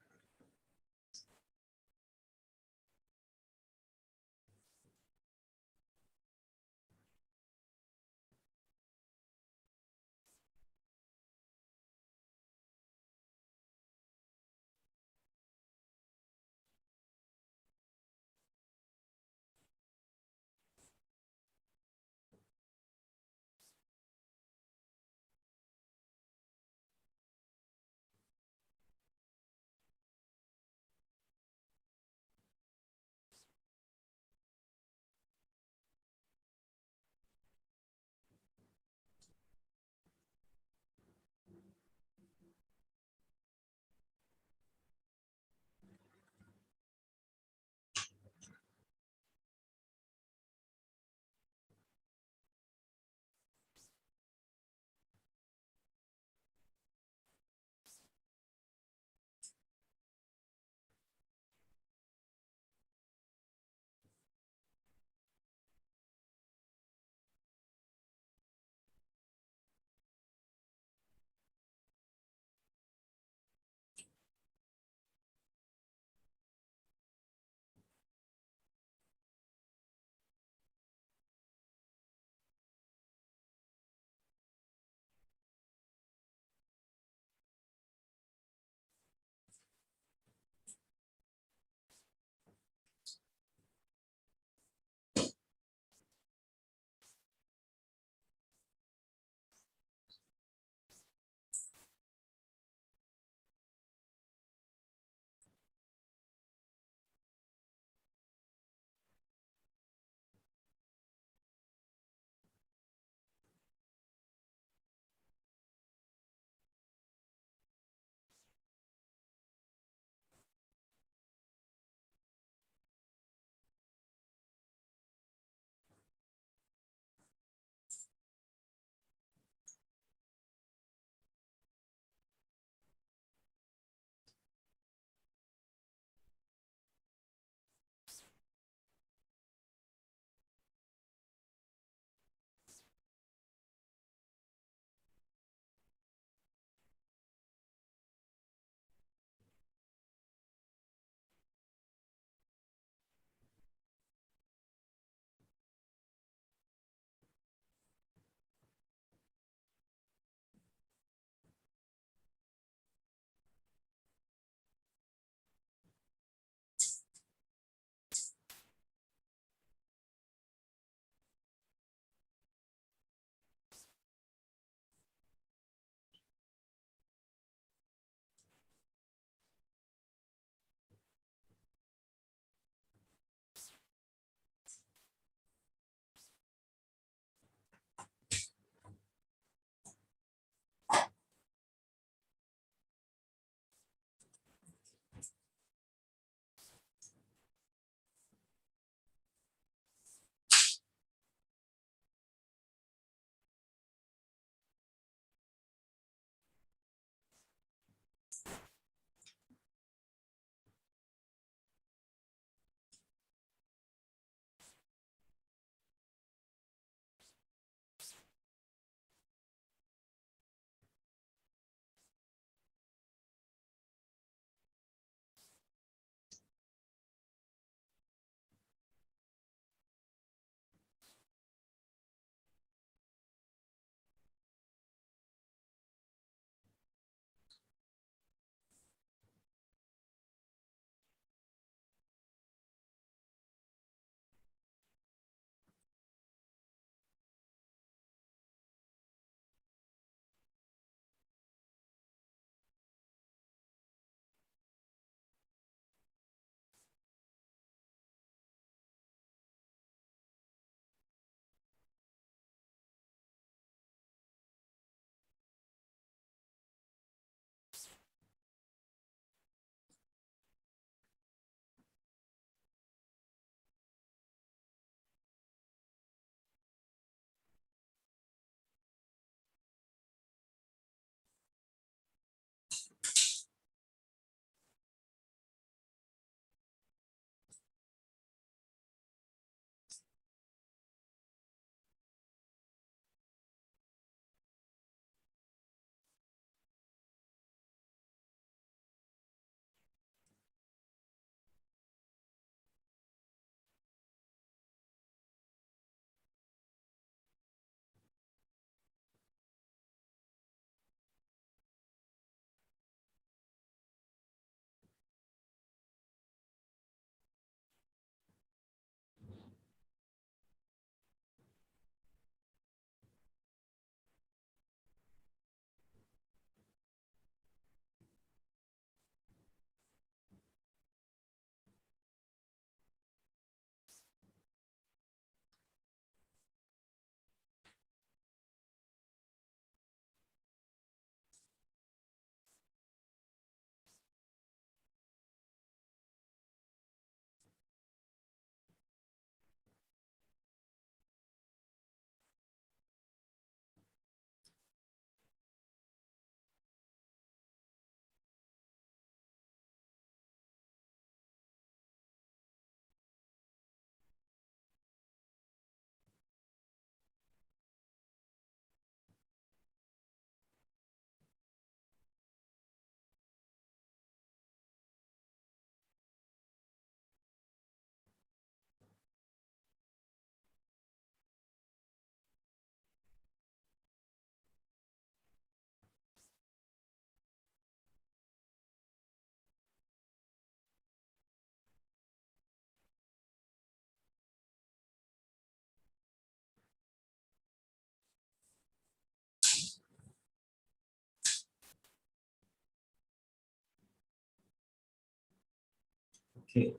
Okay.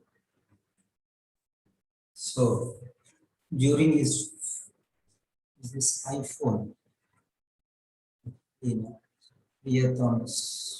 So during this iPhone, earphones.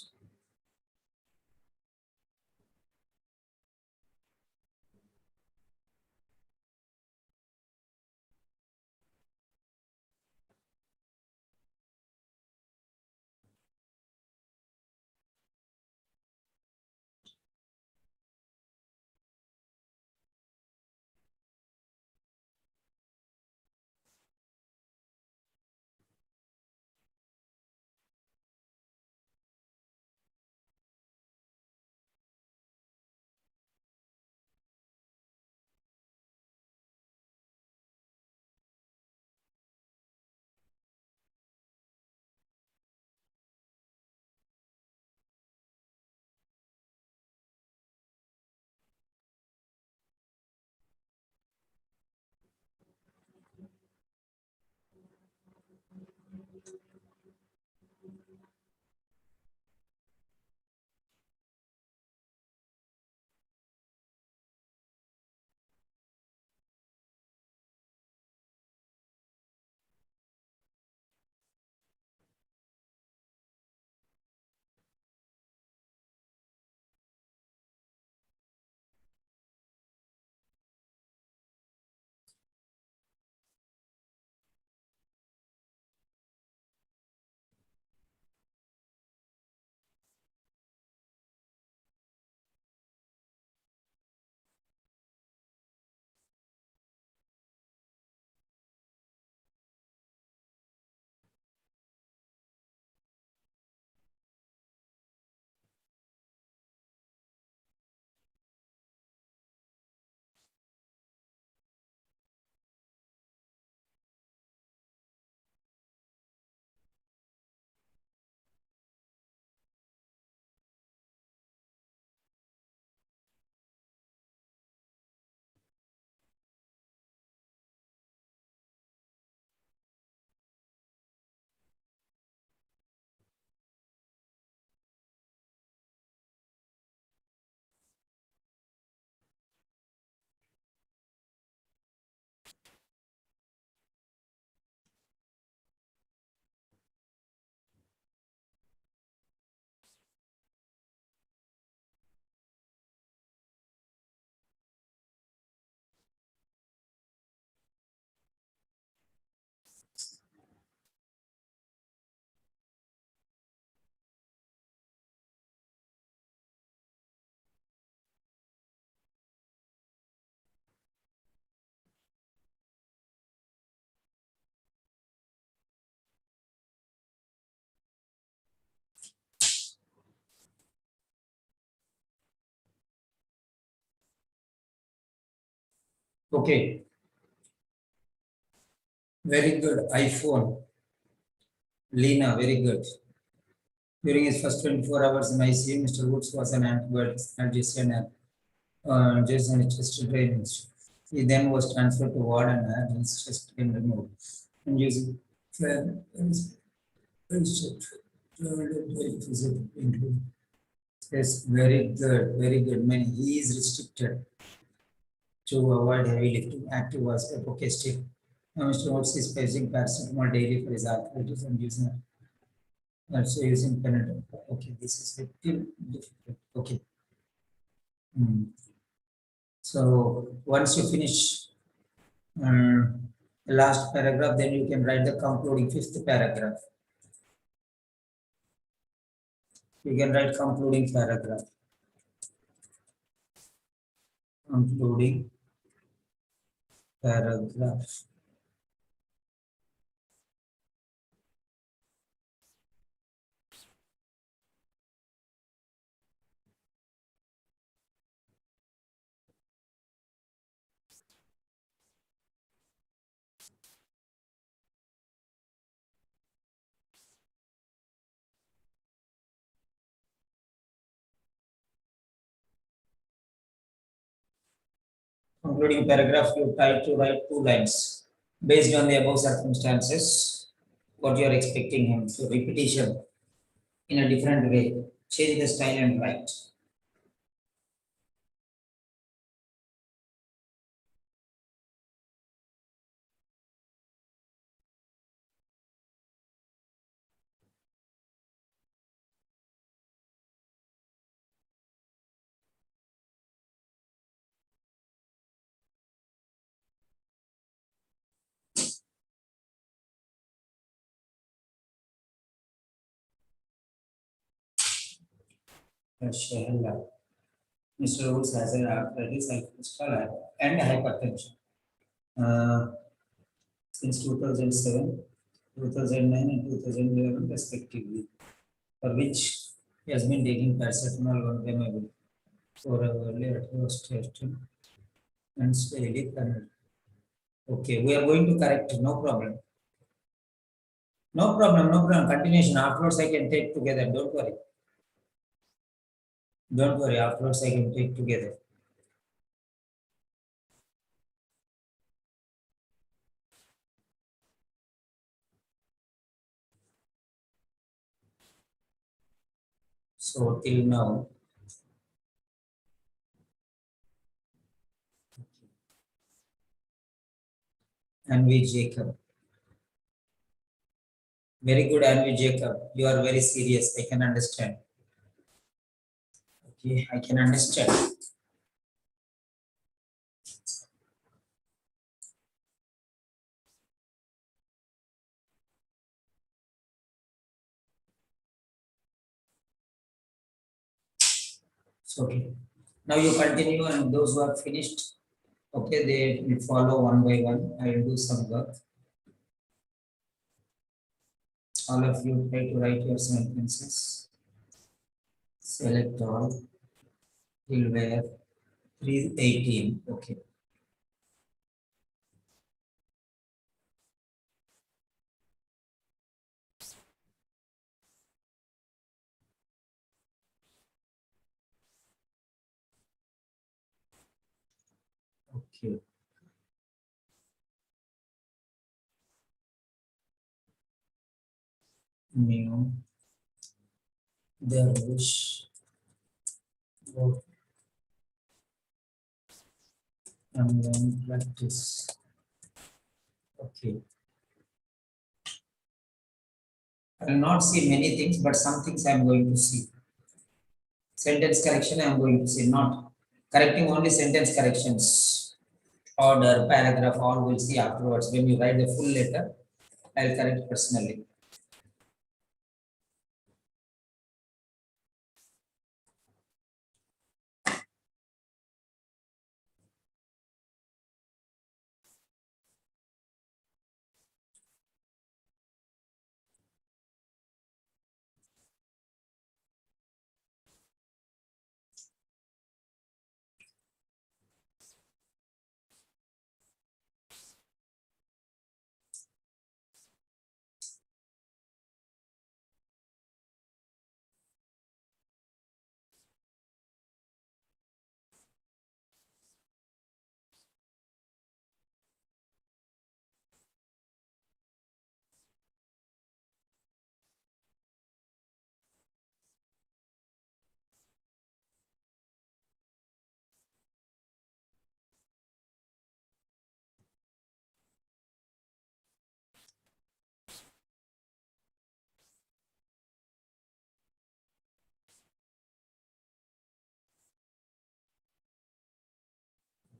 Okay. Very good. iPhone. Lena, very good. During his first 24 hours in ICU, Mr. Woods was an analgesic and Jason chest drainage. He then was transferred to ward and had his chest been removed. And using fan Yes, very good, very good. Many he is restricted to avoid heavy lifting. Active was apocastic. Now Mr. Woods is facing paracetamol daily for his arthritis and using also using Panadol. Okay, this is a little difficult. Okay. So once you finish the last paragraph, then you can write the concluding fifth paragraph. You can write concluding paragraph. Concluding paragraph. Concluding paragraph, you try to write 2 lines. Based on the above circumstances, what you are expecting him. So repetition in a different way. Change the style and write. Shahla. Mr. Woods has an arthritis, cholesterol, and hypertension. Since 2007, 2009, and 2011, respectively, for which he has been taking paracetamol 1 time a week for early atherosclerosis and steady current. Okay, we are going to correct it, no problem. No problem, no problem. Continuation. Afterwards, I can take together. Don't worry. Don't worry. Afterwards, I can take together. So, till now, Anvi Jacob. Very good, Anvi Jacob. You are very serious. I can understand. Okay, I can understand. So, okay. Now you continue, and those who are finished, okay, they will follow one by one. I will do some work. All of you try to write your sentences. Select all. Till where? 318. Okay. Okay. New. Darwish. Work. And then practice. Okay. I will not see many things, but some things I am going to see. Sentence correction I am going to see, not correcting only sentence corrections. Order, paragraph, all we'll see afterwards. When you write the full letter, I'll correct personally.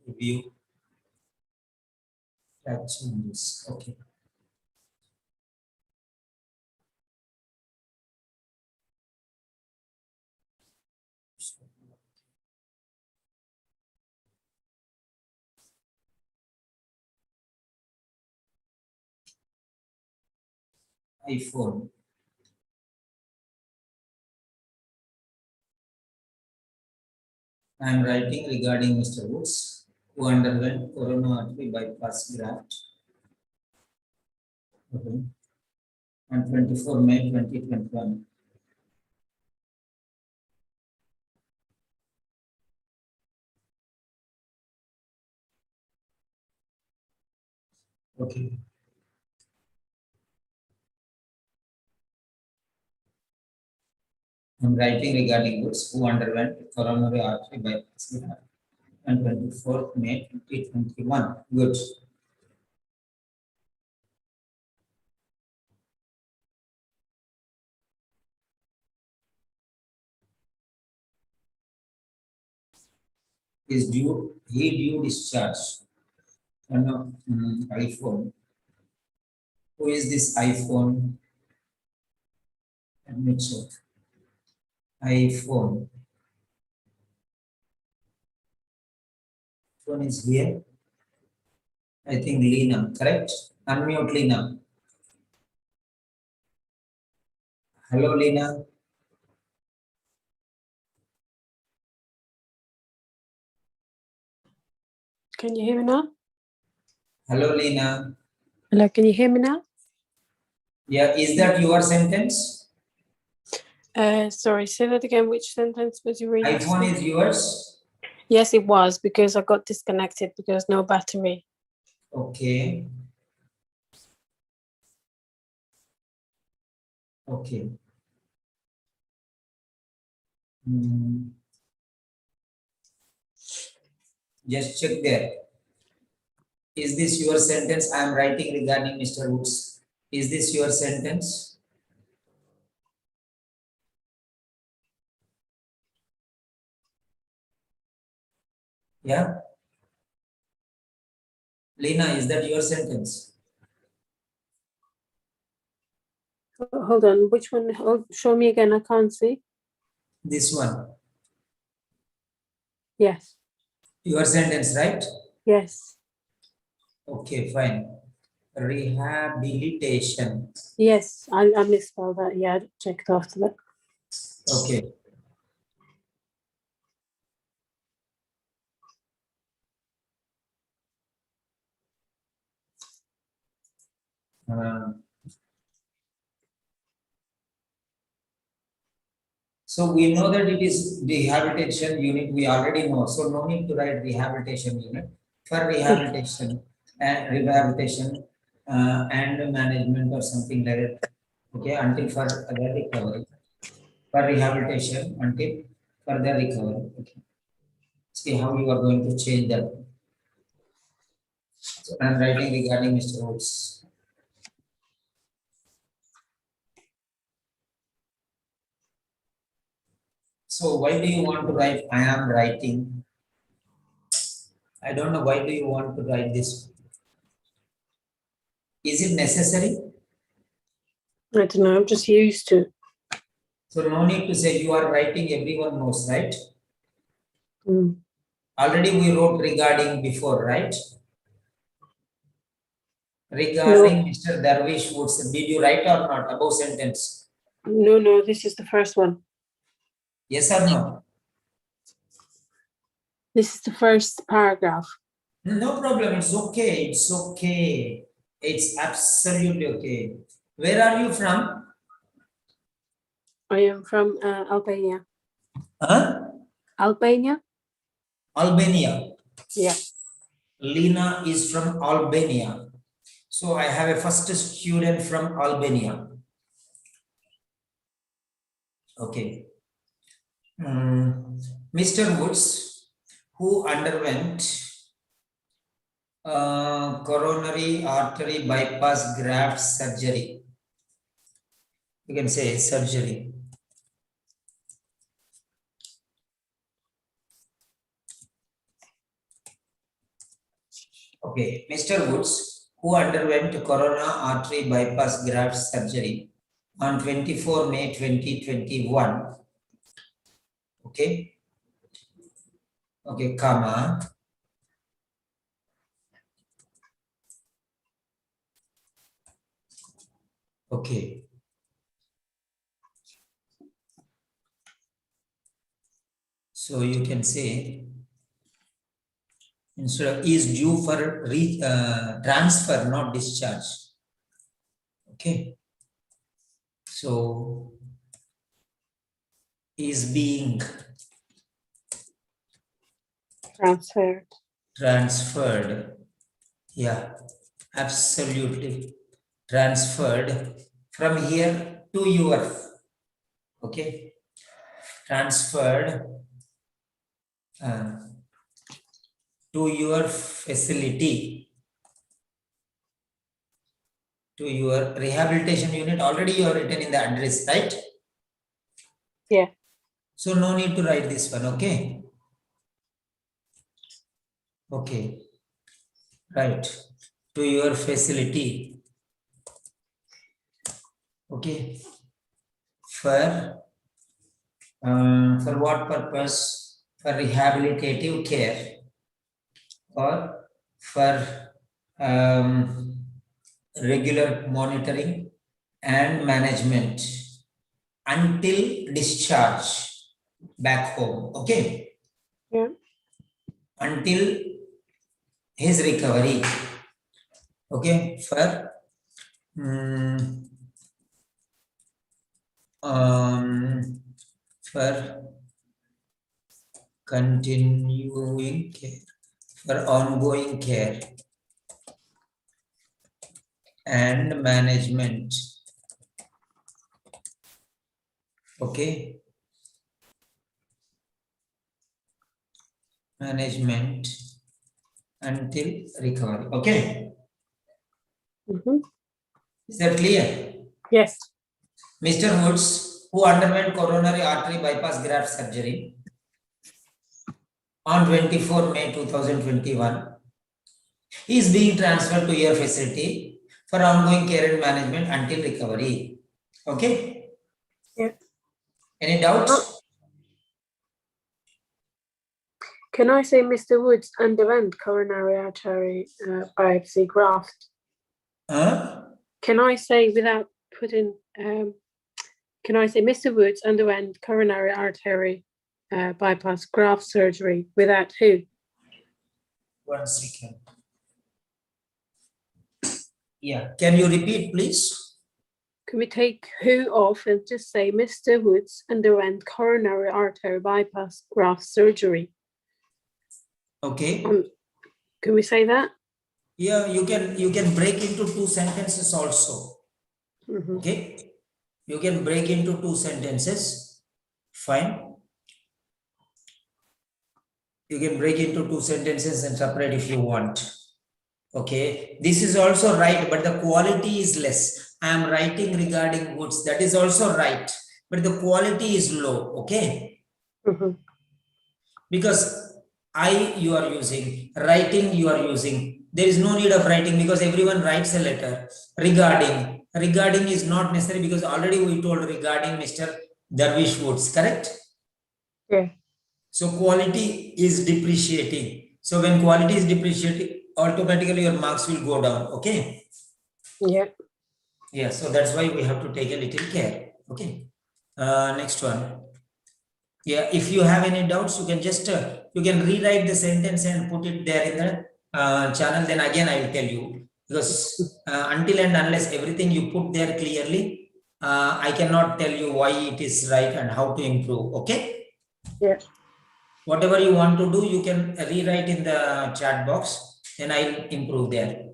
Review. Track changes. Okay. iPhone. I am writing regarding Mr. Woods, who underwent coronary bypass graft. Okay. On 24 May 2021. Okay. I'm writing regarding Woods, who underwent coronary artery bypass graft on 24th May 2021. Good. Is due, he due discharge. And iPhone. Who is this iPhone? Let me check. iPhone. one is here. I think Lena, correct? Unmute Lena. Hello, Lena. Can you hear me now? Hello, Lena. Hello, can you hear me now? Yeah, is that your sentence? Sorry, say that again. Which sentence was you reading? iPhone is yours? Yes, it was, because I got disconnected because no battery. Okay. Okay. Just check there. Is this your sentence I am writing regarding Mr. Woods? Is this your sentence? Yeah? Lena, is that your sentence? Hold on, which one? Show me again, I can't see. This one. Yes, Your sentence, right? yes, Okay, fine. Rehabilitation. yes, I misspelled that. Yeah, I checked after that. Okay. So we know that it is rehabilitation unit, we already know. So no need to write rehabilitation unit. For rehabilitation and and management or something like that. Okay, until further recovery. For rehabilitation until further recovery. Okay. See how you are going to change that. So I am writing regarding Mr. Woods. So why do you want to write I am writing? I don't know why do you want to write this. Is it necessary? I don't know, I'm just used to. So no need to say you are writing, everyone knows, right? Mm. Already we wrote regarding before, right? Regarding Mr. Darwish Woods, did you write or not above sentence? No, this is the first one. Yes or no? This is the first paragraph. No problem, it's okay, it's okay. It's absolutely okay. Where are you from? I am from Albania. Huh? Albania? Albania. Yeah. Lena is from Albania. So I have a first student from Albania. Okay. Mr. Woods, who underwent coronary artery bypass graft surgery. You can say surgery. Okay, Mr. Woods, who underwent coronary artery bypass graft surgery on 24 May 2021. Okay. Okay, comma. Okay. So you can say instead of is due for transfer, not discharge. Okay. So is being transferred. Yeah, absolutely. Transferred from here to your, okay. Transferred to your facility, to your rehabilitation unit. Already you have written in the address, right? Yeah. So no need to write this one, okay? Okay. Right. To your facility. Okay. For what purpose? For rehabilitative care. or for regular monitoring and management until discharge back home. Okay. Yeah. Until his recovery. Okay. For for continuing care, for ongoing care and management. Okay. Management until recovery. Okay. Mhm. Is that clear? Yes. Mr. Woods, who underwent coronary artery bypass graft surgery on 24 May 2021, is being transferred to your facility for ongoing care and management until recovery. Okay? Yeah. Any doubts? Can I say Mr. Woods underwent coronary artery biopsy graft? Can I say without putting, can I say Mr. Woods underwent coronary artery bypass graft surgery without who? 1 second. Yeah. Can you repeat, please? Can we take who off and just say Mr. Woods underwent coronary artery bypass graft surgery? Okay. Can we say that? Yeah, you can break into 2 sentences also. Mhm. Okay. You can break into 2 sentences. Fine. You can break into 2 sentences and separate if you want. Okay. This is also right, but the quality is less. I am writing regarding Woods. That is also right, but the quality is low. Okay. Mhm. Because you are using, writing you are using. There is no need of writing because everyone writes a letter. Regarding is not necessary because already we told regarding Mr. Darwish Woods, correct? Yeah. So quality is depreciating. So when quality is depreciating, automatically your marks will go down. Okay. Yeah. Yeah. So that's why we have to take a little care. Okay. Next one. Yeah, if you have any doubts, you can just you can rewrite the sentence and put it there in the channel. Then again, I will tell you because until and unless everything you put there clearly, I cannot tell you why it is right and how to improve. Okay. Yeah. Whatever you want to do, you can rewrite in the chat box. Then I'll improve there.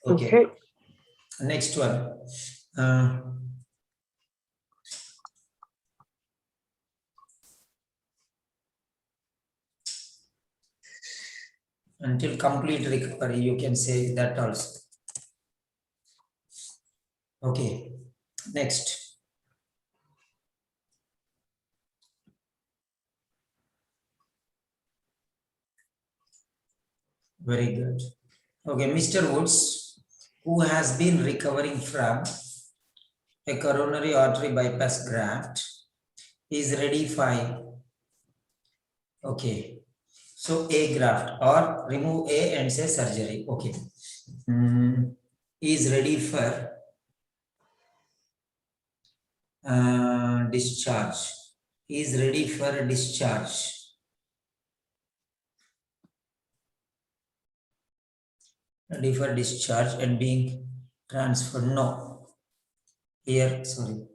Okay. Next one. Until complete recovery, you can say that also. Okay, next. Very good. Okay, Mr. Woods, who has been recovering from a coronary artery bypass graft, is ready for, okay, so A graft or remove A and say surgery. Okay. Is ready for discharge. Is ready for discharge. Ready for discharge and being transferred. No. Here, sorry.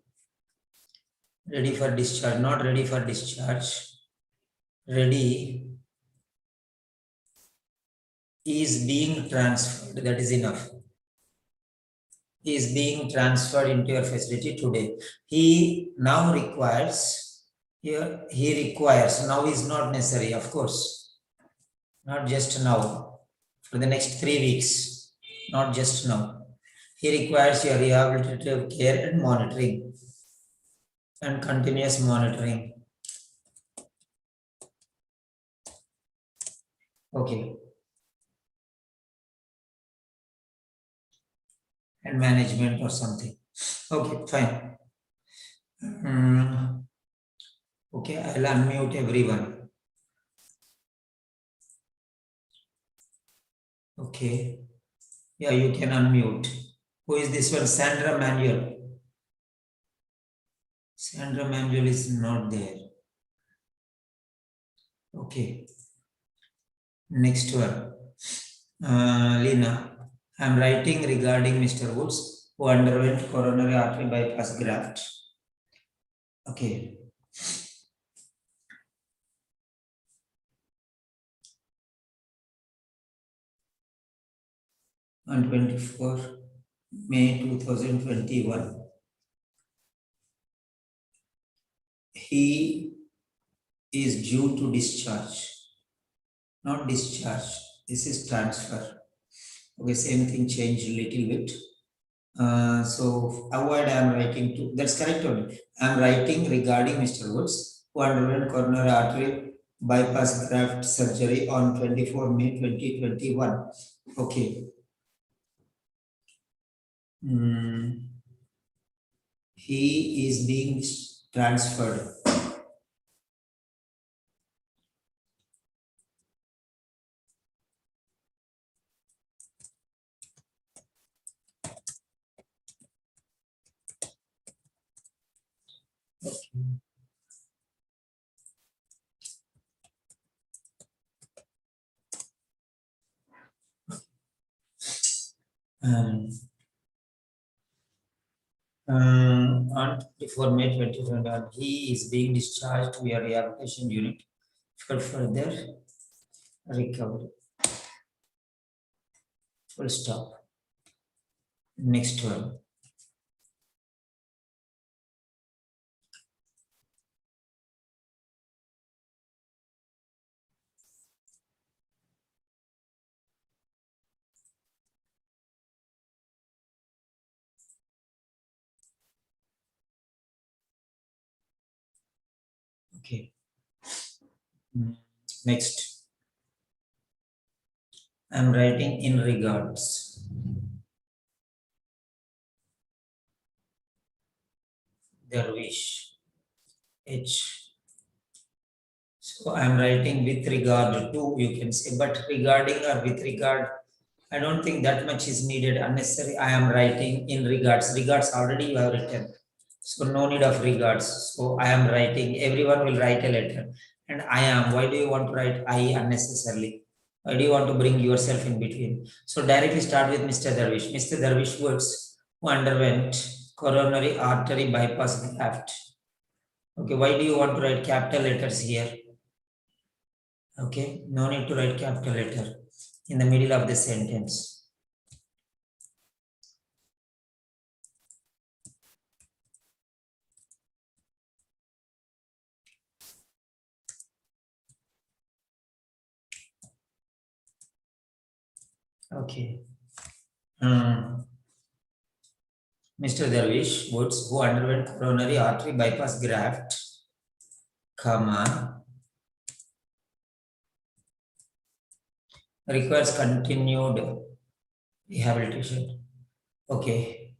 Ready for discharge, not ready for discharge. Ready is being transferred. That is enough. Is being transferred into your facility today. He now requires, here he requires, now is not necessary, of course. Not just now, for the next 3 weeks, not just now. He requires your rehabilitative care and monitoring and continuous monitoring. Okay. And management or something. Okay, fine. Okay, I'll unmute everyone. Okay. Yeah, you can unmute. Who is this one? Sandra Manuel. Sandra Manuel is not there. Okay. Next one. Lena. I'm writing regarding Mr. Woods, who underwent coronary artery bypass graft. Okay. On 24 May 2021. He is due to discharge. Not discharge. This is transfer. Okay, same thing changed a little bit. So avoid I am writing to, that's correct only. I am writing regarding Mr. Woods, who underwent coronary artery bypass graft surgery on 24 May 2021. Okay. He is being transferred. Okay. On 24 May 2021, he is being discharged to a rehabilitation unit for further recovery. Full stop. Next one. Okay. Next. I'm writing in regards. Darwish. H. So I'm writing with regard to, you can say, but regarding or with regard, I don't think that much is needed, unnecessary. I am writing in regards. Regards already you have written. So no need of regards. So I am writing, everyone will write a letter. And I am, why do you want to write I unnecessarily? Why do you want to bring yourself in between? So directly start with Mr. Darwish. Mr. Darwish Woods, who underwent coronary artery bypass graft. Okay, why do you want to write capital letters here? Okay, no need to write capital letter in the middle of the sentence. Okay. Mr. Darwish Woods, who underwent coronary artery bypass graft, comma, requires continued rehabilitation. Okay.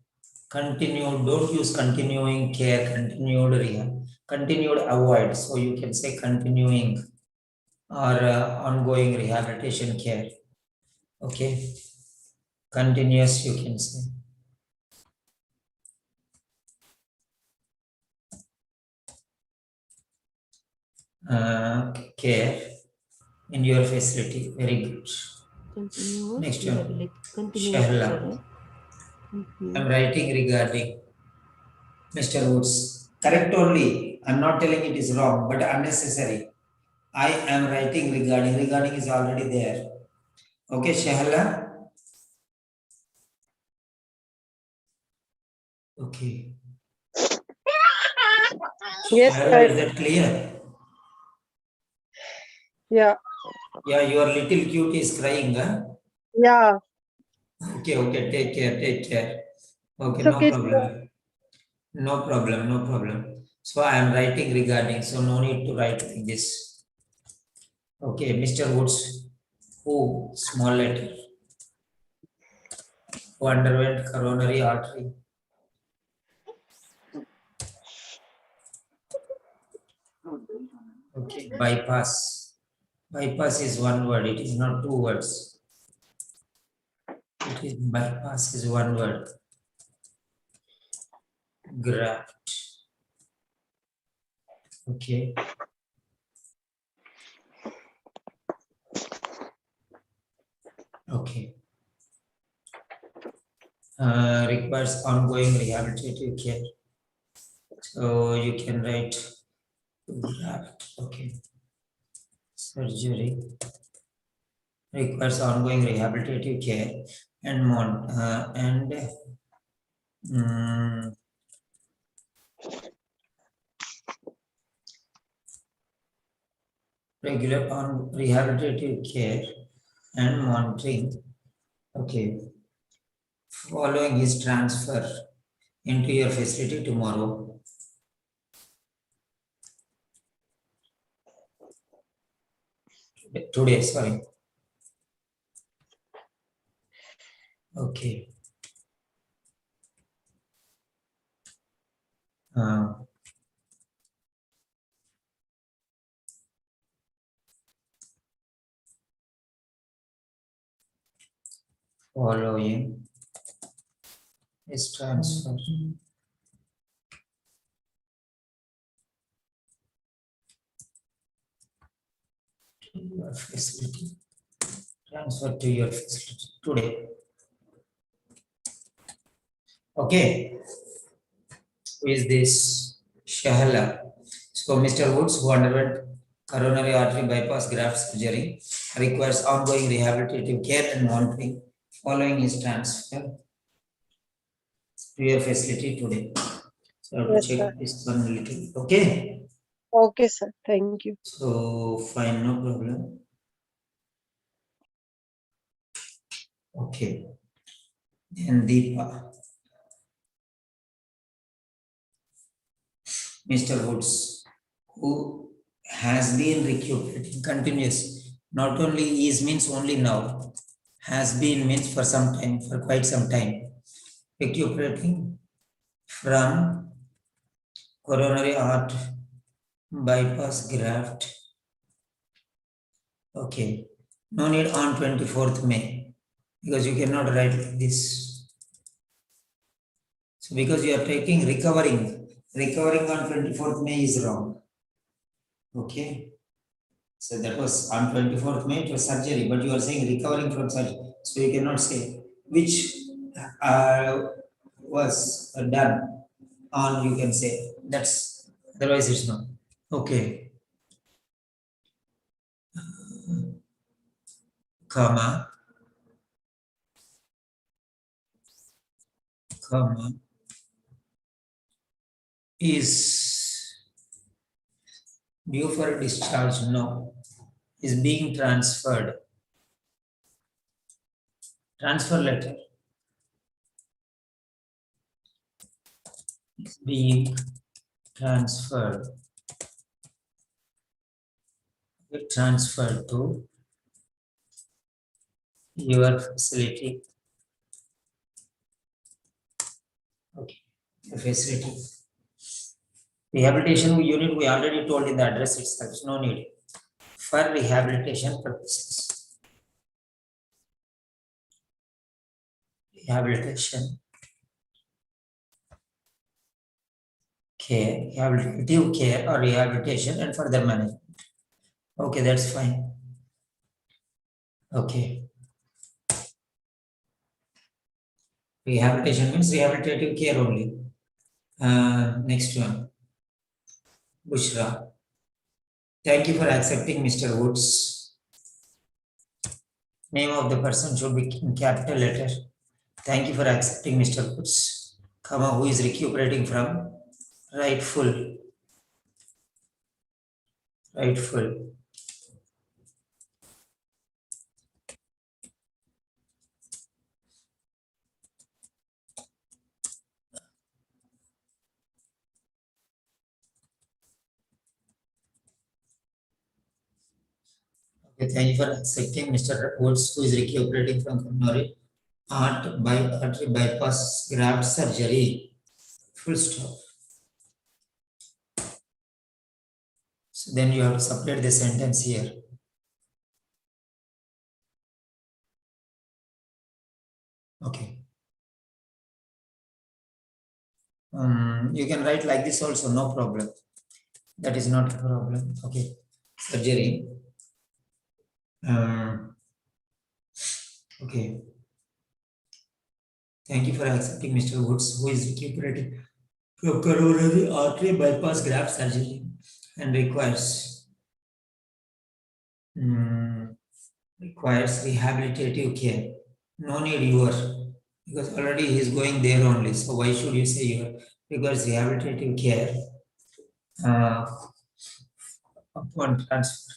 Continued, don't use continuing care, continued rehab, continued avoid. So you can say continuing or ongoing rehabilitation care. Okay. Continuous, you can say. Care in your facility. Very good. Continuous Next one. continuous Shahla. care. I'm writing regarding Mr. Woods. Correct only. I'm not telling it is wrong, but unnecessary. I am writing regarding. Regarding is already there. Okay, Shahla. Okay. Yes, Shahla, is that clear? yeah. Yeah, your little cute is crying, huh? Yeah. Okay, okay, take care, take care. Okay, It's no okay. problem. No problem, no problem. So I am writing regarding, so no need to write like this. Okay, Mr. Woods, who, small letter, who underwent coronary artery. Okay, bypass. Bypass is one word, it is not two words. It is bypass is one word. Graft. Okay. Okay. Requires ongoing rehabilitative care. So you can write graft. Okay. Surgery requires ongoing rehabilitative care and regular on rehabilitative care and monitoring. Okay. Following his transfer into your facility tomorrow. Today, sorry. Okay. Following is transfer to your facility. Transfer to your facility today. Okay. Who is this? Shahala. So Mr. Woods, who underwent coronary artery bypass graft surgery, requires ongoing rehabilitative care and monitoring following his transfer to your facility today. So I have to Yes, check sir. this one a little. Okay. Okay, sir. Thank you. So fine, no problem. Okay. And Deepa. Mr. Woods, who has been recuperating continuous, not only is means only now, has been means for some time, for quite some time, recuperating from coronary artery bypass graft. Okay, no need on 24th May, because you cannot write like this. So because you are taking recovering on 24th May is wrong. Okay. So that was on 24th May, it was surgery, but you are saying recovering from surgery. So you cannot say which was done on, you can say. That's, otherwise it's not. Okay. Comma. Is due for discharge? No. Is being transferred. Transfer letter is being transferred. Transferred to your facility. Okay, the facility. Rehabilitation unit we already told in the address itself, no need. For rehabilitation purposes. Rehabilitation care, rehabilitative care or rehabilitation and further management. Okay, that's fine. Okay. Rehabilitation means rehabilitative care only. Next one. Bushra. Thank you for accepting, Mr. Woods. Name of the person should be in capital letter. Thank you for accepting, Mr. Woods. Comma, who is recuperating from rightful. Rightful. Okay, thank you for accepting, Mr. Woods, who is recuperating from coronary artery bypass graft surgery. Full stop. So then you have to separate the sentence here. Okay. You can write like this also, no problem. That is not a problem. Okay. Surgery. Okay. Thank you for accepting Mr. Woods, who is recuperating from coronary artery bypass graft surgery and requires rehabilitative care. No need your, because already he is going there only. So why should you say your? Because rehabilitative care upon transfer,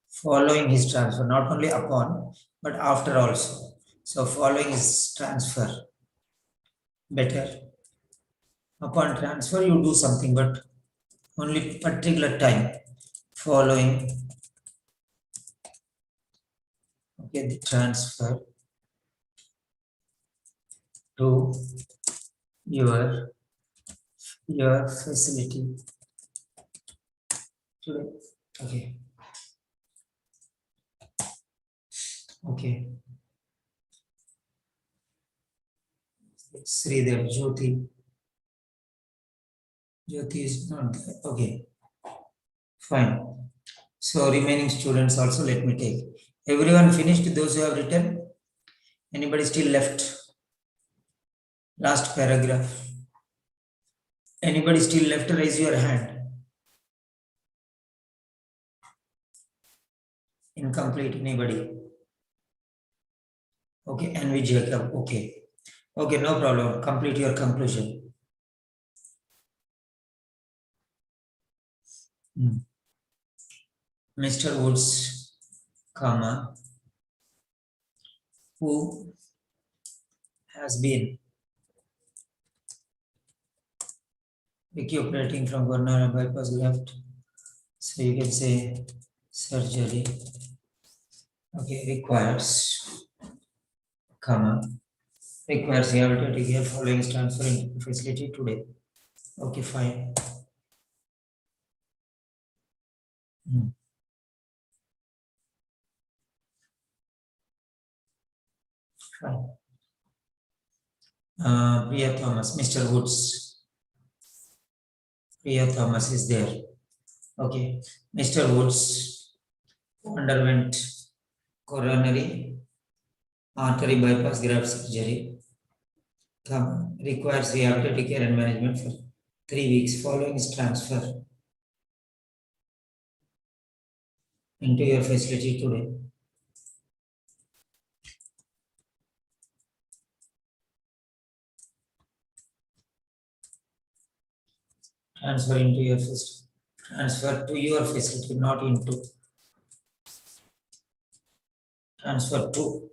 following his transfer, not only upon but after also. So following his transfer, better. Upon transfer, you do something, but only particular time following. Okay, the transfer to your facility today. Okay. Okay. Sridhar, Jyoti. Jyoti is not there. Okay. Fine. So remaining students also let me take. Everyone finished those who have written? Anybody still left? Last paragraph. Anybody still left? Raise your hand. Incomplete, anybody? Okay, and we Jacob. Okay. Okay, no problem. Complete your conclusion. Mr. Woods, comma, who has been recuperating from coronary bypass graft. So you can say surgery. Okay, requires, comma, requires rehabilitative care following transfer into facility today. Okay, fine. Fine. Priya Thomas, Mr. Woods. Priya Thomas is there. Okay, Mr. Woods underwent coronary artery bypass graft surgery. Requires rehabilitative care and management for 3 weeks following his transfer into your facility today. Transfer into your facility. Transfer to your facility, not into. Transfer to.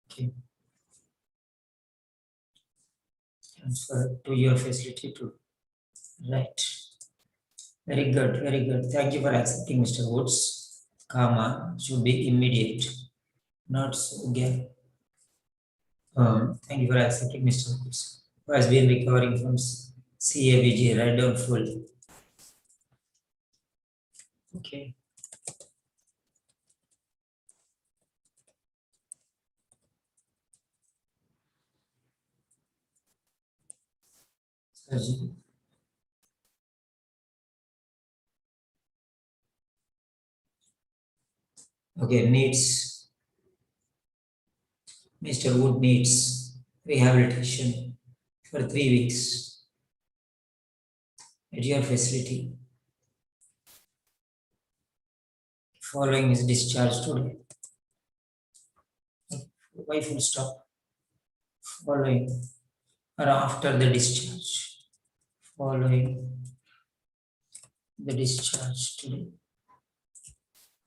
Okay. Transfer to your facility too. Right. Very good, very good. Thank you for accepting, Mr. Woods. Comma should be immediate, not so again. Thank you for accepting, Mr. Woods, who has been recovering from CABG. Write down full. Okay. Surgery. Okay, needs. Mr. Wood needs rehabilitation for 3 weeks at your facility following his discharge today. Why full stop? Following or after the discharge. Following the discharge today.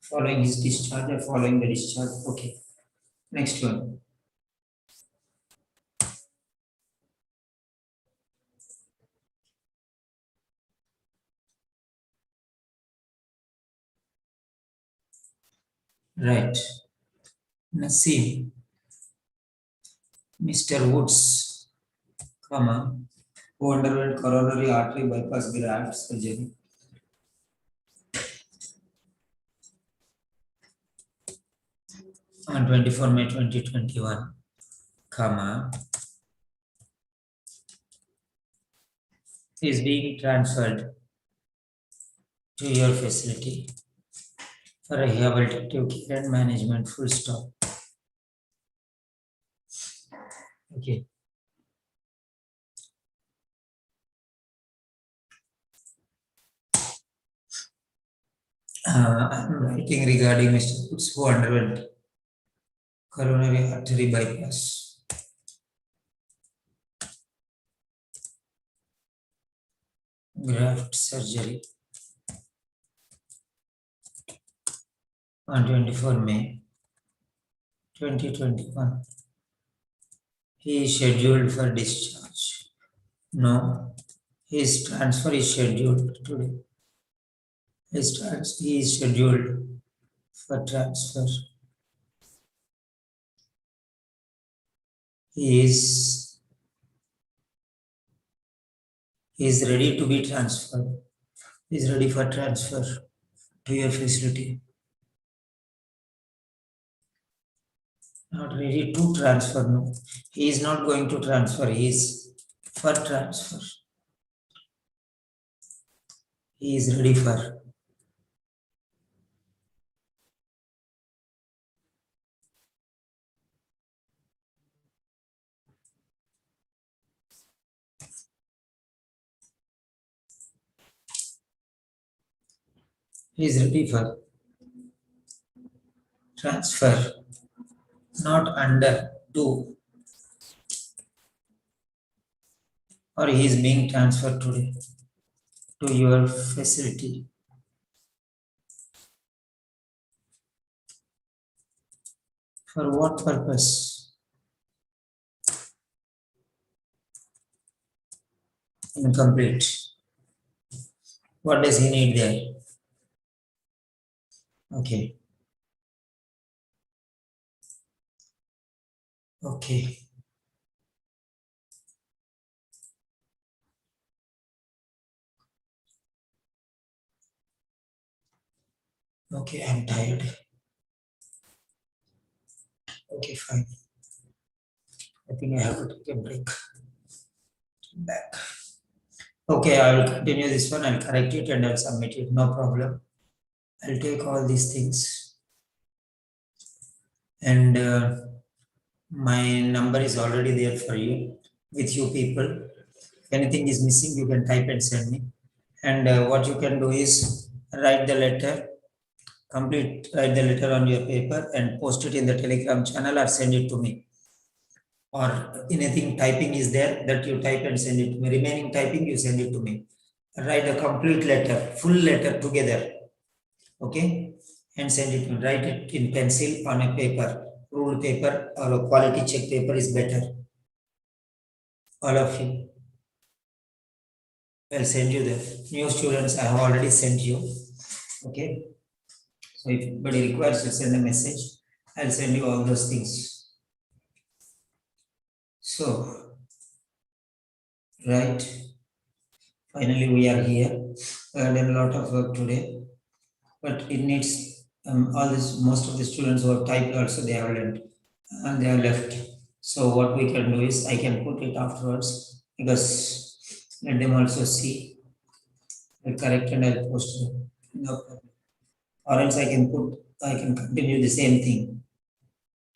Following his discharge or following the discharge. Okay. Next one. Right. Naseem. Mr. Woods, comma, who underwent coronary artery bypass graft surgery. On 24 May 2021. comma, is being transferred to your facility for rehabilitative care and management, full stop. Okay. I'm writing regarding Mr. Woods who underwent coronary artery bypass. Graft surgery on 24 May 2021. He is scheduled for discharge. No, his transfer is scheduled today. He is scheduled for transfer. He is ready to be transferred. He is ready for transfer to your facility. Not ready to transfer, no. He is not going to transfer, he is for transfer. He is ready for. He is ready for transfer, not under to. Or he is being transferred today to your facility. For what purpose? Incomplete. What does he need there? Okay. Okay. Okay, I'm tired. Okay, fine. I think I have to take a break. Back. Okay, I will continue this one. I'll correct it and I'll submit it. No problem. I'll take all these things. And my number is already there for you with you people. If anything is missing, you can type and send me. And what you can do is write the letter, write the letter on your paper and post it in the Telegram channel or send it to me. Or anything typing is there that you type and send it to me. Remaining typing, you send it to me. Write a complete letter, full letter together. Okay? And send it to me. Write it in pencil on a paper. Ruled paper or a quality check paper is better. All of you. I'll send you the new students. I have already sent you. Okay. So if anybody requires to send a message, I'll send you all those things. So, right. Finally, we are here. I had a lot of work today, but it needs all this. Most of the students who have typed also they have learned and they have left. So what we can do is I can put it afterwards because let them also see. I'll correct and I'll post it. No problem. Or else I can continue the same thing.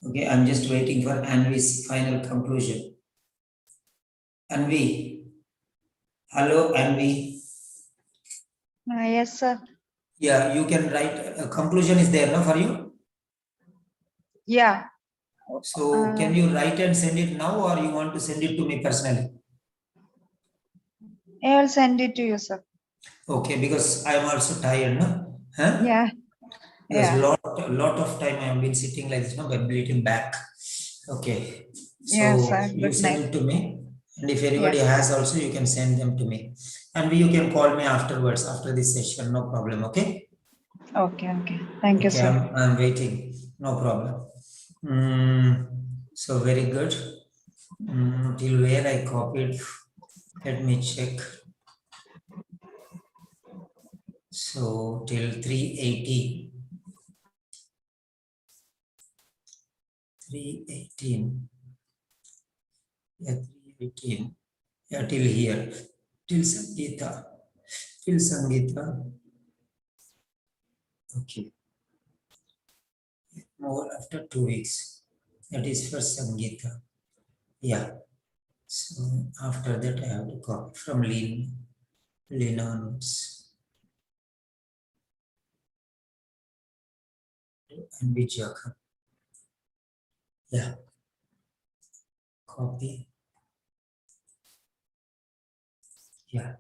Okay, I'm just waiting for Anvi's final conclusion. Anvi. Hello, Anvi. Yes, sir. Yeah, you can write a conclusion is there, no, for you? Yeah. So can you write and send it now or you want to send it to me personally? I will send it to you, sir. Okay, because I am also tired, no? Huh? Yeah. Because Yeah. lot of time I have been sitting like this, no, by bleeding back. Okay. So Yes, sir. you Good send night. it to me. And if anybody Yes. has also, you can send them to me. And you can call me afterwards, after this session, no problem, okay? Okay, okay. Thank you, Okay, sir. I'm waiting, no problem. So very good. Till where I copied, let me check. So till 380. 318. Yeah, 3:18. Yeah, till here. Till Sangeeta. Till Sangeeta. Okay. More after 2 weeks. That is for Sangeeta. Yeah. So after that I have to copy from Lena notes. And Vijaka. Yeah. Copy. Yeah.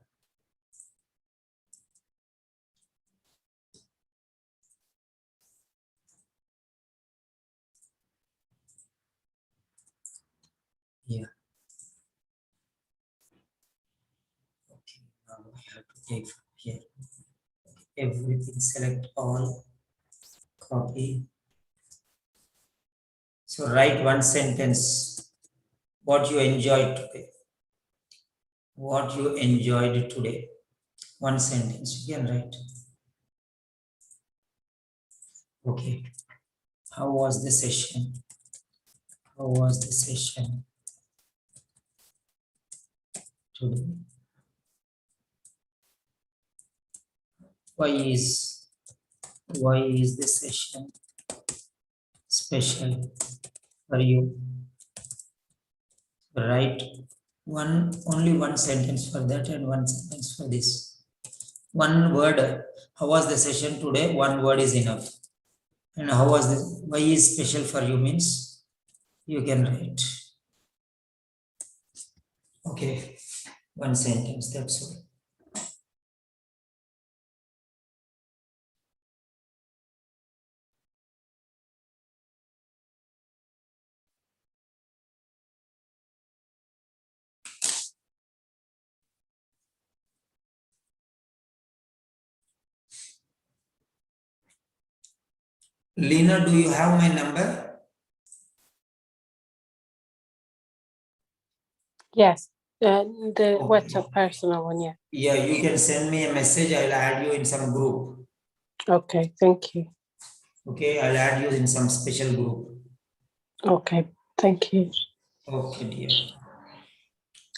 Yeah. Okay. Now I have to take from here. Everything, select all, copy. So write one sentence. What you enjoyed today. What you enjoyed today. One sentence you can write. Okay. How was the session? How was the session today? Why is the session special for you? Write only one sentence for that and one sentence for this. One word. How was the session today? One word is enough. And how was this? Why is special for you means you can write. Okay, one sentence, that's all. Lena, do you have my number? Yes. The Okay. WhatsApp personal one, yeah. Yeah, you can send me a message. I'll add you in some group. Okay, thank you. Okay, I'll add you in some special group. Okay, thank you. Okay, dear.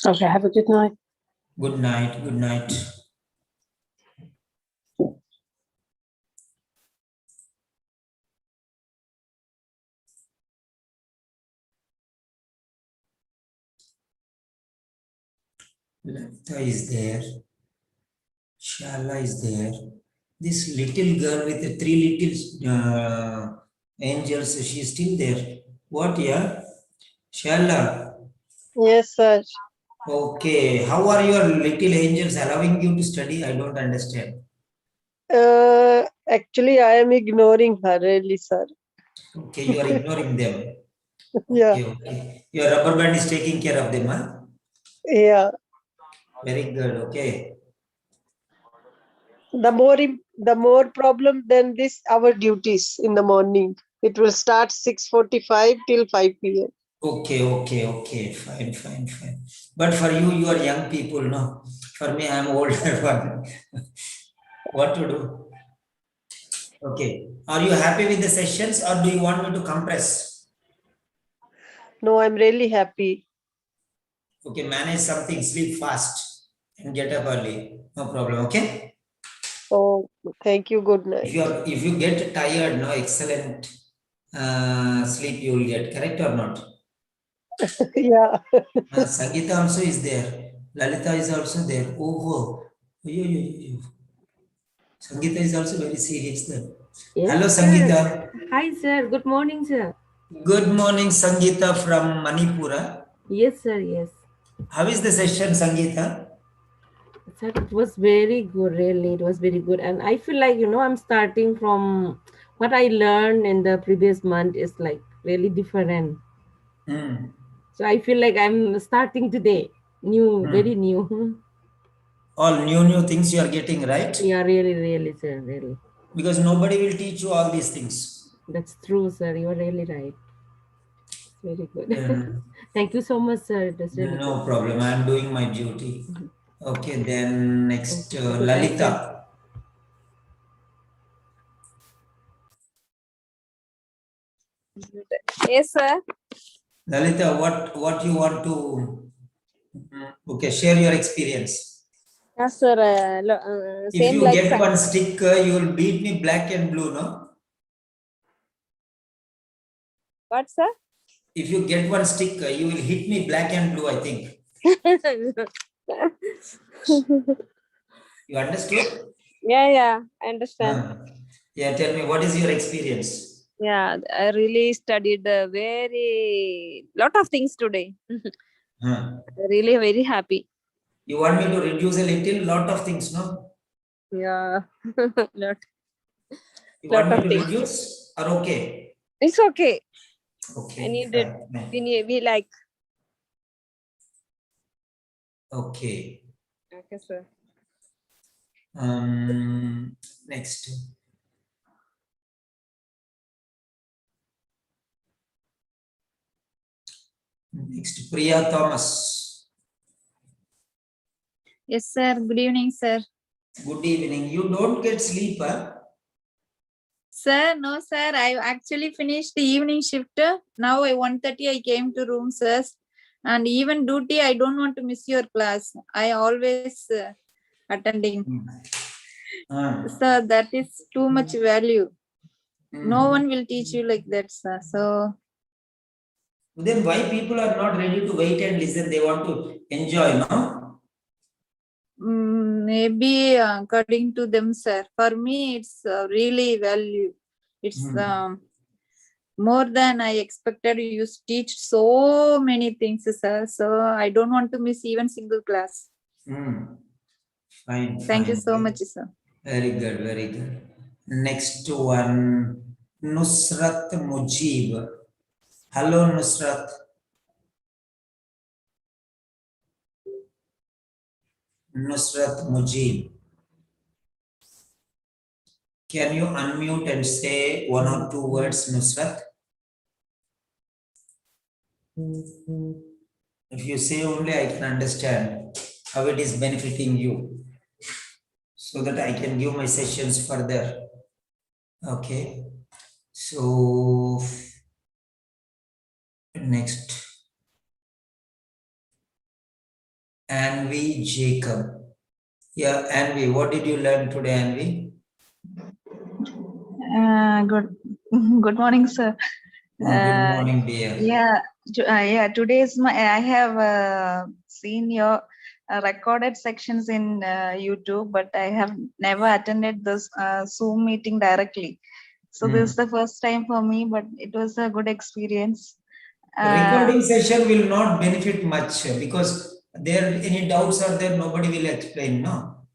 Okay, have a good night. Good night. Good night. Lalita is there. Shala is there. This little girl with the 3 little angels, she's still there. What, yeah? Shala. Yes, sir. Okay. How are your little angels allowing you to study? I don't understand. Actually, I am ignoring her, really, sir. Okay, you are ignoring them. Yeah, Okay, okay. Your rubber band is taking care of them, huh? yeah. Very good. Okay. The more problem than this, our duties in the morning. It will start 6:45 till 5 p.m. Okay, okay, okay. Fine, fine, fine. But for you, you are young people, no? For me, I'm older one. What to do? Okay. Are you happy with the sessions or do you want me to compress? No, I'm really happy. Okay, manage something, sleep fast and get up early. No problem, okay? Oh, thank you. Good night. If you get tired, no, excellent sleep you will get, correct or not? Yeah. Sangeeta also is there. Lalita is also there. Oh. Sangeeta is also very serious then. Yes, Hello, sir. Sangeeta. Hi, sir. Good morning, sir. Good morning, Sangeeta from Manipura. Yes, sir. Yes. How is the session, Sangeeta? Sir, it was very good, really. It was very good. And I feel like, I'm starting from what I learned in the previous month is like really different. So I feel like I'm starting today. New, very new. All new things you are getting, right? Yeah, really, really, sir. Really. Because nobody will teach you all these things. That's true, sir. You're really right. It's very good. Thank you so much, sir. It was really No good. problem. I am doing my duty. Okay, then next Thank you. Good night, Lalita. sir. Yes, sir. Lalita, what you want to, okay, share your experience. Yes, sir. If Same you like get one stick, you will beat me black and blue, no? what, sir? If you get one stick, you will hit me black and blue, I think. You understood? Yeah, I understand. Yeah, tell me, what is your experience? Yeah, I really studied very lot of things today. Really very happy. You want me to reduce a little, lot of things, no? Yeah, lot You want me of to things. reduce or okay? It's okay. Okay. I need it. fine. We like. Okay. Okay, sir. Next. Next, Priya Thomas. Yes, sir. Good evening, sir. Good evening. You don't get sleep, huh? Sir, no, sir. I actually finished the evening shift. Now at 1:30 I came to room, sir. And even duty, I don't want to miss your class. I always attending. Sir, that is too much value. No one will teach you like that, sir. So then why people are not ready to wait and listen? They want to enjoy, no? maybe according to them, sir. For me, it's really value. It's more than I expected. You teach so many things, sir. So I don't want to miss even single class. Fine. Thank you so much, sir. Very good, very good. Next one, Nusrat Mujib. Hello, Nusrat. Nusrat Mujib. Can you unmute and say one or two words, Nusrat? If you say only, I can understand how it is benefiting you, so that I can give my sessions further. Okay. So, next. Anvi Jacob. Yeah, Anvi, what did you learn today, Anvi? Good morning, sir. Good morning, dear. Yeah. Today's I have seen your recorded sections in YouTube, but I have never attended this Zoom meeting directly. So this is the first time for me, but it was a good experience. Recording session will not benefit much because there any doubts are there, nobody will explain, no?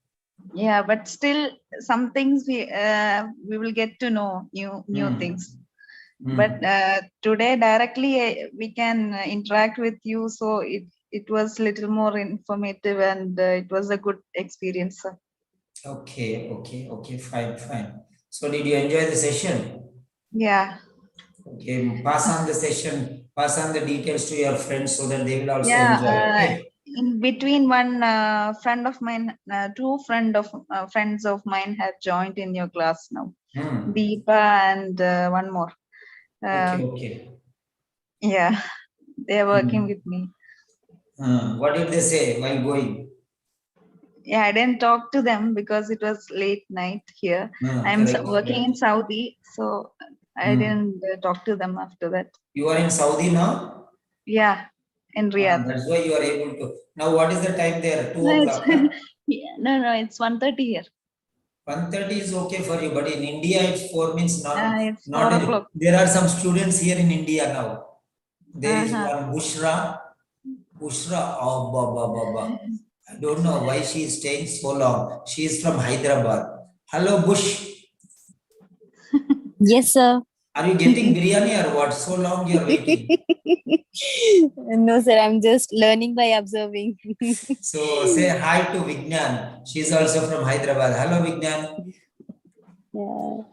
Yeah, but still some things we will get to know new things. But today directly we can interact with you, so it was little more informative, and it was a good experience, sir. Okay, fine. So did you enjoy the session? Yeah. Okay, pass on the session, pass on the details to your friends so that they will also enjoy. Okay. In between, one friend of mine, two friends of mine have joined in your class now. Deepa and one more. Okay. Yeah, they are working with me. What did they say while going? Yeah, I didn't talk to them because it was late night here. I'm working in Saudi, so I didn't talk to them after that. You are in Saudi now? Yeah, in Riyadh. That's why you are able to. Now, what is the time there? 2 No, o'clock? no, it's 1:30 here. 1:30 is okay for you, but in India, it's 4 means not. It's 4 o'clock. There are some students here in India now. There is one Bushra, oh, I don't know why she is staying so long. She is from Hyderabad. Hello, Bush. Yes, sir. Are you getting biryani or what? So long you are waiting. No, sir. I'm just learning by observing. So say hi to Vignan. She is also from Hyderabad. Hello, Vignan. Yeah.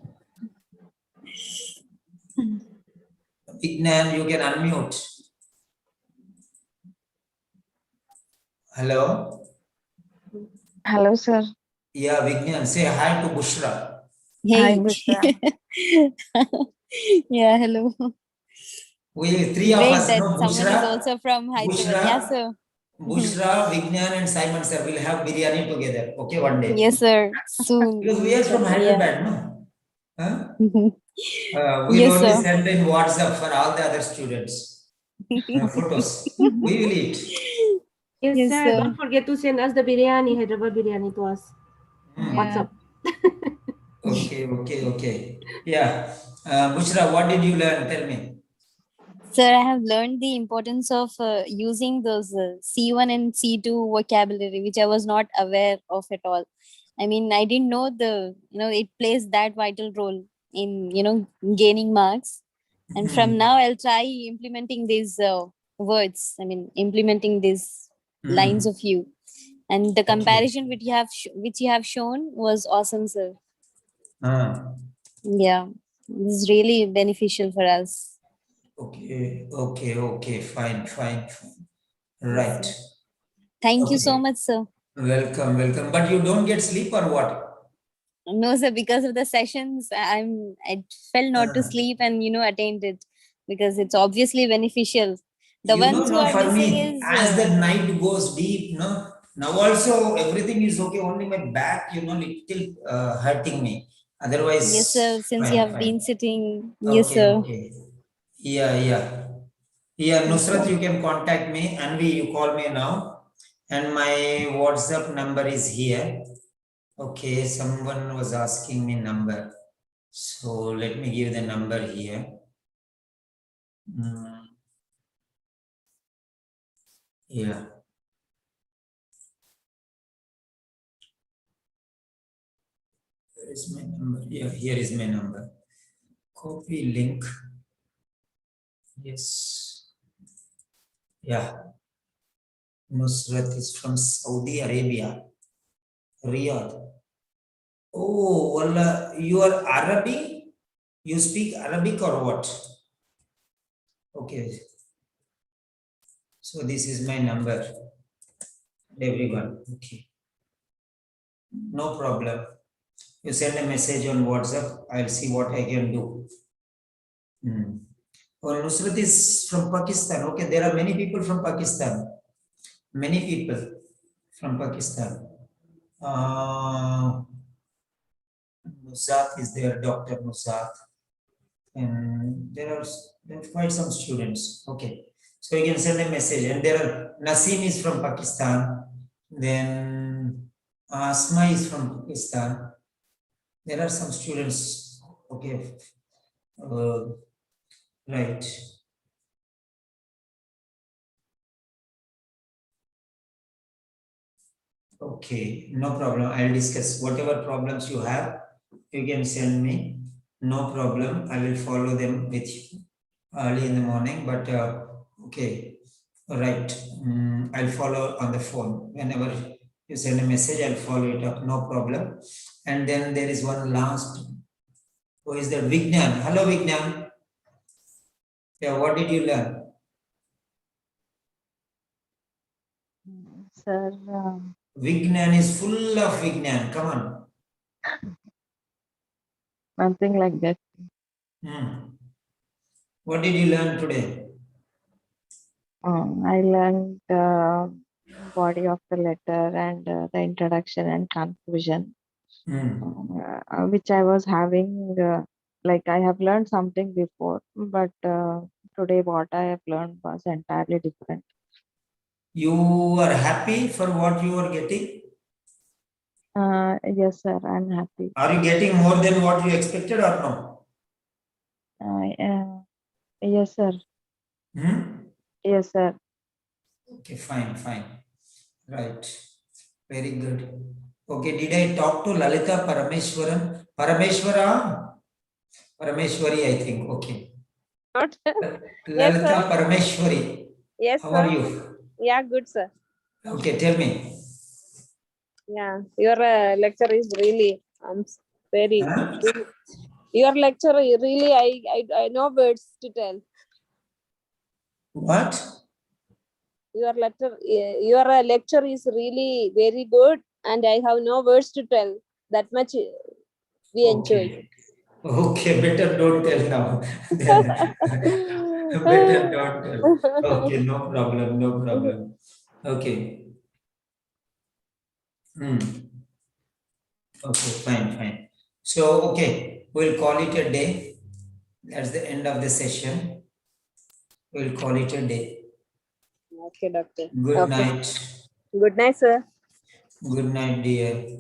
Vignan, you can unmute. Hello. Hello, sir. Yeah, Vignan, say hi to Bushra. Hey. Hi, Bushra. Yeah, hello. We three of Great us, that no, someone is also from Hyderabad. Yes, sir. Bushra, Vignan and Simon sir will have biryani together. Okay, one day. Yes, sir. Soon. Because we are from Yeah. Hyderabad, no? Huh? We'll Yes, only sir. send in WhatsApp for all the other students. Photos. We will eat. Yes, Yes, sir. sir. Don't forget to send us the biryani, Hyderabad biryani to us. WhatsApp. Okay. Yeah. Bushra, what did you learn? Tell me. Sir, I have learned the importance of using those C1 and C2 vocabulary, which I was not aware of at all. I mean, I didn't know it plays that vital role in, gaining marks. And from now, I'll try implementing these words. I mean, implementing these lines of you. And the comparison which you have shown was awesome, sir. Yeah, this is really beneficial for us. Okay. Fine. Right. Thank you so much, sir. Welcome. But you don't get sleep or what? No, sir, because of the sessions, I felt not to sleep and attained it because it's obviously beneficial. The ones who are for missing me, is as the night goes deep, no. Now also everything is okay. Only my back, little hurting me. Otherwise, yes, sir. Since you have been sitting, okay, yes, sir. Okay. Yeah. Nusrat, you can contact me. Anvi, you call me now, and my WhatsApp number is here. Okay, someone was asking me number, so let me give the number here. Yeah. Where is my number? Yeah, here is my number. Copy link. Yes. Yeah. Nusrat is from Saudi Arabia. Riyadh. Oh, well, you are Arabic? You speak Arabic or what? Okay. So this is my number. Everyone. Okay. No problem. You send a message on WhatsApp. I'll see what I can do. Oh, Nusrat is from Pakistan. Okay, there are many people from Pakistan. Many people from Pakistan. Nusrat is there, Dr. Nusrat. And there are quite some students. Okay. So you can send a message. And there are Nasim is from Pakistan. Then Asma is from Pakistan. There are some students. Okay. Right. Okay, no problem. I'll discuss whatever problems you have. You can send me. No problem. I will follow them with you early in the morning. But okay, right. I'll follow on the phone. Whenever you send a message, I'll follow it up. No problem. And then there is one last. Who is that? Vignan. Hello, Vignan. Yeah, what did you learn? Sir, Vignan is full of Vignan. Come on. something like that. What did you learn today? I learned the body of the letter and the introduction and conclusion, which I was having, like I have learned something before, but today what I have learned was entirely different. You are happy for what you are getting? Yes, sir, I'm happy. Are you getting more than what you expected or no? Yes, sir. Yes, sir. Okay, fine. Right. Very good. Okay, did I talk to Lalita Parameshwaran? Parameshwari, I think. Okay. Not. Lalita Yes, sir. Parameshwari. Yes, How sir. are you? Yeah, good, sir. Okay, tell me. Yeah, your lecture is really very. Your lecture really, I know words to tell. What? Your lecture is really very good, and I have no words to tell. That much we enjoy. Okay, better don't tell now. Better don't tell. Okay, no problem, no problem. Okay. Okay, fine. So, okay, we'll call it a day. That's the end of the session. We'll call it a day. Okay, doctor. Good Okay. night. Good night, sir. Good night, dear.